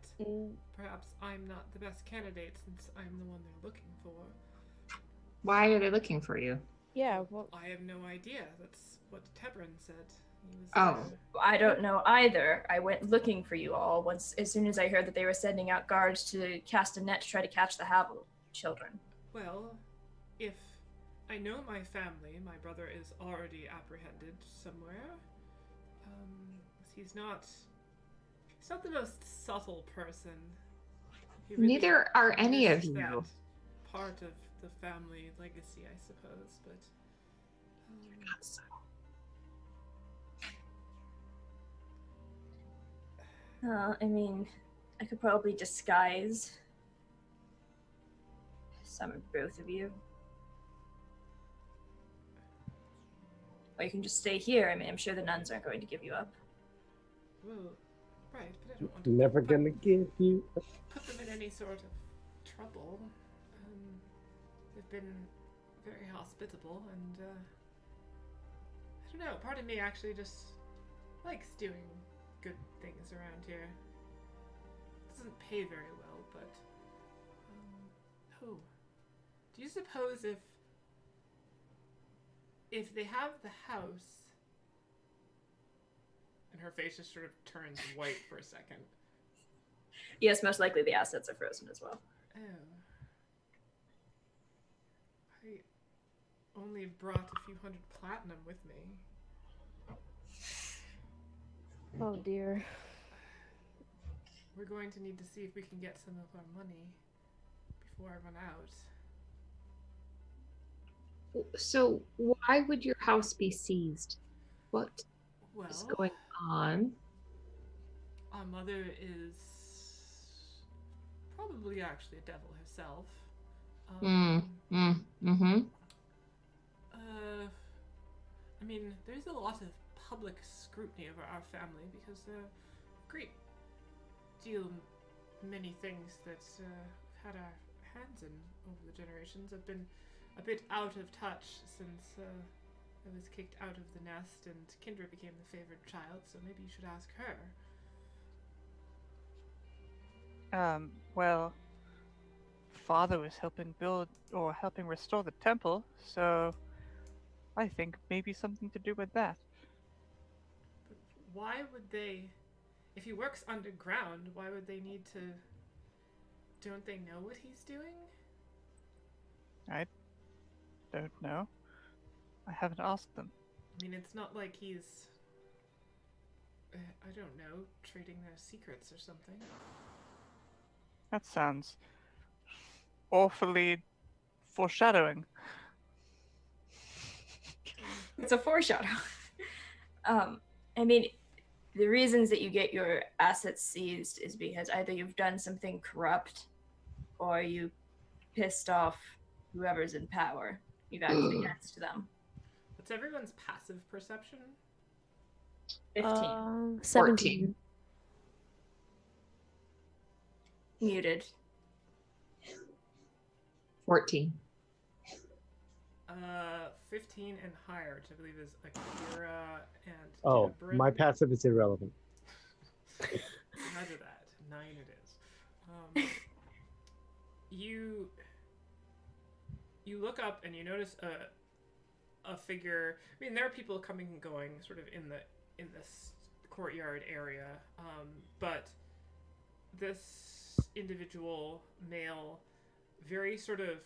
perhaps I'm not the best candidate since I'm the one they're looking for. Why are they looking for you? Yeah, well, I have no idea. That's what Tebran said. He was Oh. there. I don't know either. I went looking for you all as soon as I heard that they were sending out guards to cast a net to try to catch the Havel children. Well, if I know my family, my brother is already apprehended somewhere. He's not the most subtle person. He really Neither are any of missed you. that part of the family legacy, I suppose, but I mean, I could probably disguise some of both of you. Or you can just stay here. I mean, I'm sure the nuns aren't going to give you up. well, right, but I don't want to Never gonna give you. put them in any sort of trouble. They've been very hospitable, and I don't know. Part of me actually just likes doing good things around here. It doesn't pay very well, but oh, do you suppose if they have the house? And her face just sort of turns white for a second. Yes, most likely the assets are frozen as well. Oh. I only brought a few hundred platinum with me. oh dear. We're going to need to see if we can get some of our money before I run out. So why would your house be seized? What Well, is going on? our mother is probably actually a devil herself. Mm-hmm. I mean, there's a lot of public scrutiny over our family because a great deal, many things that we've had our hands in over the generations have been a bit out of touch since I was kicked out of the nest and Kindra became the favored child, so maybe you should ask her. Well, Father was helping build or helping restore the temple, so I think maybe something to do with that. But why would they, if he works underground, why would they need to, don't they know what he's doing? I don't know. I haven't asked them. I mean, it's not like he's, I don't know, trading their secrets or something. That sounds awfully foreshadowing. It's a foreshadow. I mean, the reasons that you get your assets seized is because either you've done something corrupt or you pissed off whoever's in power. You've acted against them. What's everyone's passive perception? 15. 17. Muted. 14. 15 and higher, which I believe is Akira and Oh, Debrin. my passive is irrelevant. Roger that. 9 it is. You look up and you notice a figure. I mean, there are people coming and going, sort of in this courtyard area, but this individual male, very sort of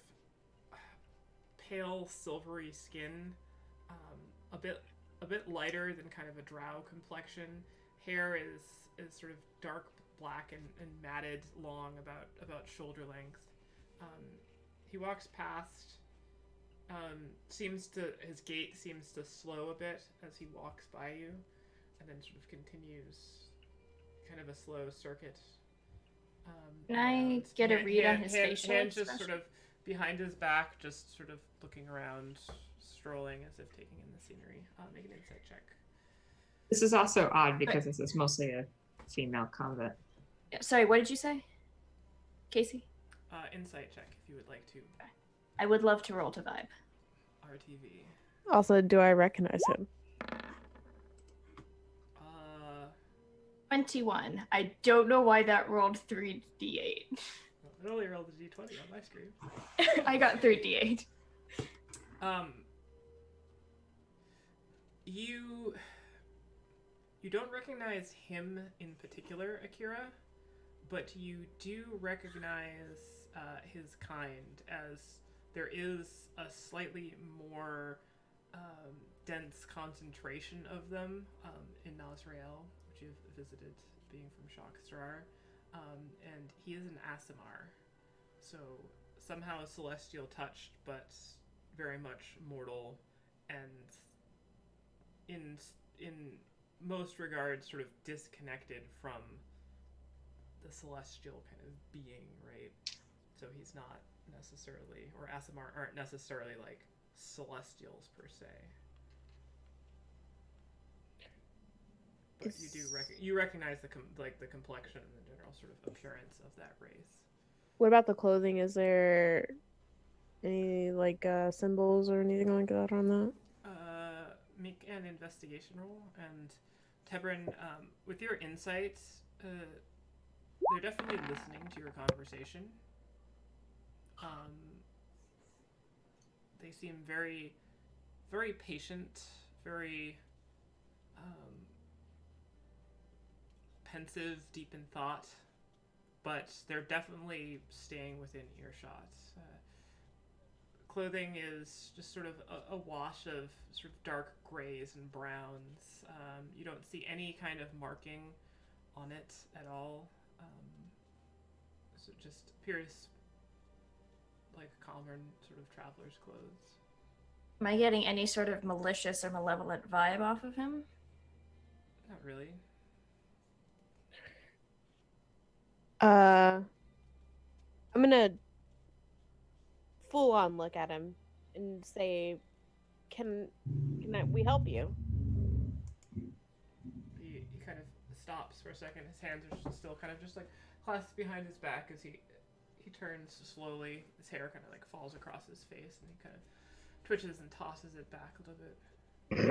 pale silvery skin, a bit lighter than kind of a drow complexion. Hair is sort of dark black and matted, long, about shoulder length. He walks past. His gait seems to slow a bit as he walks by you, and then sort of continues kind of a slow circuit. Can I get a read on his facial hand just expression? sort of behind his back, just sort of looking around, strolling as if taking in the scenery. Make an insight check. This is also odd because this is mostly a female combat. Sorry, what did you say, Casey? Insight check if you would like to. I would love to roll to vibe. RTV. Also, do I recognize him? 21. I don't know why that rolled 3d8. It only rolled a d20 on my screen. I got 3d8. You don't recognize him in particular, Akira, but you do recognize his kind, as there is a slightly more dense concentration of them in Nazrael, which you've visited, being from Shakstrar, and he is an Asimar, so somehow celestial touched, but very much mortal, and in most regards sort of disconnected from the celestial kind of being, right? So he's not necessarily, or Asimar aren't necessarily like celestials per se. But you recognize the complexion and the general sort of appearance of that race. What about the clothing? Is there any symbols or anything like that on that? Make an investigation roll, and Tebrin, with your insights, they're definitely listening to your conversation. They seem very, very patient, very pensive, deep in thought, but they're definitely staying within earshot. Clothing is just sort of a wash of sort of dark grays and browns. You don't see any kind of marking on it at all. So it just appears like common sort of traveler's clothes. Am I getting any sort of malicious or malevolent vibe off of him? Not really. I'm gonna full on look at him and say, can we help you? He kind of stops for a second. His hands are still kind of just like clasped behind his back as he turns slowly. His hair kind of like falls across his face, and he kind of twitches and tosses it back a little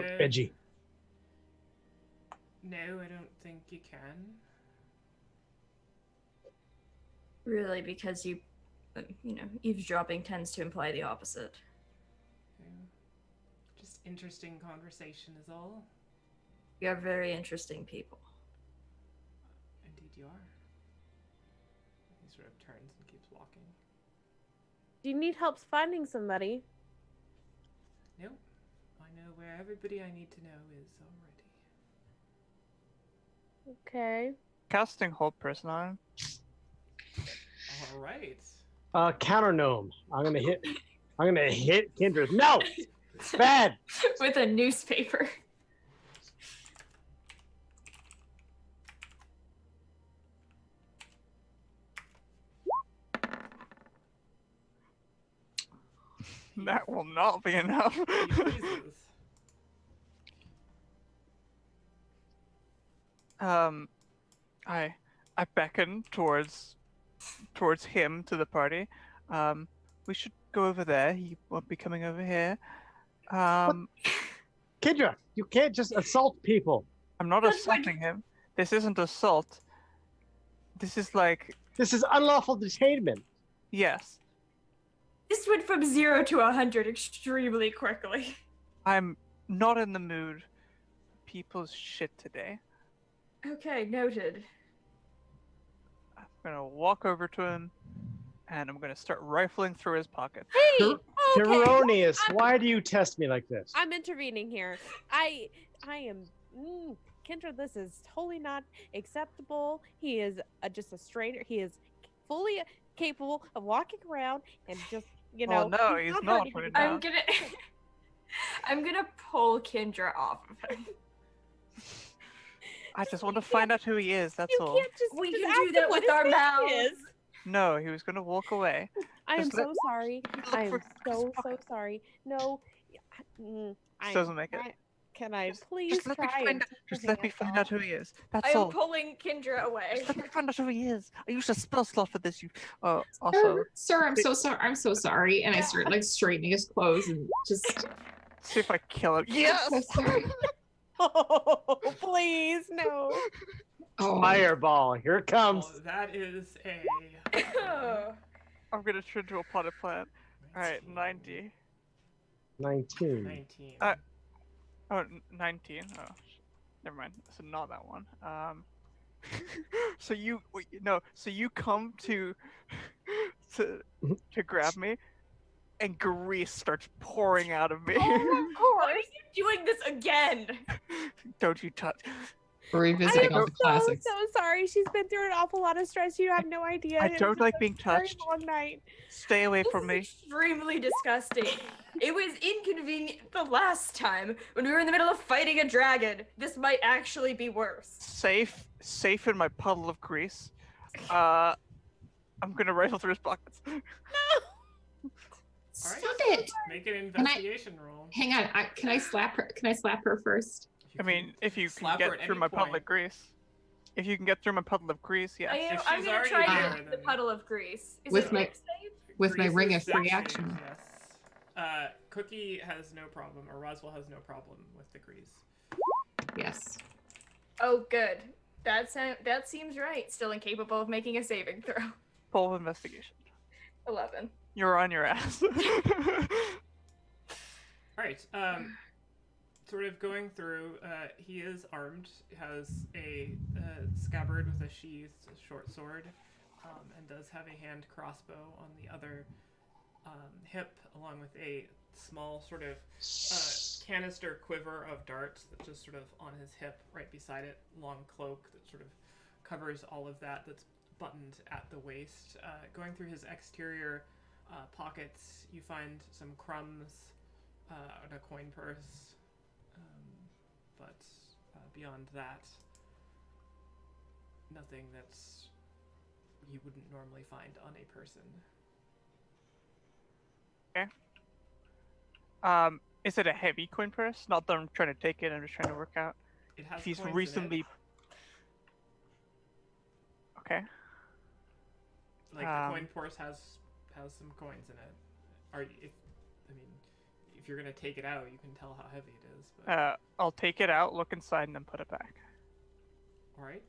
bit. Edgy. No, I don't think you can. Really, because eavesdropping tends to imply the opposite. Yeah. Just interesting conversation is all. You are very interesting people. Indeed you are. He sort of turns and keeps walking. Do you need help finding somebody? No, I know where everybody I need to know is already. Okay. Casting hold person on him. All right. Counter gnome. I'm gonna hit Kindred. No! It's bad! With a newspaper. That will not be enough. He freezes. I beckon towards him to the party. We should go over there. He won't be coming over here. Kendra, you can't just assault people. I'm not That's like- assaulting him. This isn't assault. This is like, This is unlawful detainment. yes, This went from 0 to 100 extremely quickly. I'm not in the mood. for People's shit today. Okay, noted. I'm gonna walk over to him, and I'm gonna start rifling through his pockets. Hey, okay. Erroneous, why do you test me like this? I'm intervening here. I am. Kendra, this is totally not acceptable. He is just a stranger. He is fully capable of walking around and just, you know. no, he's not hurting right people. now. I'm gonna pull Kendra off of him. I just want to find out who he is, that's You all. can't just. We just can ask do him that what with his our name mouths. is. No, he was gonna walk away. I am Just let- so sorry. look I am for so his pocket. sorry. No. This doesn't make it. Can I Just- please Just let me try find and out. take Just his let me hands find off? out who he is. That's I am all. pulling Kendra away. Just let me find out who he is. I used a spell slot for this. You. Also. Sir, I'm so sorry. I'm so sorry. And I start like straightening his clothes and just. See if I kill him. Yes. So sorry. Oh, please, no. Oh, Fireball, here it comes. Well, that is a. I'm gonna turn to a potted plant. All right, 90. 19. 19. Oh, 19. Oh, never mind. So not that one. So you wait, no. So you come to grab me, and grease starts pouring out of me. Why are you doing this again? Don't you touch. we're I revisiting am all the classics. so sorry. She's been through an awful lot of stress. You have no idea. I It don't was like a being very touched. long night. Stay away This from is me. extremely disgusting. It was inconvenient the last time when we were in the middle of fighting a dragon. This might actually be worse. Safe in my puddle of grease. I'm gonna rifle through his pockets. Alright. Stop it! Make an investigation roll. Hang on. Can I slap her? Can I slap her first? I mean, if you can slap her get at through any my puddle point. of grease. If you can get through my puddle of grease, yes. I'm she's gonna already try there, to get the then- puddle of grease. Is With it my- dex save? With my Grease ring is of free dex action. saves, yes. Cookie has no problem, or Roswell has no problem with the grease. Yes. Oh, good. That seems right. Still incapable of making a saving throw. Full investigation. 11. You're on your ass. Alright, sort of going through, he is armed, has a scabbard with a sheathed short sword, and does have a hand crossbow on the other hip, along with a small sort of canister quiver of darts that's just sort of on his hip, right beside it, long cloak that sort of covers all of that, that's buttoned at the waist. Going through his exterior pockets, you find some crumbs and a coin purse, but beyond that, nothing that's you wouldn't normally find on a person. Is it a heavy coin purse? Not that I'm trying to take it. I'm just trying to work out. It has If he's coins in it. recently. Okay. Like the coin purse has some coins in it. If you're gonna take it out, you can tell how heavy it is. But I'll take it out, look inside, and then put it back. all right.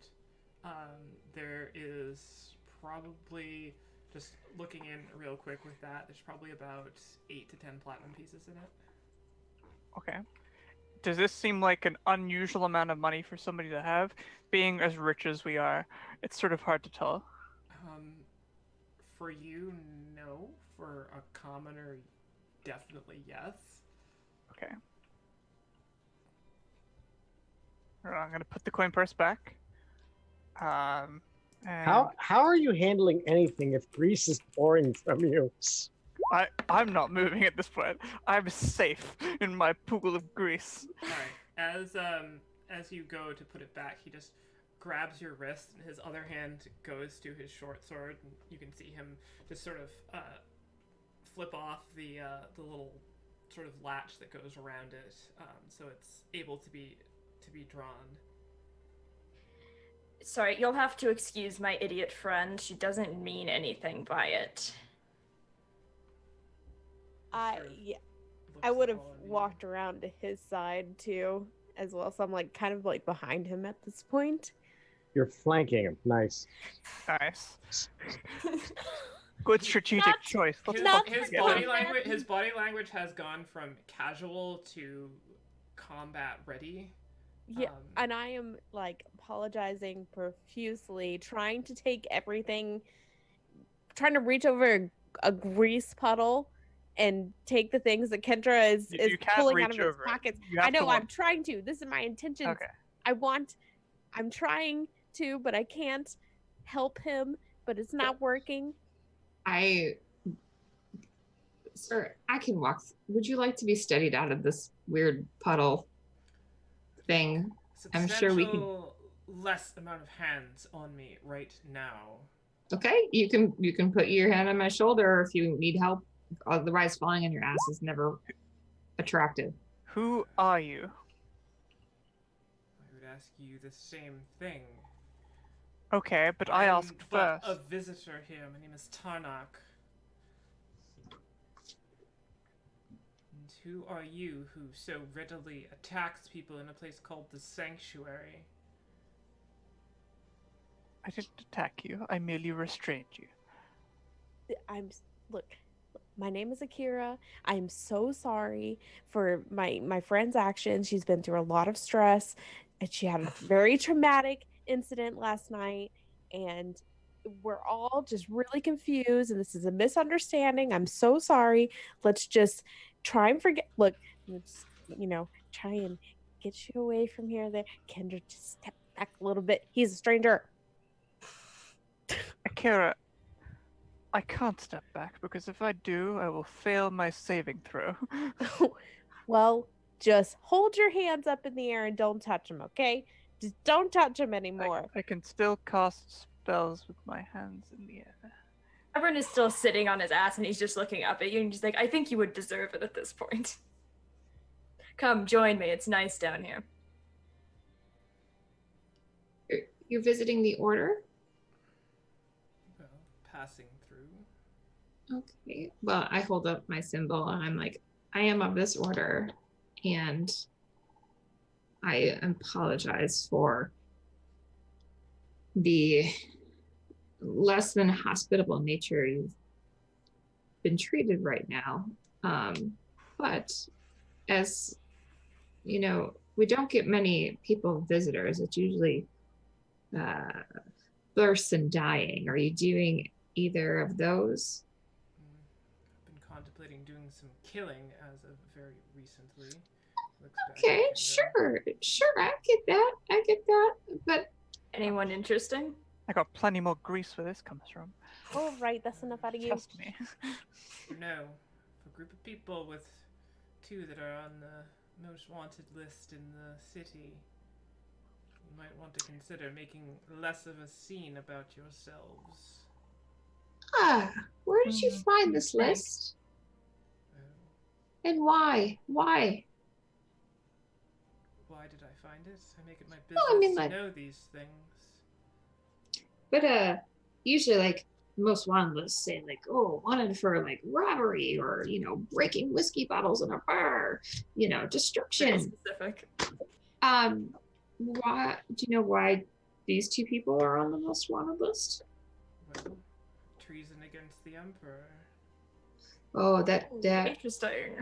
There is probably, just looking in real quick with that, there's probably about 8 to 10 platinum pieces in it. Okay. Does this seem like an unusual amount of money for somebody to have? Being as rich as we are, it's sort of hard to tell. For you, no. For a commoner, definitely yes. Okay. Alright, I'm gonna put the coin purse back. And How are you handling anything if grease is pouring from you? I'm not moving at this point. I'm safe in my pool of grease. Alright. As you go to put it back, he just grabs your wrist and his other hand goes to his short sword, and you can see him just sort of flip off the little sort of latch that goes around it, so it's able to be drawn. Sorry, you'll have to excuse my idiot friend. She doesn't mean anything by it. I sort of yeah, looks I would at have all of you. walked around to his side too, as well. So I'm like kind of like behind him at this point. You're flanking him. Nice. Nice. Good He- strategic Not- choice. Let's His, Not fucking his for get body him. language combat. his body language has gone from casual to combat ready. Yeah, Um, and I am like apologizing profusely, trying to take everything, trying to reach over a grease puddle and take the things that Kendra is You can't pulling out reach of his over it. pockets. You I have to know walk. I'm trying to. This is my intentions. Okay. I'm trying to, but I can't help him, but it's not working. Sir, I can walk. Would you like to be steadied out of this weird puddle thing? I'm sure we can. substantial less amount of hands on me right now. Okay, you can put your hand on my shoulder if you need help. Otherwise, falling on your ass is never attractive. Who are you? I would ask you the same thing. Okay, but I I'm asked but first. a visitor here. My name is Tarnak. And who are you who so readily attacks people in a place called the Sanctuary? I didn't attack you. I merely restrained you. I'm look, my name is Akira. I am so sorry for my friend's actions. She's been through a lot of stress and she had a very traumatic incident last night and we're all just really confused and this is a misunderstanding. I'm so sorry. Let's just try and forget. Look, let's try and get you away from here. There, Kendra, just step back a little bit. He's a stranger. Akira, I can't step back because if I do, I will fail my saving throw. Well, just hold your hands up in the air and don't touch them, okay? Just don't touch them anymore. I can still cast spells with my hands in the air. Everyone is still sitting on his ass and he's just looking up at you and just like, I think you would deserve it at this point. Come, join me. It's nice down here. You're visiting the order? Well, passing through. Okay. Well, I hold up my symbol and I'm like, I am of this order, and I apologize for the less than hospitable nature you've been treated right now. But as you know, we don't get many people visitors. It's usually births and dying. Are you doing either of those? I've been contemplating doing some killing as of very recently. Looks back Okay, at Kendra. sure, I get that. But Anyone interesting? I got plenty more grease where this comes from. All right, that's enough out of you. Trust me. No, for a group of people with two that are on the most wanted list in the city, you might want to consider making less of a scene about yourselves. where did you find this Thanks. list? Uh, And why? Why? why did I find it? I make it my Well, business I mean, to like- know these things. But usually like most wanted lists say like, oh, wanted for like robbery or breaking whiskey bottles in a bar, Very destruction. specific. Why do you know why these two people are on the most wanted list? Well, treason against the Emperor. Oh, that Interesting.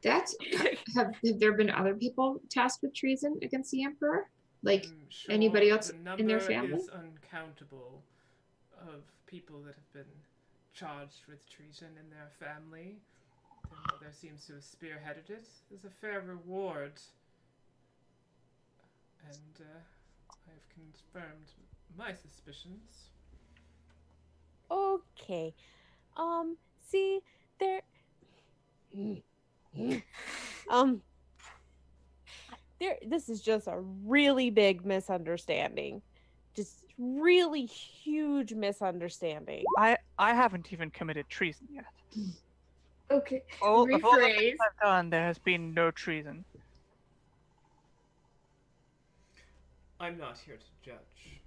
that's have there been other people tasked with treason against the emperor? Like I'm sure anybody else the in their number family? is uncountable of people that have been charged with treason in their family. Their mother seems to have spearheaded it. There's a fair reward. And I've confirmed my suspicions. Okay. See, there this is just a really big misunderstanding. Just really huge misunderstanding. I haven't even committed treason yet. Okay. Of all the Rephrase. things I've done, there has been no treason. I'm not here to judge.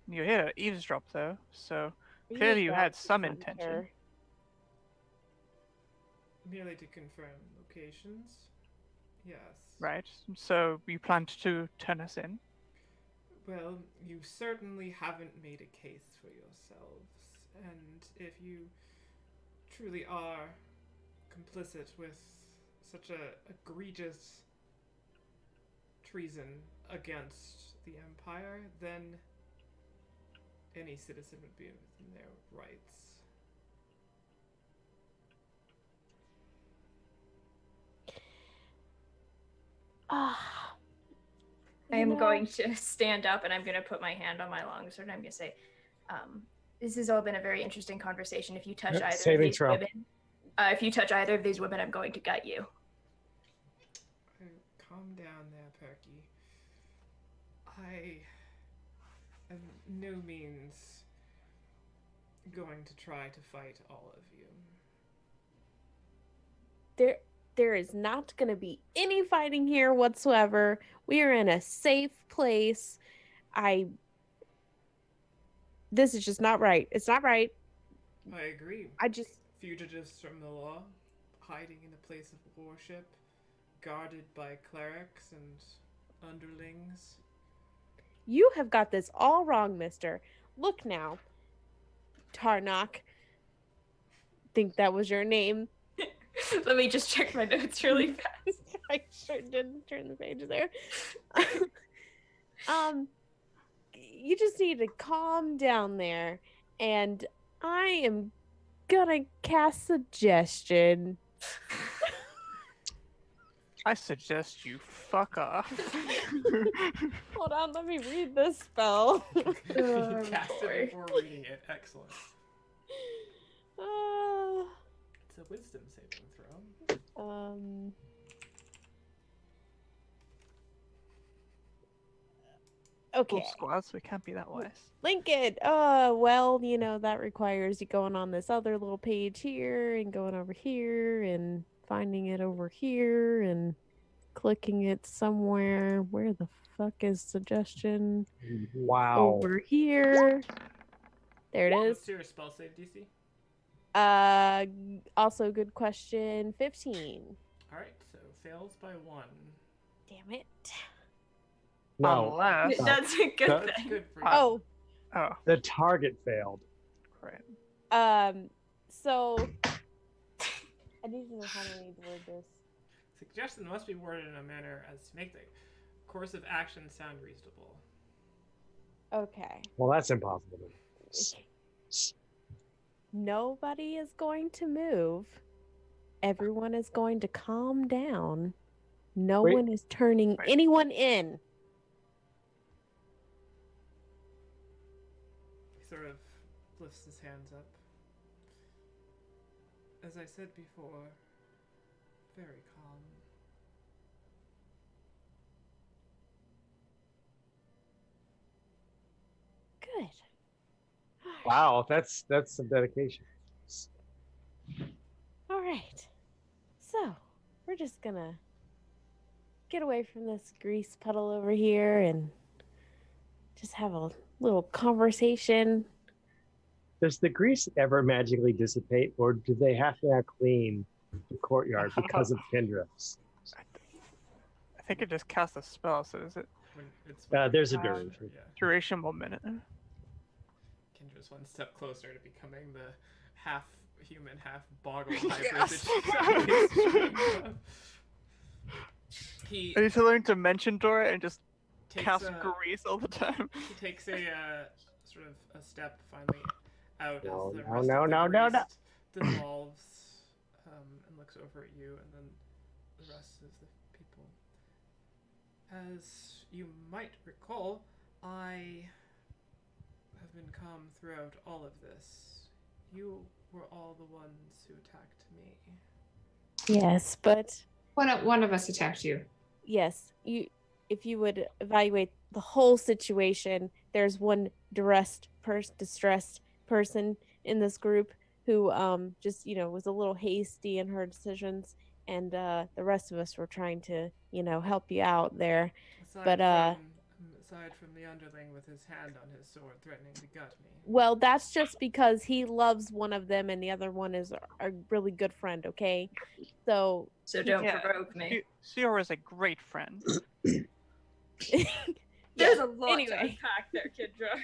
You're here to eavesdrop, though, so Are clearly you a had bounty some hunter? intention. merely to confirm locations. Yes. Right. So you planned to turn us in? Well, you certainly haven't made a case for yourselves, and if you truly are complicit with such a egregious treason against the Empire, then any citizen would be within their rights. Ah, I you am know, going to stand up and I'm going to put my hand on my longsword and I'm going to say, this has all been a very interesting conversation. If you touch either of Saving these throw. women, I'm going to gut you. Calm down there, Perky. I am no means going to try to fight all of you. there is not going to be any fighting here whatsoever. We are in a safe place. This is just not right. It's not right. I agree. I just Fugitives from the law, hiding in a place of worship, guarded by clerics and underlings. You have got this all wrong, mister. Look now. Tarnok. Think that was your name. Let me just check my notes really fast. I sure didn't turn the page there. You just need to calm down there, and I am gonna cast suggestion. I suggest you fuck off. Hold on, let me read this spell. You cast it before reading it. Excellent. It's a wisdom saving throw. Okay. Full squads, we can't be that wise. Lincoln. Well, you know, that requires you going on this other little page here and going over here and finding it over here and clicking it somewhere. Where the fuck is suggestion? Wow. Over here. There it is. What's your spell save DC? Also good question. 15. Alright, so fails by 1. Damn it. No, Unless. That's a good That's thing. good for you. Oh, Oh, the target failed. great. so I need to know how I need to word this. Suggestion must be worded in a manner as to make the course of action sound reasonable. Okay. Well, that's impossible. Nobody is going to move. Everyone is going to calm down. No Wait. one is turning Wait. anyone in. He sort of lifts his hands up. As I said before, very calm. Good. Wow, that's some dedication. All right. So, we're just gonna get away from this grease puddle over here and just have a little conversation. Does the grease ever magically dissipate, or do they have to now clean the courtyard because of Kendra's? I think it just casts a spell, so is it There's a Yeah. duration. duration 1 minute? Kendra's one step closer to becoming the half human, half boggle hybrid Yes! that she's always dreamed of. He I need to learn to mention Dora and just takes cast a, grease all the time. he takes a sort of a step finally out No, as the no, rest no, of the no, no, no. grease dissolves and looks over at you and then the rest of the people. As you might recall, I have been calm throughout all of this. You were all the ones who attacked me. Yes, but One of us attacked you. yes, if you would evaluate the whole situation, there's one distressed person in this group who just, you know, was a little hasty in her decisions, and the rest of us were trying to, you know, help you out there. But, aside from the underling with his hand on his sword threatening to gut me. Well, that's just because he loves one of them and the other one is a really good friend, okay? So So don't Yeah. provoke me. Sior is a great friend. There's yeah, a lot to anyway, unpack there, Kendra.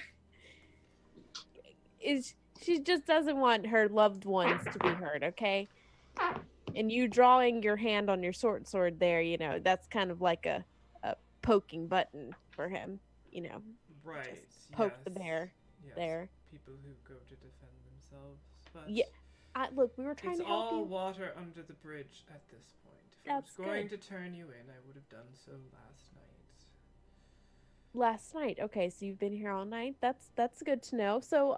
she just doesn't want her loved ones to be hurt, okay? And you drawing your hand on your sword there, that's kind of like a poking button for him, you know. Right. Just poke yes. the bear Yes. there. People who go to defend themselves. But Yeah. Look, we were trying it's to help all you. water under the bridge at this point. If That's I was going good. to turn you in, I would have done so last night. Last night. Okay, so you've been here all night. That's good to know. So,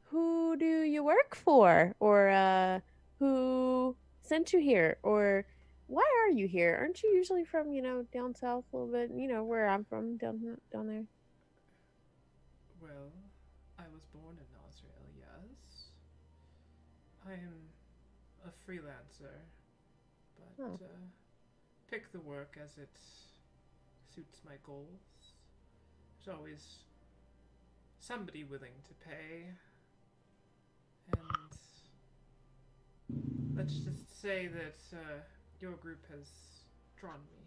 who do you work for? Or who sent you here? Or why are you here? Aren't you usually from, down south a little bit, where I'm from, down there? Well, I was born in Israel, yes. I am a freelancer, but Oh. pick the work as it suits my goals. There's always somebody willing to pay, and let's just say that your group has drawn me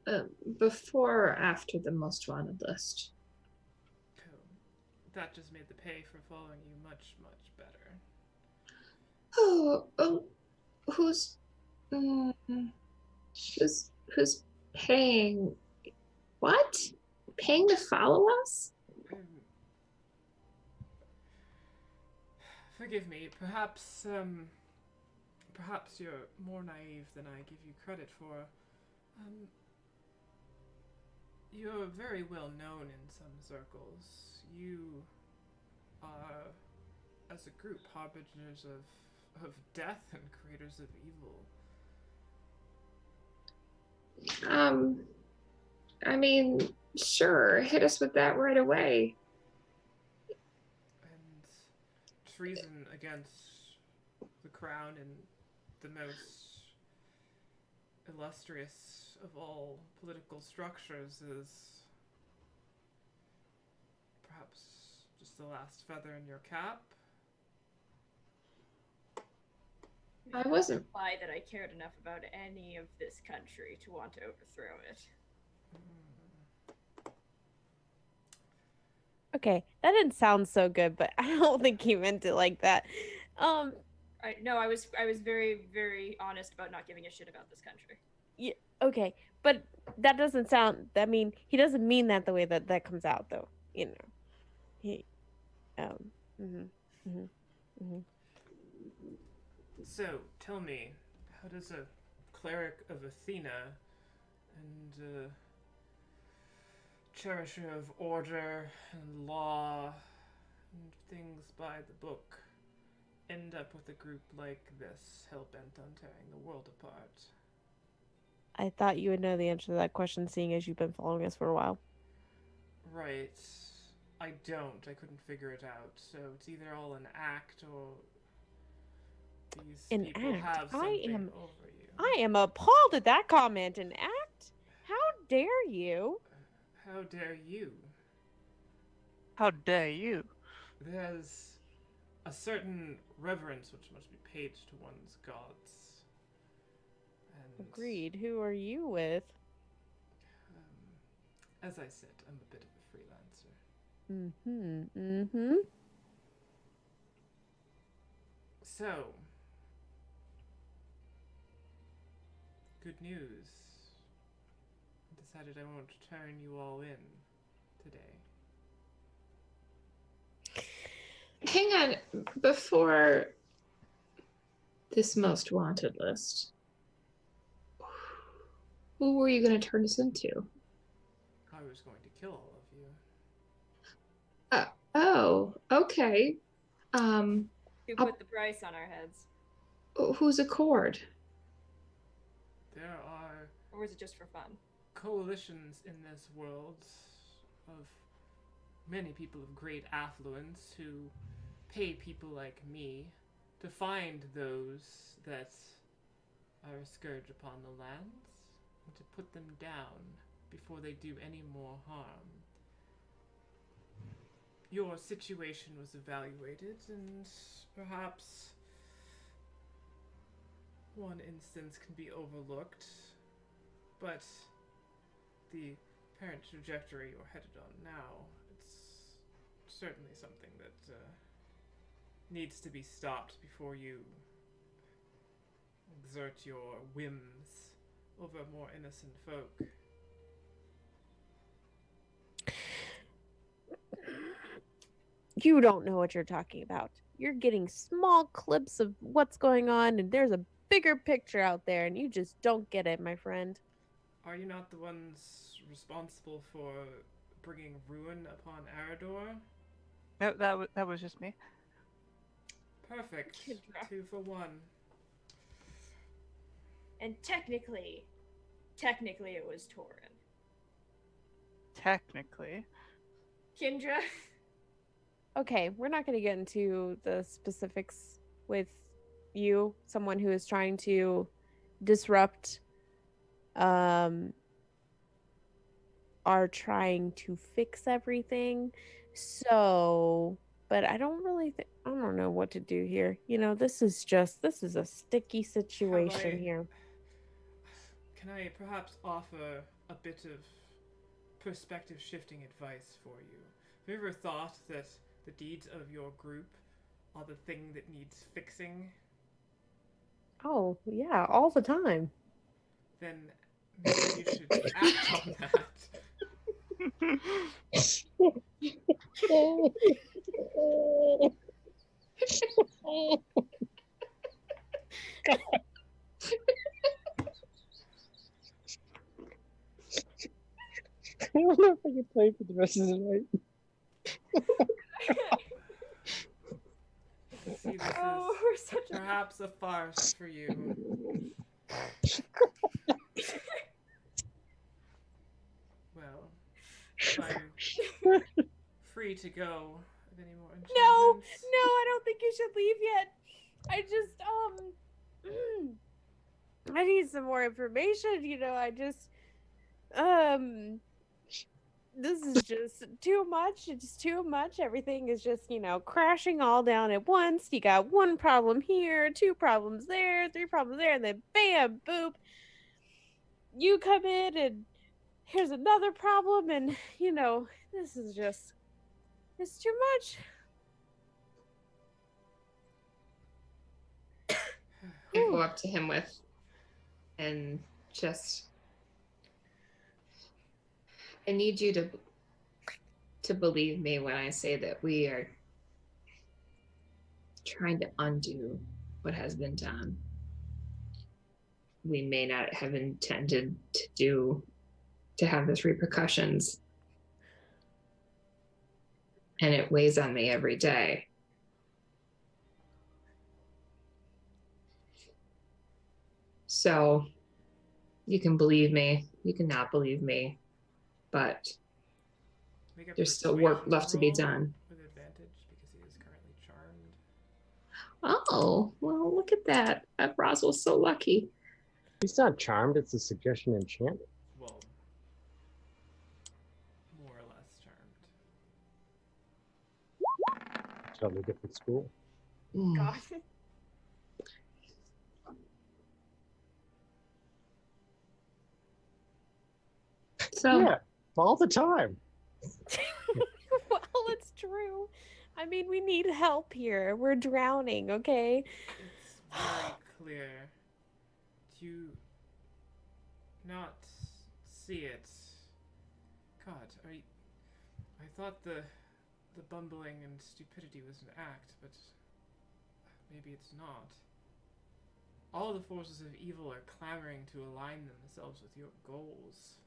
here. Before or after the most wanted list? Cool. That just made the pay for following you much, much better. Oh, who's who's paying? What? Paying to follow us? Forgive me. Perhaps you're more naive than I give you credit for. You're very well known in some circles. You are, as a group, harbingers of death and creators of evil. I mean, sure, hit us with that right away. And treason against the crown and the most illustrious of all political structures is perhaps just the last feather in your cap. I wasn't. Imply that I cared enough about any of this country to want to overthrow it. Okay, that didn't sound so good, but I don't think he meant it like that. I was very, very honest about not giving a shit about this country. Yeah, okay, but that doesn't sound. I mean, he doesn't mean that the way that comes out, though. He, mhm, mhm, mhm. So, tell me, how does a cleric of Athena and cherisher of order and law and things by the book end up with a group like this, hell-bent on tearing the world apart? I thought you would know the answer to that question, seeing as you've been following us for a while. Right. I don't. I couldn't figure it out. So it's either all an act or these An people act? have something over you. I am appalled at that comment. An act? How dare you? How dare you? How dare you? There's a certain reverence which must be paid to one's gods. And, Agreed. Who are you with? as I said, I'm a bit of a freelancer. Mm-hmm. Mm-hmm. So, good news. I decided I won't turn you all in today. Hang on, before this most wanted list, who were you going to turn us into? I was going to kill all of you. Oh, okay. Who put the price on our heads? Who's Accord? There are Or was it just for fun? coalitions in this world of many people of great affluence who pay people like me to find those that are a scourge upon the lands and to put them down before they do any more harm. Your situation was evaluated, and perhaps one instance can be overlooked, but the apparent trajectory you're headed on now, it's certainly something that needs to be stopped before you exert your whims over more innocent folk. You don't know what you're talking about. You're getting small clips of what's going on, and there's a bigger picture out there, and you just don't get it, my friend. Are you not the ones responsible for bringing ruin upon Arador? No, that was just me. Perfect. Kendra. 2 for 1. And technically it was Torin. Technically. Kendra. Okay, we're not going to get into the specifics with you, someone who is trying to disrupt, are trying to fix everything. So, but I don't know what to do here. You know, this is a sticky situation here. Can I perhaps offer a bit of perspective shifting advice for you? Have you ever thought that the deeds of your group are the thing that needs fixing? Oh, yeah, all the time. Then maybe you should act on that. I don't know if I can play for the rest of the night. See, this We're is such a perhaps a farce for you. Well, if I'm free to go, have any more enchantments? No, I don't think you should leave yet. I just, I need some more information, you know, this is just too much. It's too much. Everything is just, you know, crashing all down at once. You got one problem here, two problems there, three problems there, and then bam, boop. You come in and here's another problem, and, you know, this is just, it's too much. I go up to him with, and just, I need you to believe me when I say that we are trying to undo what has been done. We may not have intended to have this repercussions, and it weighs on me every day. So you can believe me, you can not believe me, but Make a there's still work persuasion left to be roll done. with advantage because he is currently charmed. Oh, well, look at that. That Roswell's so lucky. He's not charmed, it's a suggestion enchantment. Well, more or less charmed. Totally different school. God. So, Yeah, all the time. Well, it's true. I mean, we need help here. We're drowning, okay? It's very clear. Do you not see it? God, I thought the bumbling and stupidity was an act, but maybe it's not. All the forces of evil are clamoring to align themselves with your goals.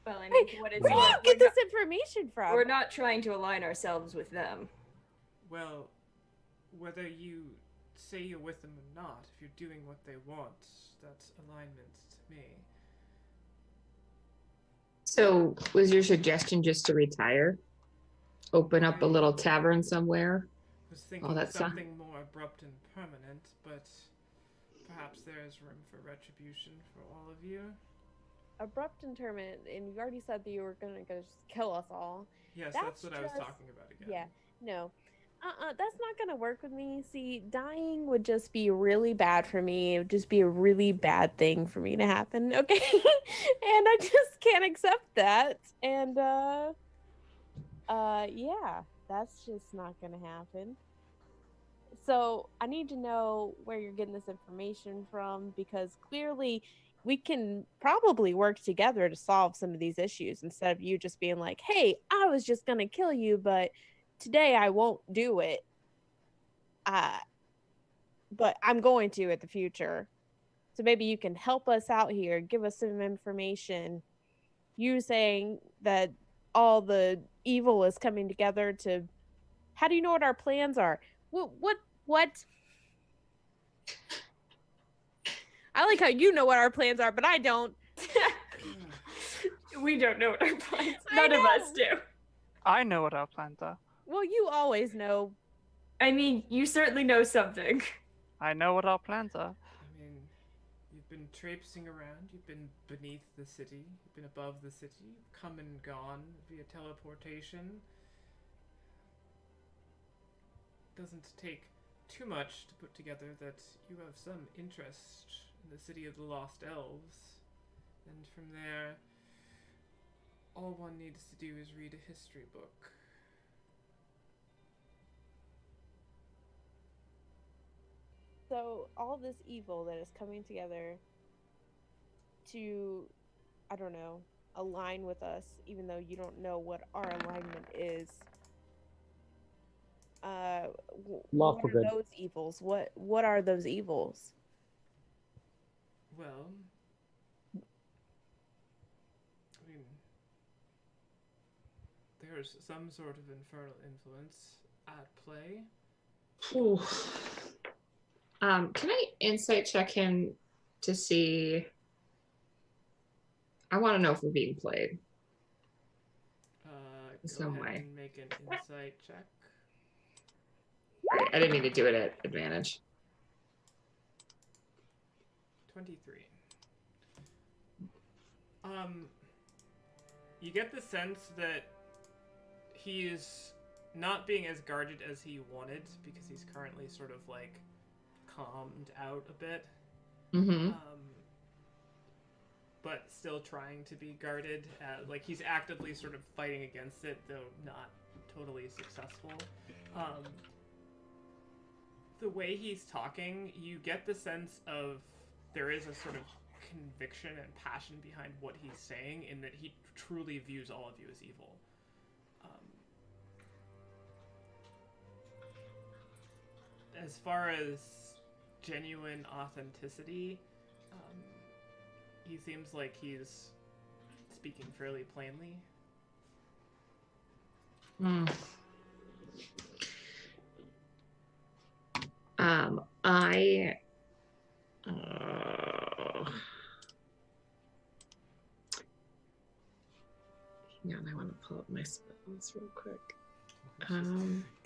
Well, I mean, what is Where do you get this information from? we're not trying to align ourselves with them. Well, whether you say you're with them or not, if you're doing what they want, that's alignment to me. so was your suggestion just to retire? Open up a little tavern somewhere? I was thinking that's something more abrupt and permanent, but Perhaps there is room for retribution for all of you. Abrupt interment, and you already said that you were gonna just kill us all. Yes, That's that's what I was just- talking about again. Yeah, no. That's not gonna work with me. See, dying would just be really bad for me. It would just be a really bad thing for me to happen, okay? And I just can't accept that. And yeah, that's just not gonna happen. So I need to know where you're getting this information from, because clearly we can probably work together to solve some of these issues instead of you just being like, hey, I was just gonna kill you, but today I won't do it. But I'm going to at the future. So maybe you can help us out here, give us some information. You saying that all the evil is coming together to, how do you know what our plans are? What? I like how you know what our plans are, but I don't. We don't know what our plans. I None of us know. do. I know what our plans are. Well, you always know. I mean, you certainly know something. I know what our plans are. I mean, you've been traipsing around, you've been beneath the city, you've been above the city, you've come and gone via teleportation. Doesn't take too much to put together that you have some interest in the city of the Lost Elves. And from there, all one needs to do is read a history book. So all this evil that is coming together to, I don't know, align with us, even though you don't know what our alignment is. Lawful What are good. those evils? What are those evils? Well, I mean, there's some sort of infernal influence at play. Ooh. Can I insight check him to see? I want to know if we're being played. Go Some ahead way. and make an insight check. Right, I didn't mean to do it at advantage. 23. You get the sense that he's not being as guarded as he wanted because he's currently sort of like calmed out a bit. Mm-hmm. But still trying to be guarded. Like he's actively sort of fighting against it, though not totally successful. The way he's talking, you get the sense of there is a sort of conviction and passion behind what he's saying, in that he truly views all of you as evil. As far as genuine authenticity, he seems like he's speaking fairly plainly. Hang on, I want to pull up my spells real quick. Just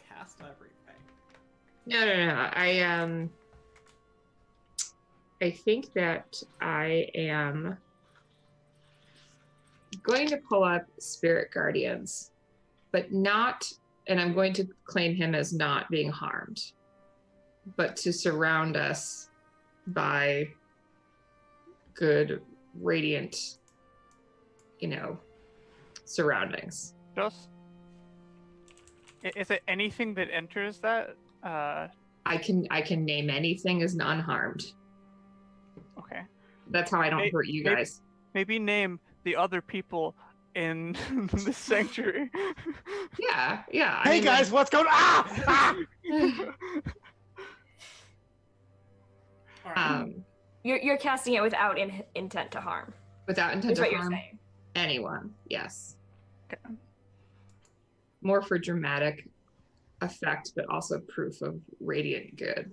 cast everything. No. I think that I am going to pull up Spirit Guardians, but not, and I'm going to claim him as not being harmed, but to surround us by good, radiant, surroundings. Just. Is it anything that enters that? I can name anything as non-harmed. Okay. That's how I don't hurt you guys. Maybe name the other people in the sanctuary. Yeah. Hey guys, what's going on? Ah! All right. You're casting it without intent to harm. Without intent Is to what you're harm saying. anyone. Yes. Okay. More for dramatic effect, but also proof of radiant good.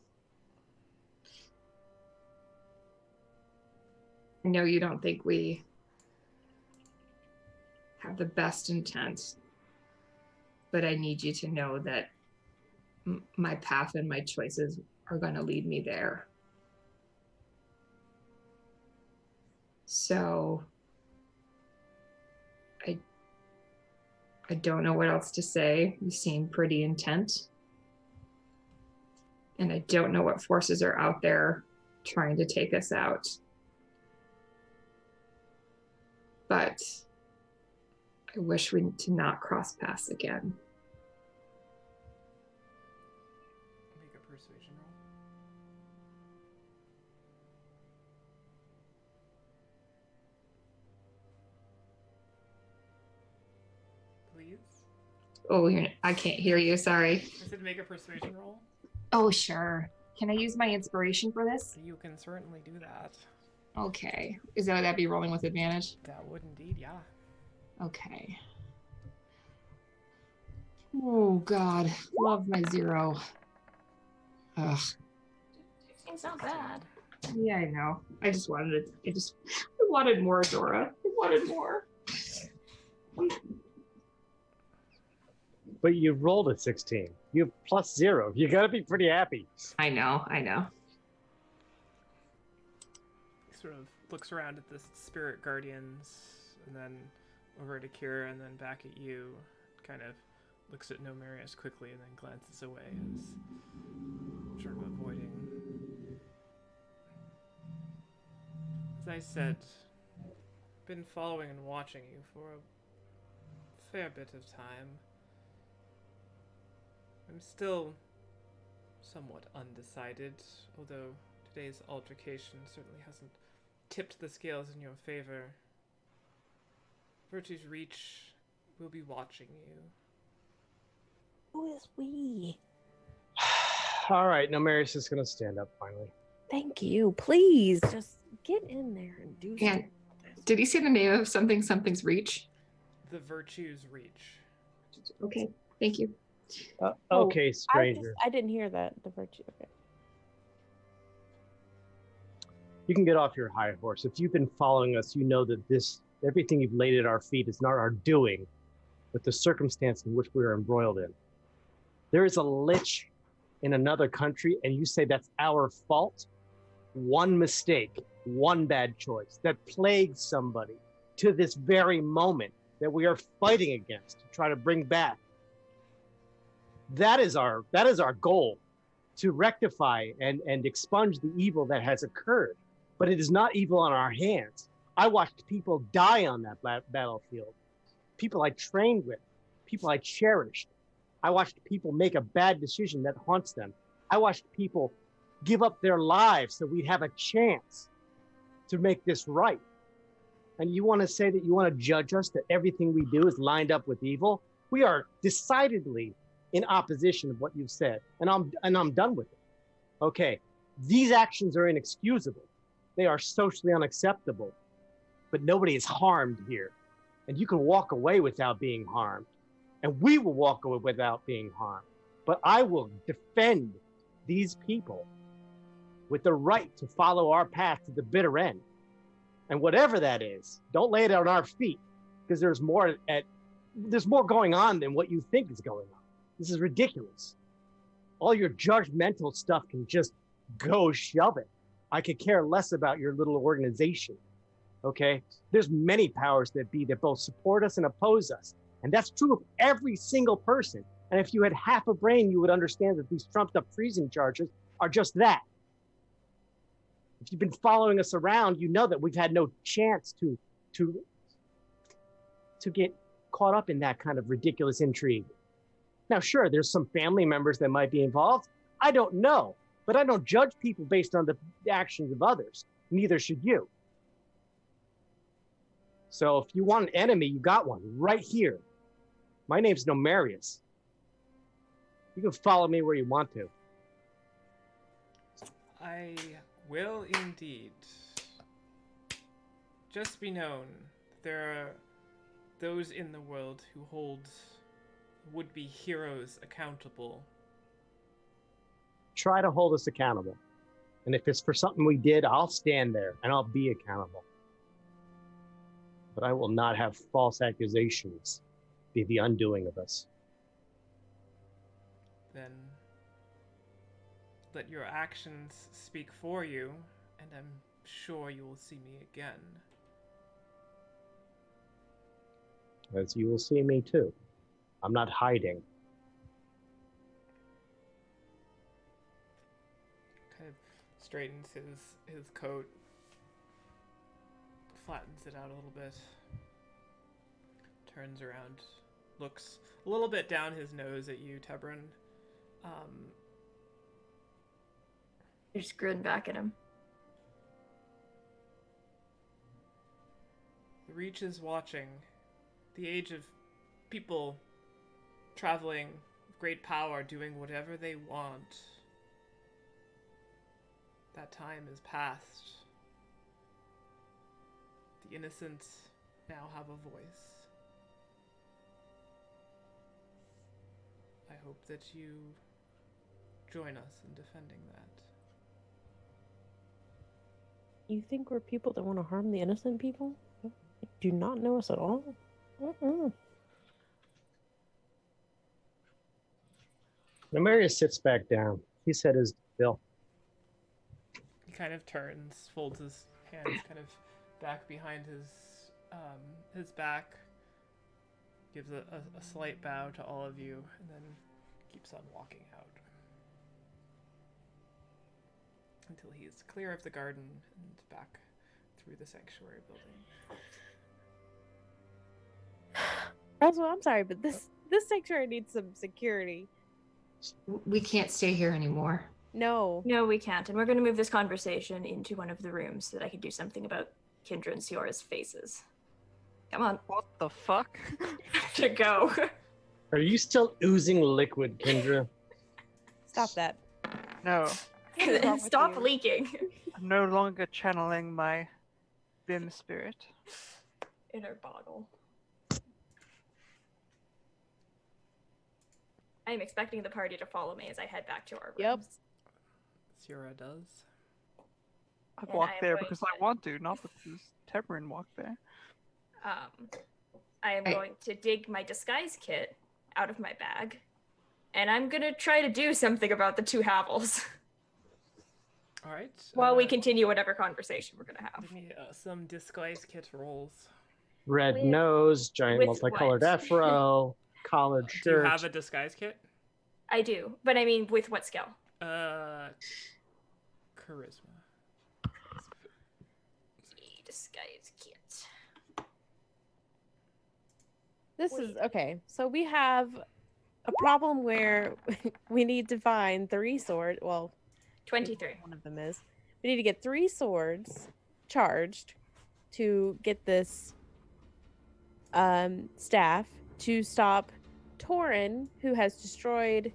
I know you don't think we have the best intent, but I need you to know that my path and my choices are going to lead me there. So I don't know what else to say. You seem pretty intent. And I don't know what forces are out there trying to take us out. But I wish we to not cross paths again. Make a persuasion roll. Please. Oh, I can't hear you. Sorry. I said make a persuasion roll. Oh, sure. Can I use my inspiration for this? You can certainly do that. Okay. Is that be rolling with advantage? That would indeed, yeah. Okay. Oh, God. Love my 0. Ugh. It's not bad. Yeah, I know. I wanted more, Dora. I wanted more. But you rolled a 16. You have +0. You gotta be pretty happy. I know. He sort of looks around at the spirit guardians, and then over to Kira, and then back at you. Kind of looks at Nomarius quickly, and then glances away as sort of avoiding. As I said, been following and watching you for a fair bit of time. I'm still somewhat undecided, although today's altercation certainly hasn't tipped the scales in your favor. Virtue's Reach will be watching you. Who is we? All right, Nomarius is gonna stand up finally. Thank you. Please, just get in there and do Yeah. something. Did he say the name of something's reach? The Virtue's Reach. Okay. Thank you. Okay, stranger. I didn't hear that. The virtue. Okay. You can get off your high horse. If you've been following us, you know that everything you've laid at our feet is not our doing, but the circumstance in which we are embroiled in. There is a lich in another country, and you say that's our fault? One mistake, one bad choice that plagues somebody to this very moment that we are fighting against to try to bring back. That is our goal, to rectify and expunge the evil that has occurred. But it is not evil on our hands. I watched people die on that battlefield. People I trained with, people I cherished. I watched people make a bad decision that haunts them. I watched people give up their lives so we'd have a chance to make this right. And you want to say that you want to judge us, that everything we do is lined up with evil? We are decidedly in opposition of what you've said, and I'm done with it. Okay, these actions are inexcusable. They are socially unacceptable, but nobody is harmed here. And you can walk away without being harmed, and we will walk away without being harmed. But I will defend these people with the right to follow our path to the bitter end. And whatever that is, don't lay it on our feet, because there's more going on than what you think is going on. This is ridiculous. All your judgmental stuff can just go shove it. I could care less about your little organization, okay? There's many powers that be that both support us and oppose us. And that's true of every single person. And if you had half a brain, you would understand that these trumped up freezing charges are just that. If you've been following us around, you know that we've had no chance to get caught up in that kind of ridiculous intrigue. Now, sure, there's some family members that might be involved. I don't know, but I don't judge people based on the actions of others. Neither should you. So if you want an enemy, you got one right here. My name's Nomarius. You can follow me where you want to. I will indeed. Just be known, there are those in the world who hold would-be heroes accountable. Try to hold us accountable. And if it's for something we did, I'll stand there and I'll be accountable. But I will not have false accusations be the undoing of us. Then let your actions speak for you, and I'm sure you will see me again. as you will see me too. I'm not hiding. Kind of straightens his coat, flattens it out a little bit, turns around, looks a little bit down his nose at you, Tebrin. You're just grin back at him. The Reach is watching. The age of people traveling with great power, doing whatever they want. That time is past. The innocent now have a voice. I hope that you join us in defending that. You think we're people that want to harm the innocent people? You do not know us at all? Mm-mm. Nemarius sits back down. His head is Bill. He kind of turns, folds his hands kind of back behind his back, gives a slight bow to all of you, and then keeps on walking out until he's clear of the garden and back through the sanctuary building. Roswell, I'm sorry, but this sanctuary needs some security. We can't stay here anymore. No. No, we can't. And we're going to move this conversation into one of the rooms so that I can do something about Kindra and Siora's faces. Come on. What the fuck? To go. Are you still oozing liquid, Kendra? Stop that. No, What is wrong with Stop you? leaking. I'm no longer channeling my Bim spirit. Inner bottle. I am expecting the party to follow me as I head back to our Yep. rooms. Sierra does. I And walk I am there going because to- I want to, not because Tebrin walked there. I am going to dig my disguise kit out of my bag, and I'm going to try to do something about the two Havels All right. while we continue whatever conversation we're going to have. Give me some disguise kit rolls. Red With- nose, giant with multicolored what? afro, collared Do you shirt. have a disguise kit? I do, but I mean, with what skill? Charisma. Disguise kit. This is okay. So we have a problem where we need to find 3 swords. Well, 23. one of them is. We need to get 3 swords charged to get this staff to stop Torin, who has destroyed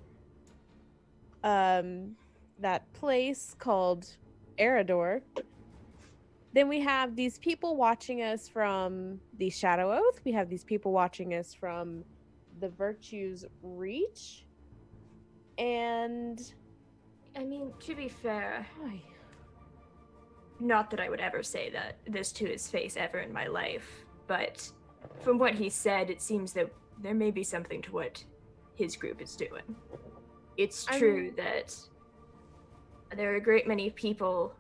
that place called Erador. Then we have these people watching us from the Shadow Oath. We have these people watching us from the Virtue's Reach. And I mean, to be fair, Ay, not that I would ever say that this to his face ever in my life, but from what he said, it seems that there may be something to what his group is doing. It's I true mean- that there are a great many people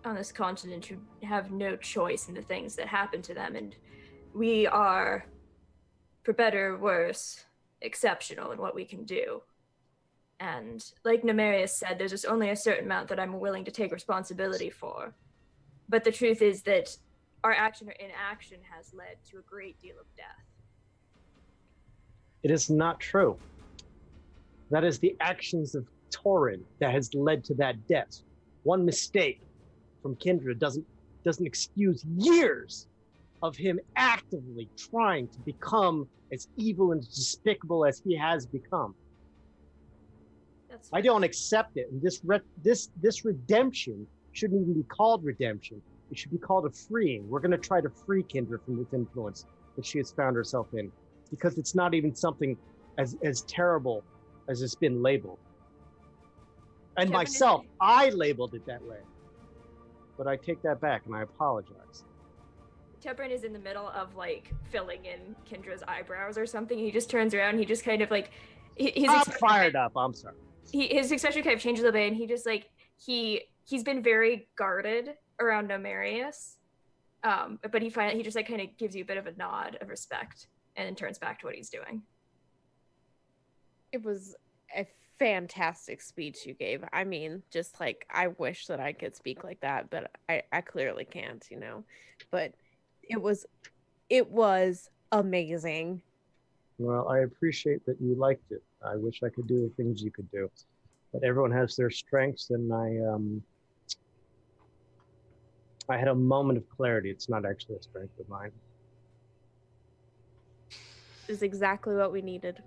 on this continent who have no choice in the things that happen to them, and we are, for better or worse, exceptional in what we can do. And like Nemarius said, there's just only a certain amount that I'm willing to take responsibility for. But the truth is that our action or inaction has led to a great deal of death. It is not true. That is the actions of Torin that has led to that death. One mistake from Kindra doesn't excuse years of him actively trying to become as evil and despicable as he has become. That's I don't accept it. And this redemption shouldn't even be called redemption. It should be called a freeing. We're going to try to free Kindra from this influence that she has found herself in, because it's not even something as terrible as it's been labeled. And Kevin, myself, I labeled it that way. But I take that back and I apologize. Tebrin is in the middle of like filling in Kendra's eyebrows or something. He just turns around and he just kind of like his I'm expression- fired up. I'm sorry. his expression kind of changes a bit, and he just like he's been very guarded around Nemarius, But he just like kind of gives you a bit of a nod of respect and then turns back to what he's doing. It was a fantastic speech you gave. I mean, just like I wish that I could speak like that, but I clearly can't, you know. But it was amazing. Well, I appreciate that you liked it. I wish I could do the things you could do, but everyone has their strengths, and I had a moment of clarity. It's not actually a strength of mine. Is exactly what we needed.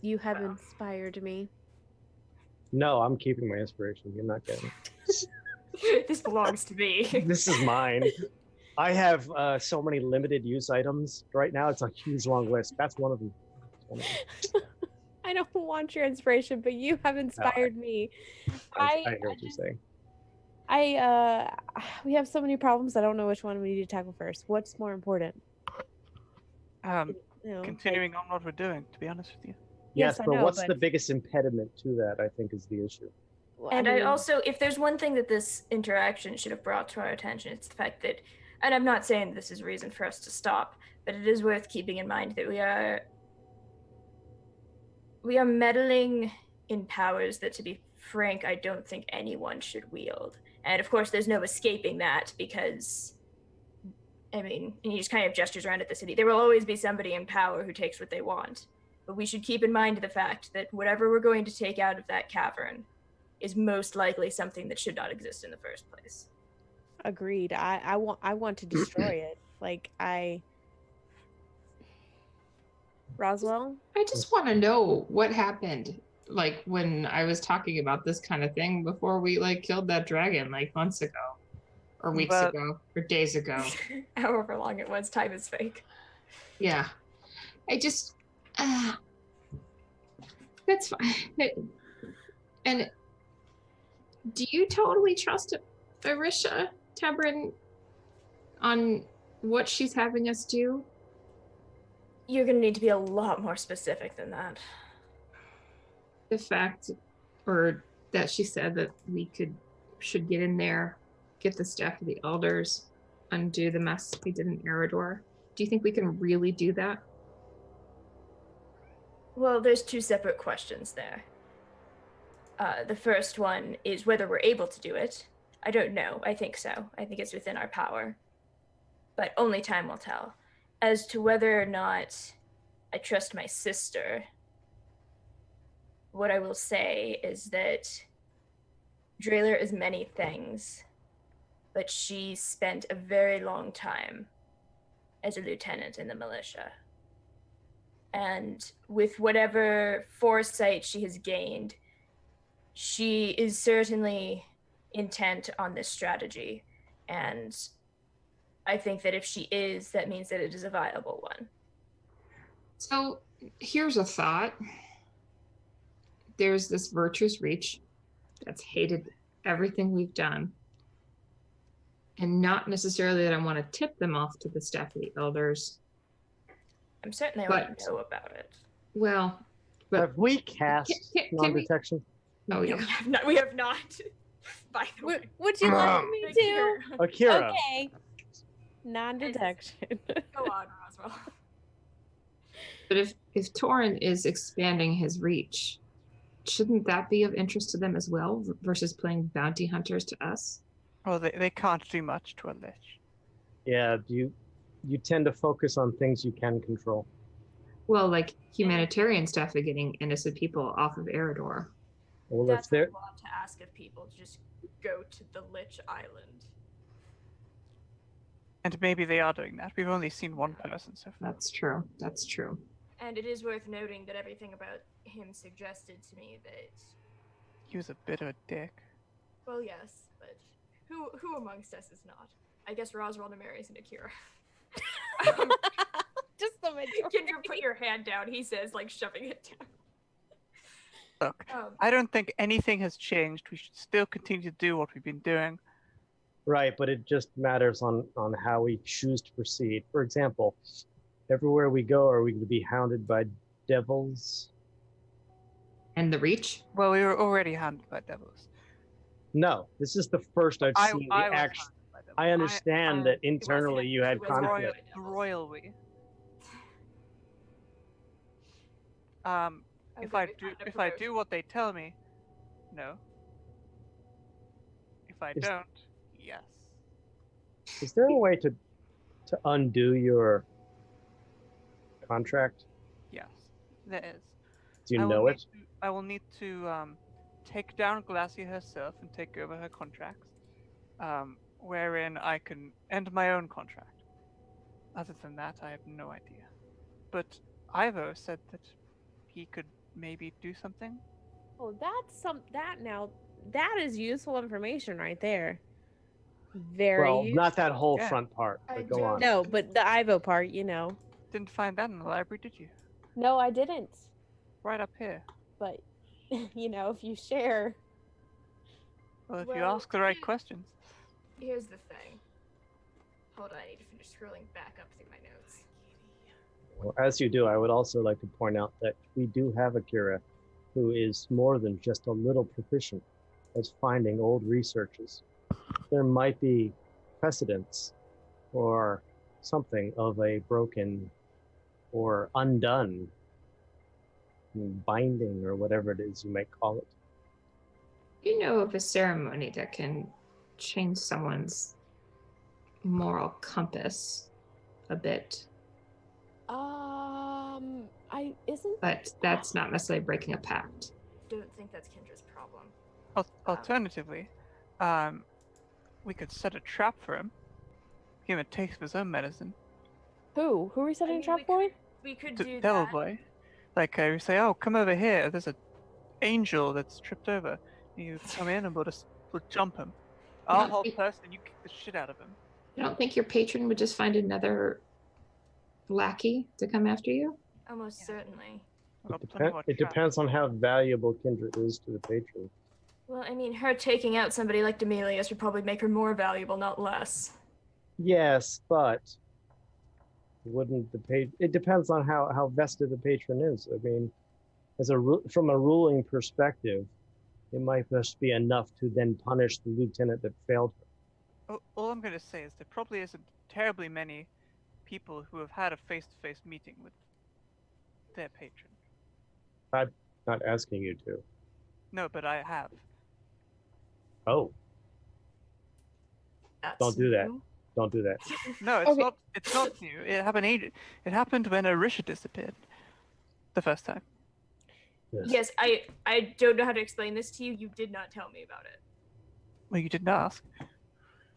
You have inspired me. No, I'm keeping my inspiration. You're not getting it. This belongs to me. This is mine. I have so many limited use items right now. It's a huge long list. That's one of them. I don't want your inspiration, but you have inspired me. I hear what you're saying. We have so many problems. I don't know which one we need to tackle first. What's more important? You know, Continuing on what we're doing, to be honest with you. Yes, Yes, I but know, what's but- the biggest impediment to that, I think, is the issue. And I mean, also, if there's one thing that this interaction should have brought to our attention, it's the fact that, and I'm not saying this is a reason for us to stop, but it is worth keeping in mind that we are meddling in powers that, to be frank, I don't think anyone should wield. And of course, there's no escaping that because, I mean, and he just kind of gestures around at the city. There will always be somebody in power who takes what they want. But we should keep in mind the fact that whatever we're going to take out of that cavern is most likely something that should not exist in the first place. agreed. I want to destroy it. Like Roswell? I just want to know what happened, like when I was talking about this kind of thing before we like killed that dragon like months ago, or weeks But- ago, or days ago. However long it was, time is fake. Yeah, I just that's fine. And do you totally trust Arisha Tabrin on what she's having us do? You're going to need to be a lot more specific than that. The fact, or that she said that we should get in there, get the staff of the elders, undo the mess we did in Eridor. Do you think we can really do that? Well, there's two separate questions there. The first one is whether we're able to do it. I don't know. I think so. I think it's within our power. But only time will tell. As to whether or not I trust my sister, what I will say is that Drayler is many things, but she spent a very long time as a lieutenant in the militia. And with whatever foresight she has gained, she is certainly intent on this strategy. And I think that if she is, that means that it is a viable one. So here's a thought. There's this virtuous reach that's hated everything we've done. And not necessarily that I want to tip them off to the staff of the elders. I'm certain they already know about it. Well, but Have we cast can we- non-detection? oh No, yeah. we have not. By the way. Would you like me Thank to? you. Akira. Okay. Non-detection. Go on, Roswell. But if Torin is expanding his reach, shouldn't that be of interest to them as well versus playing bounty hunters to us? Well, they can't do much to a lich. Yeah, you tend to focus on things you can control. Well, like humanitarian stuff of getting innocent people off of Eridor. Well, That's if they're a lot to ask of people to just go to the Lich Island. And maybe they are doing that. We've only seen one person so far. That's true. That's true. And it is worth noting that everything about him suggested to me that, He was a bit of a dick. well, yes, but who amongst us is not? I guess Roswell, Damaris, and Akira. Just the majority. Kendra, put your hand down, he says, like shoving it down. Look, Um, I don't think anything has changed. We should still continue to do what we've been doing. right, but it just matters on how we choose to proceed. For example, everywhere we go, are we going to be hounded by devils? And the reach? Well, we were already handled by devils. No, this is the first I've I seen was the action. handled by I understand that internally you had it wasn't conflict. Royal we. If Okay, I we've do gotten a if I promotion. do what they tell me, no. If I Is- don't, yes. Is there a way to undo your contract? Yes, there is. Do you I will know need it? I will need to take down Glacia herself and take over her contracts, wherein I can end my own contract. Other than that, I have no idea. But Ivo said that he could maybe do something. Oh, that is useful information right there. Very Well, not that whole Yeah. front part, I but go don't- on. No, but the Ivo part, you know. Didn't find that in the library, did you? No, I didn't. Right up here. But you know, if you share, Well, if you Well, ask the right questions. Here's the thing. Hold on, I need to finish scrolling back up through my notes. Well, as you do, I would also like to point out that we do have Akira, who is more than just a little proficient at finding old researches. There might be precedents or something of a broken or undone binding or whatever it is you might call it. You know of a ceremony that can change someone's moral compass a bit, I isn't. but that's not necessarily breaking a pact. Don't think that's Kendra's problem. Alternatively, we could set a trap for him. Give him a taste of his own medicine. Who are we setting a trap for? We could To do Devil that. Boy. Like, we say, oh, come over here. There's a angel that's tripped over. You come in and we'll jump him. I'll No, hold it- first and you kick the shit out of him. You don't think your patron would just find another lackey to come after you? Almost Yeah. certainly. I've got plenty more It traps. depends on how valuable Kindred is to the patron. Well, I mean, her taking out somebody like Demelius would probably make her more valuable, not less. Yes, but wouldn't the patron? It depends on how vested the patron is. I mean, from a ruling perspective, it might just be enough to then punish the lieutenant that failed her. All I'm going to say is there probably isn't terribly many people who have had a face-to-face meeting with their patron. Not asking you to. No, but I have. Oh, That's Don't do that. new. don't do that. No, it's Okay. not. It's not new. It happened. It happened when Arisha disappeared. The first time. Yes, I don't know how to explain this to you. You did not tell me about it. Well, you didn't ask.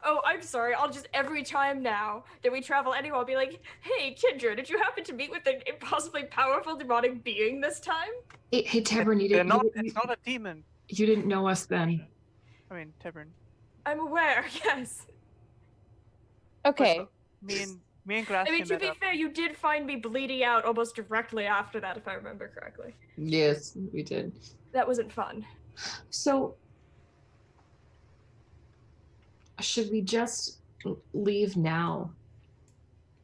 Oh, I'm sorry. I'll just every time now that we travel anywhere, I'll be like, "Hey, Kendra, did you happen to meet with an impossibly powerful demonic being this time?" Hey, Tebron, They're not. It's not a demon. you didn't know us then. I mean, Tebron. I'm aware. Yes. Okay. Me and Glass. I mean, to be fair, you did find me bleeding out almost directly after that, if I remember correctly. Yes, we did. That wasn't fun. So, should we just leave now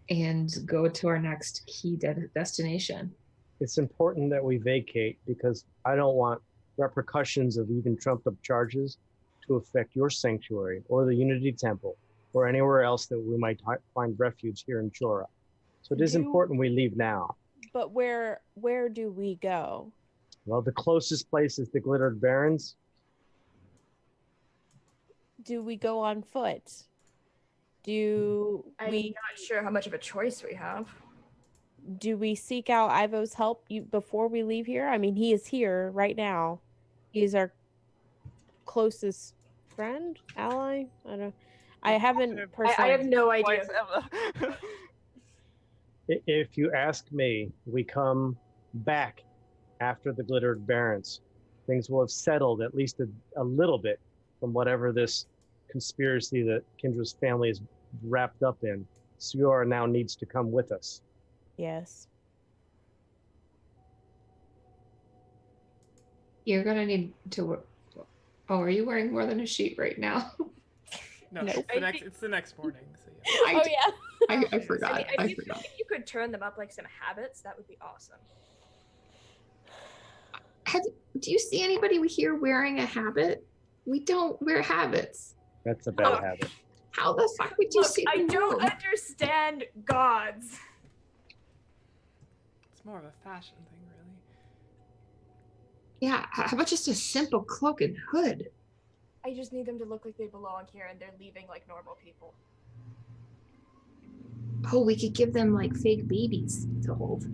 and go to our next key destination? It's important that we vacate because I don't want repercussions of even trumped up charges to affect your sanctuary or the Unity Temple or anywhere else that we might find refuge here in Chora. So it is Do- important we leave now. But where do we go? Well, the closest place is the Glittered Barrens. Do we go on foot? Do I'm we not sure how much of a choice we have. seek out Ivo's help before we leave here? I mean, he is here right now. He's our closest friend, ally. I haven't personally. I have no idea. Twice ever. If you ask me, we come back after the Glittered Barrens. Things will have settled at least a little bit from whatever this conspiracy that Kendra's family is wrapped up in. Siora now needs to come with us. Yes. You're gonna need to. Oh, are you wearing more than a sheet right now? No, Nope. it's the next morning. So yeah. Oh yeah. I forgot. I I do forgot. think if you could turn them up like some habits, that would be awesome. Do you see anybody here wearing a habit? We don't wear habits. That's a bad Oh. habit. How the fuck would you Look, see I the don't moon? understand gods. It's more of a fashion thing, really. Yeah, how about just a simple cloak and hood? I just need them to look like they belong here and they're leaving like normal people. Oh, we could give them like fake babies to hold.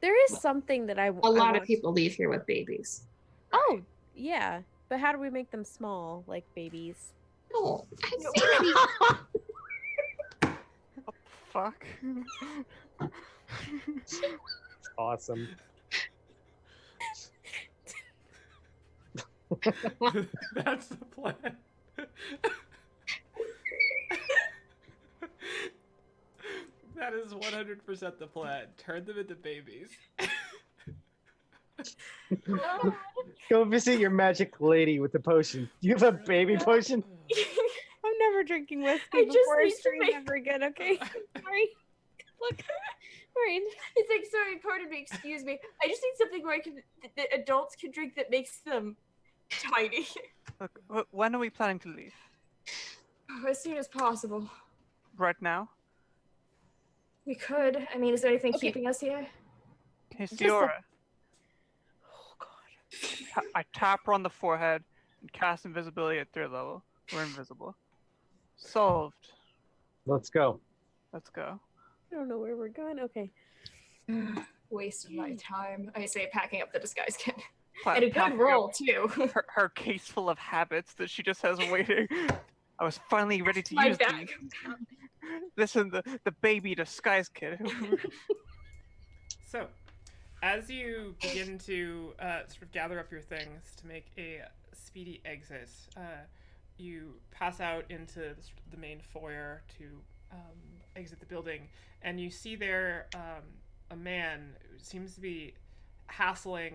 There is something that A lot of people leave here with babies. Oh, yeah. But how do we make them small, like babies? No, No. What the fuck? Awesome. That's the plan. That is 100% the plan. Turn them into babies. Go visit your magic lady with the potion. Do you have a baby potion? I'm never drinking whiskey I just before a need to stream make- ever again, okay? Sorry. Look. Alright. It's like, sorry, pardon me, excuse me. I just need something where I can that adults can drink that makes them tiny. Look, when are we planning to leave? As soon as possible. Right now? We could. I mean, is there anything Okay. keeping us here? Hey, Just Siora. Oh god. I tap her on the forehead and cast invisibility at 3rd level. We're invisible. Solved. Let's go. Let's go. I don't know where we're going. Okay. Waste of my time. I say, packing up the disguise kit. Pa- And a good packing roll, up too. her case full of habits that she just has waiting. I was finally ready to My use bag. these. Listen, the baby disguise kit. So, as you begin to sort of gather up your things to make a speedy exit, you pass out into the main foyer to exit the building, and you see there a man who seems to be hassling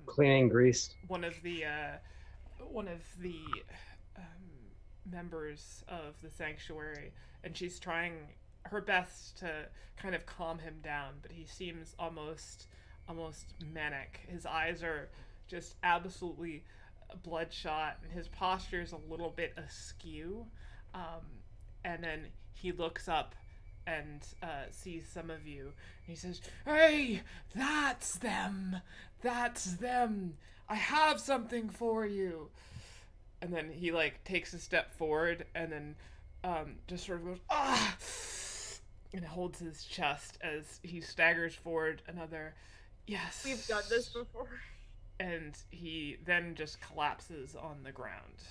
Cleaning grease. one of the members of the sanctuary, and she's trying her best to kind of calm him down, but he seems almost manic. His eyes are just absolutely bloodshot, and his posture is a little bit askew. And then he looks up and sees some of you, and he says, "Hey, that's them! That's them! I have something for you!" And then he like takes a step forward, and then just sort of goes, "Ah!" and holds his chest as he staggers forward another, "Yes." We've done this before. And he then just collapses on the ground.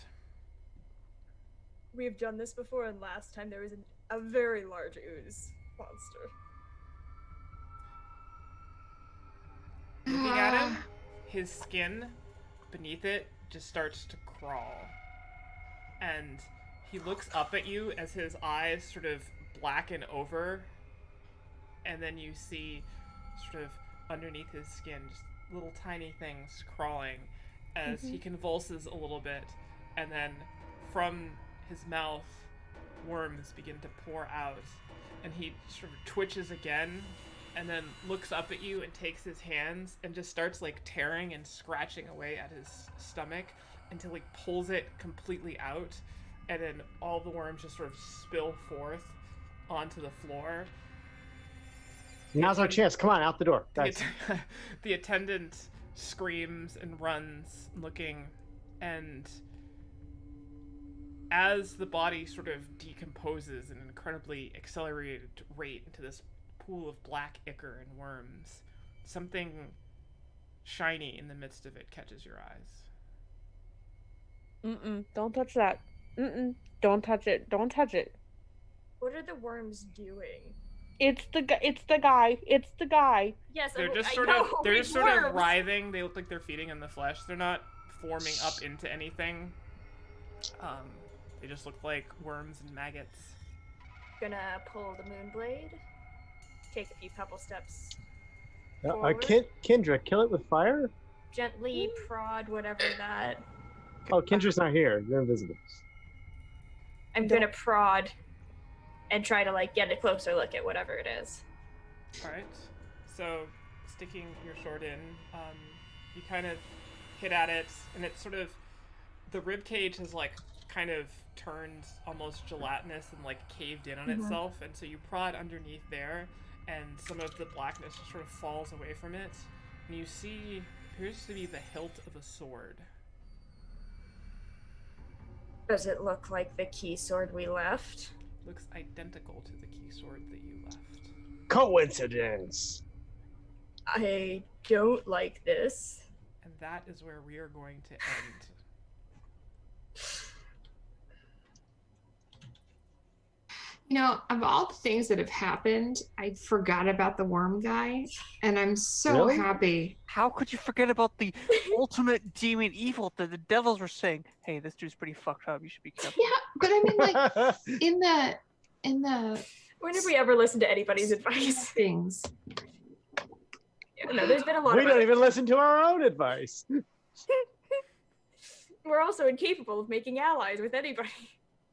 We've done this before, and last time there was a very large ooze monster. Looking at him, his skin beneath it just starts to crawl. And he looks up at you as his eyes sort of blacken over. And then you see sort of underneath his skin just little tiny things crawling as he convulses a little bit. And then from his mouth, worms begin to pour out. And he sort of twitches again, and then looks up at you and takes his hands and just starts like tearing and scratching away at his stomach until he pulls it completely out, and then all the worms just sort of spill forth onto the floor. Now's our chance. Come on, out the door, The, guys. the attendant screams and runs looking, and as the body sort of decomposes at an incredibly accelerated rate into this pool of black ichor and worms, something shiny in the midst of it catches your eyes. Don't touch that. Don't touch it. Don't touch it. What are the worms doing? It's the guy. It's the guy. It's the guy. Yes, They're just I sort know, of they're it's just sort of worms. writhing. They look like they're feeding on the flesh. They're not forming up into anything. They just look like worms and maggots. Gonna pull the moonblade. Take a few couple steps. Kendra, kill it with fire? Gently prod whatever that. Oh, Kendra's not here. You're invisible. I'm gonna prod and try to like get a closer look at whatever it is. All right. So, sticking your sword in, you kind of hit at it, and it's sort of the rib cage has like kind of turned almost gelatinous and like caved in on Mhm. itself, and so you prod underneath there, and some of the blackness just sort of falls away from it, and you see appears to be the hilt of a sword. Does it look like the key sword we left? Looks identical to the key sword that you left. Coincidence. I don't like this. And that is where we are going to end. You know, of all the things that have happened, I forgot about the worm guy, and I'm so Really? happy. How could you forget about the ultimate demon evil that the devils were saying? Hey, this dude's pretty fucked up. You should be careful. Yeah, but I mean, like in the When have we ever listened to anybody's advice? things. No, there's been a lot We of don't other- even listen to our own advice. We're also incapable of making allies with anybody.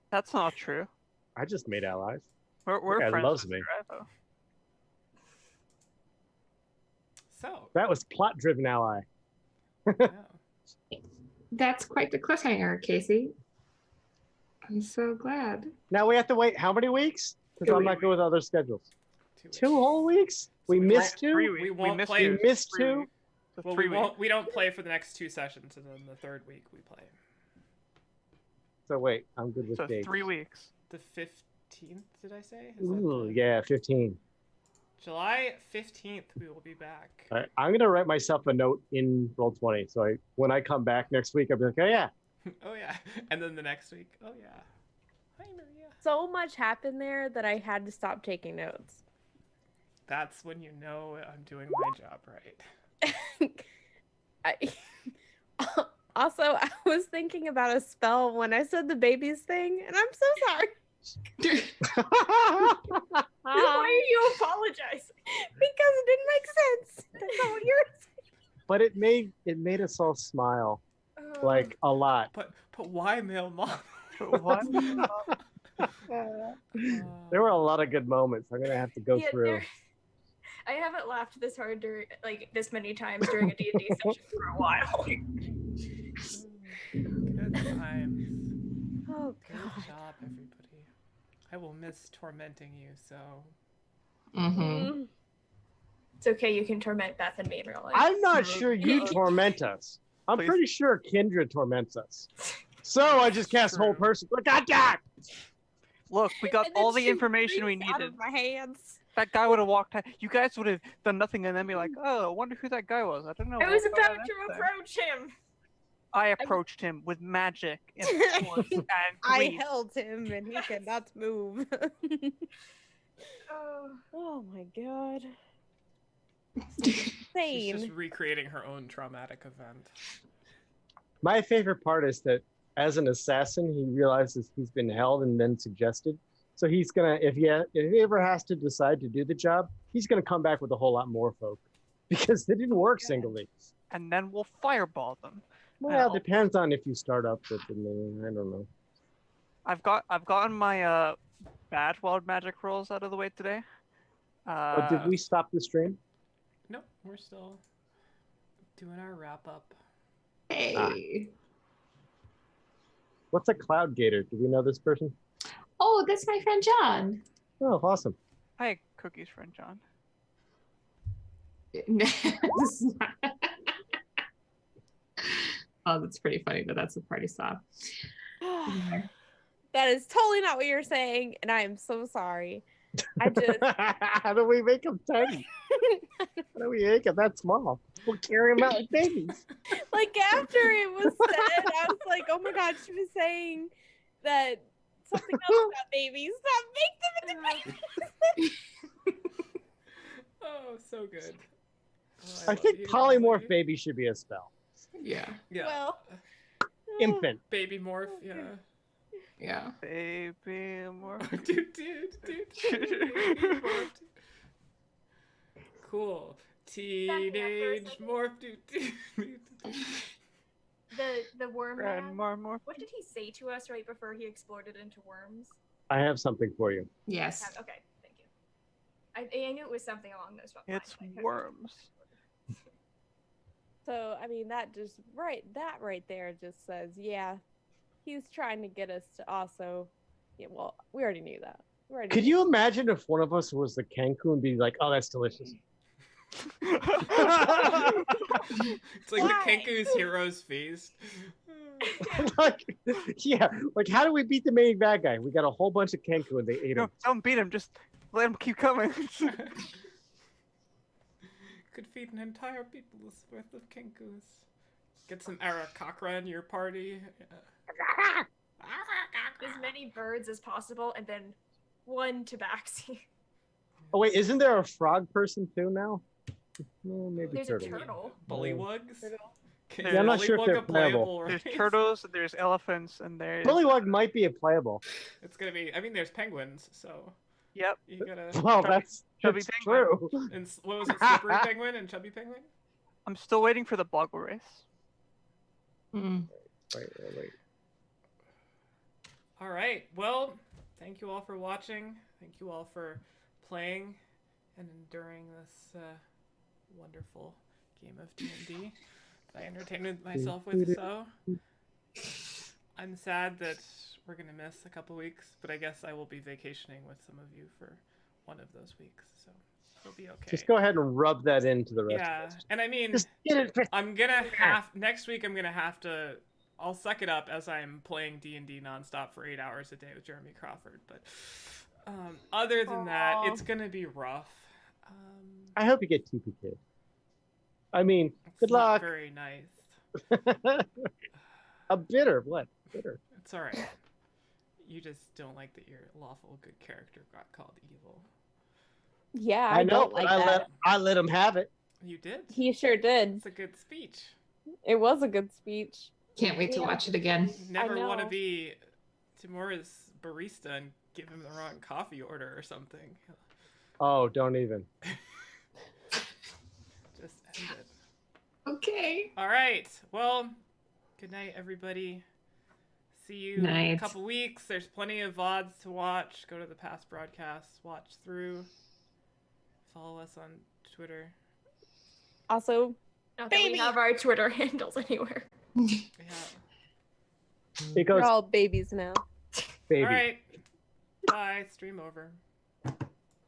That's not true. I just made allies. We're guy friends loves with me. Drivo. So, That was plot-driven ally. yeah. That's quite the cliffhanger, Casey. I'm so glad. Now we have to wait how many weeks? Because 2 I'm not good with other schedules. 2 weeks. 2 whole weeks? We we missed won't- 2? We won't missed play. We missed 3 2? weeks. So Well, 3 weeks. we don't play for the next 2 sessions, and then the third week we play. So wait, I'm good with So dates. 3 weeks. The 15th, did I say? Is that Ooh, the- yeah, 15. July 15th, we will be back. All right, I'm going to write myself a note in Roll20. So when I come back next week, I'll be like, oh, yeah. Oh, yeah. And then the next week, oh, yeah. Hi, Maria. So much happened there that I had to stop taking notes. That's when you know I'm doing my job right. I, also, I was thinking about a spell when I said the babies thing, and I'm so sorry Why are you apologizing? because it didn't make sense. That's not what you're But it made us all smile, like, a lot. But why male mom? What? There were a lot of good moments. I'm going to have to go Yeah, through. I haven't laughed this hard during, like, this many times during a D&D session for a while. Good times. Oh Good god. job, everybody. I will miss tormenting you, so. Mm-hmm. It's okay, you can torment Beth and me in real life. I'm not sure you torment us. I'm Please. pretty sure Kindred torments us. So I just cast whole True. person. God damn! Look, we got And then all the she information we breaks out needed. of my hands. That guy would have walked out. You guys would have done nothing and then be like, oh, I wonder who that guy was. I don't know. I was What about that to is there." approach him. I approached him with magic and swords and I greed. held him and he could not move. Oh. Oh my god. She's Insane. just recreating her own traumatic event. My favorite part is that as an assassin, he realizes he's been held and then suggested. So he's gonna, if he ever has to decide to do the job, he's gonna come back with a whole lot more folk because they didn't work singly. And then we'll fireball them. Well, it depends on if you start up with them. I don't know. I've gotten my bad wild magic rolls out of the way today. But did we stop the stream? Nope, we're still doing our wrap up. Hey. What's a cloud gator? Do we know this person? Oh, that's my friend John. Oh, awesome. Hi, Cookie's friend John. This is not- Oh, that's pretty funny that that's a party stop. That is totally not what you're saying, and I am so sorry. I just How do we make them tiny? How do we make them that small? We'll carry them out like babies. like after it was said, I was like, oh my god, she was saying that something else about babies. Stop, make them into babies. Oh, so good. Oh, I love think you. polymorph baby should be a spell. Yeah. Yeah. Well, Infant. Baby morph, yeah. Yeah. Baby more. dude. Baby morph. Cool. Teenage morph, dude. The worm And man. more. What did he say to us right before he exploded into worms? I have something for you. Yes. Okay, thank you. I knew it was something along those lines. It's I couldn't- worms. so I mean that right there just says, yeah, He's trying to get us to also. Yeah, well, we already knew that. We already Could knew you imagine if one of us was the Kenku and be like, "Oh, that's delicious." It's like Why? the Kenku's Heroes Feast. Like, yeah, like how do we beat the main bad guy? We got a whole bunch of Kenku and they ate No, him. don't beat him. Just let him keep coming. Could feed an entire people's worth of Kenkus. Get some Arakakra in your party. As many birds as possible, and then one tabaxi. Oh wait, isn't there a frog person too now? Well, maybe There's turtle. a turtle. Bullywugs? Can Yeah, I'm not sure if Bullywug they're a playable playable. There's race? turtles, there's elephants, and there's. Bullywug might be a playable. It's gonna be. I mean, there's penguins, so Yep. you gotta. Well, Chubby- that's chubby true. And what was it? Slippery penguin and chubby penguin. I'm still waiting for the boggle race. Hmm. Wait. All right. Well, thank you all for watching. Thank you all for playing and enduring this wonderful game of D&D. I entertained myself with. So I'm sad that we're gonna miss a couple weeks, but I guess I will be vacationing with some of you for one of those weeks, so it'll be okay. Just go ahead and rub that into the rest Yeah, of us. and I mean, Just get it. I'm gonna have next week. I'm gonna have to. I'll suck it up as I'm playing D&D nonstop for 8 hours a day with Jeremy Crawford. But other than that, it's gonna be rough. I hope you get TPK. I mean, It's good not luck. very nice. A bitter, what? Bitter. It's all right. You just don't like that your lawful good character got called evil. Yeah, I know, don't but like I let him have it. You did. He sure did. It's a good speech. It was a good speech. Can't wait to watch it again. You never want to know. be Timura's barista and give him the wrong coffee order or something. Oh, don't even. Just end it. Okay. All right. Well, good night, everybody. See you in a Night. couple weeks. There's plenty of VODs to watch. Go to the past broadcasts, watch through. Follow us on Twitter. Also, Not that we have our Twitter handles anywhere. Yeah. It goes, we're all babies now. baby. All right. Bye. Stream over.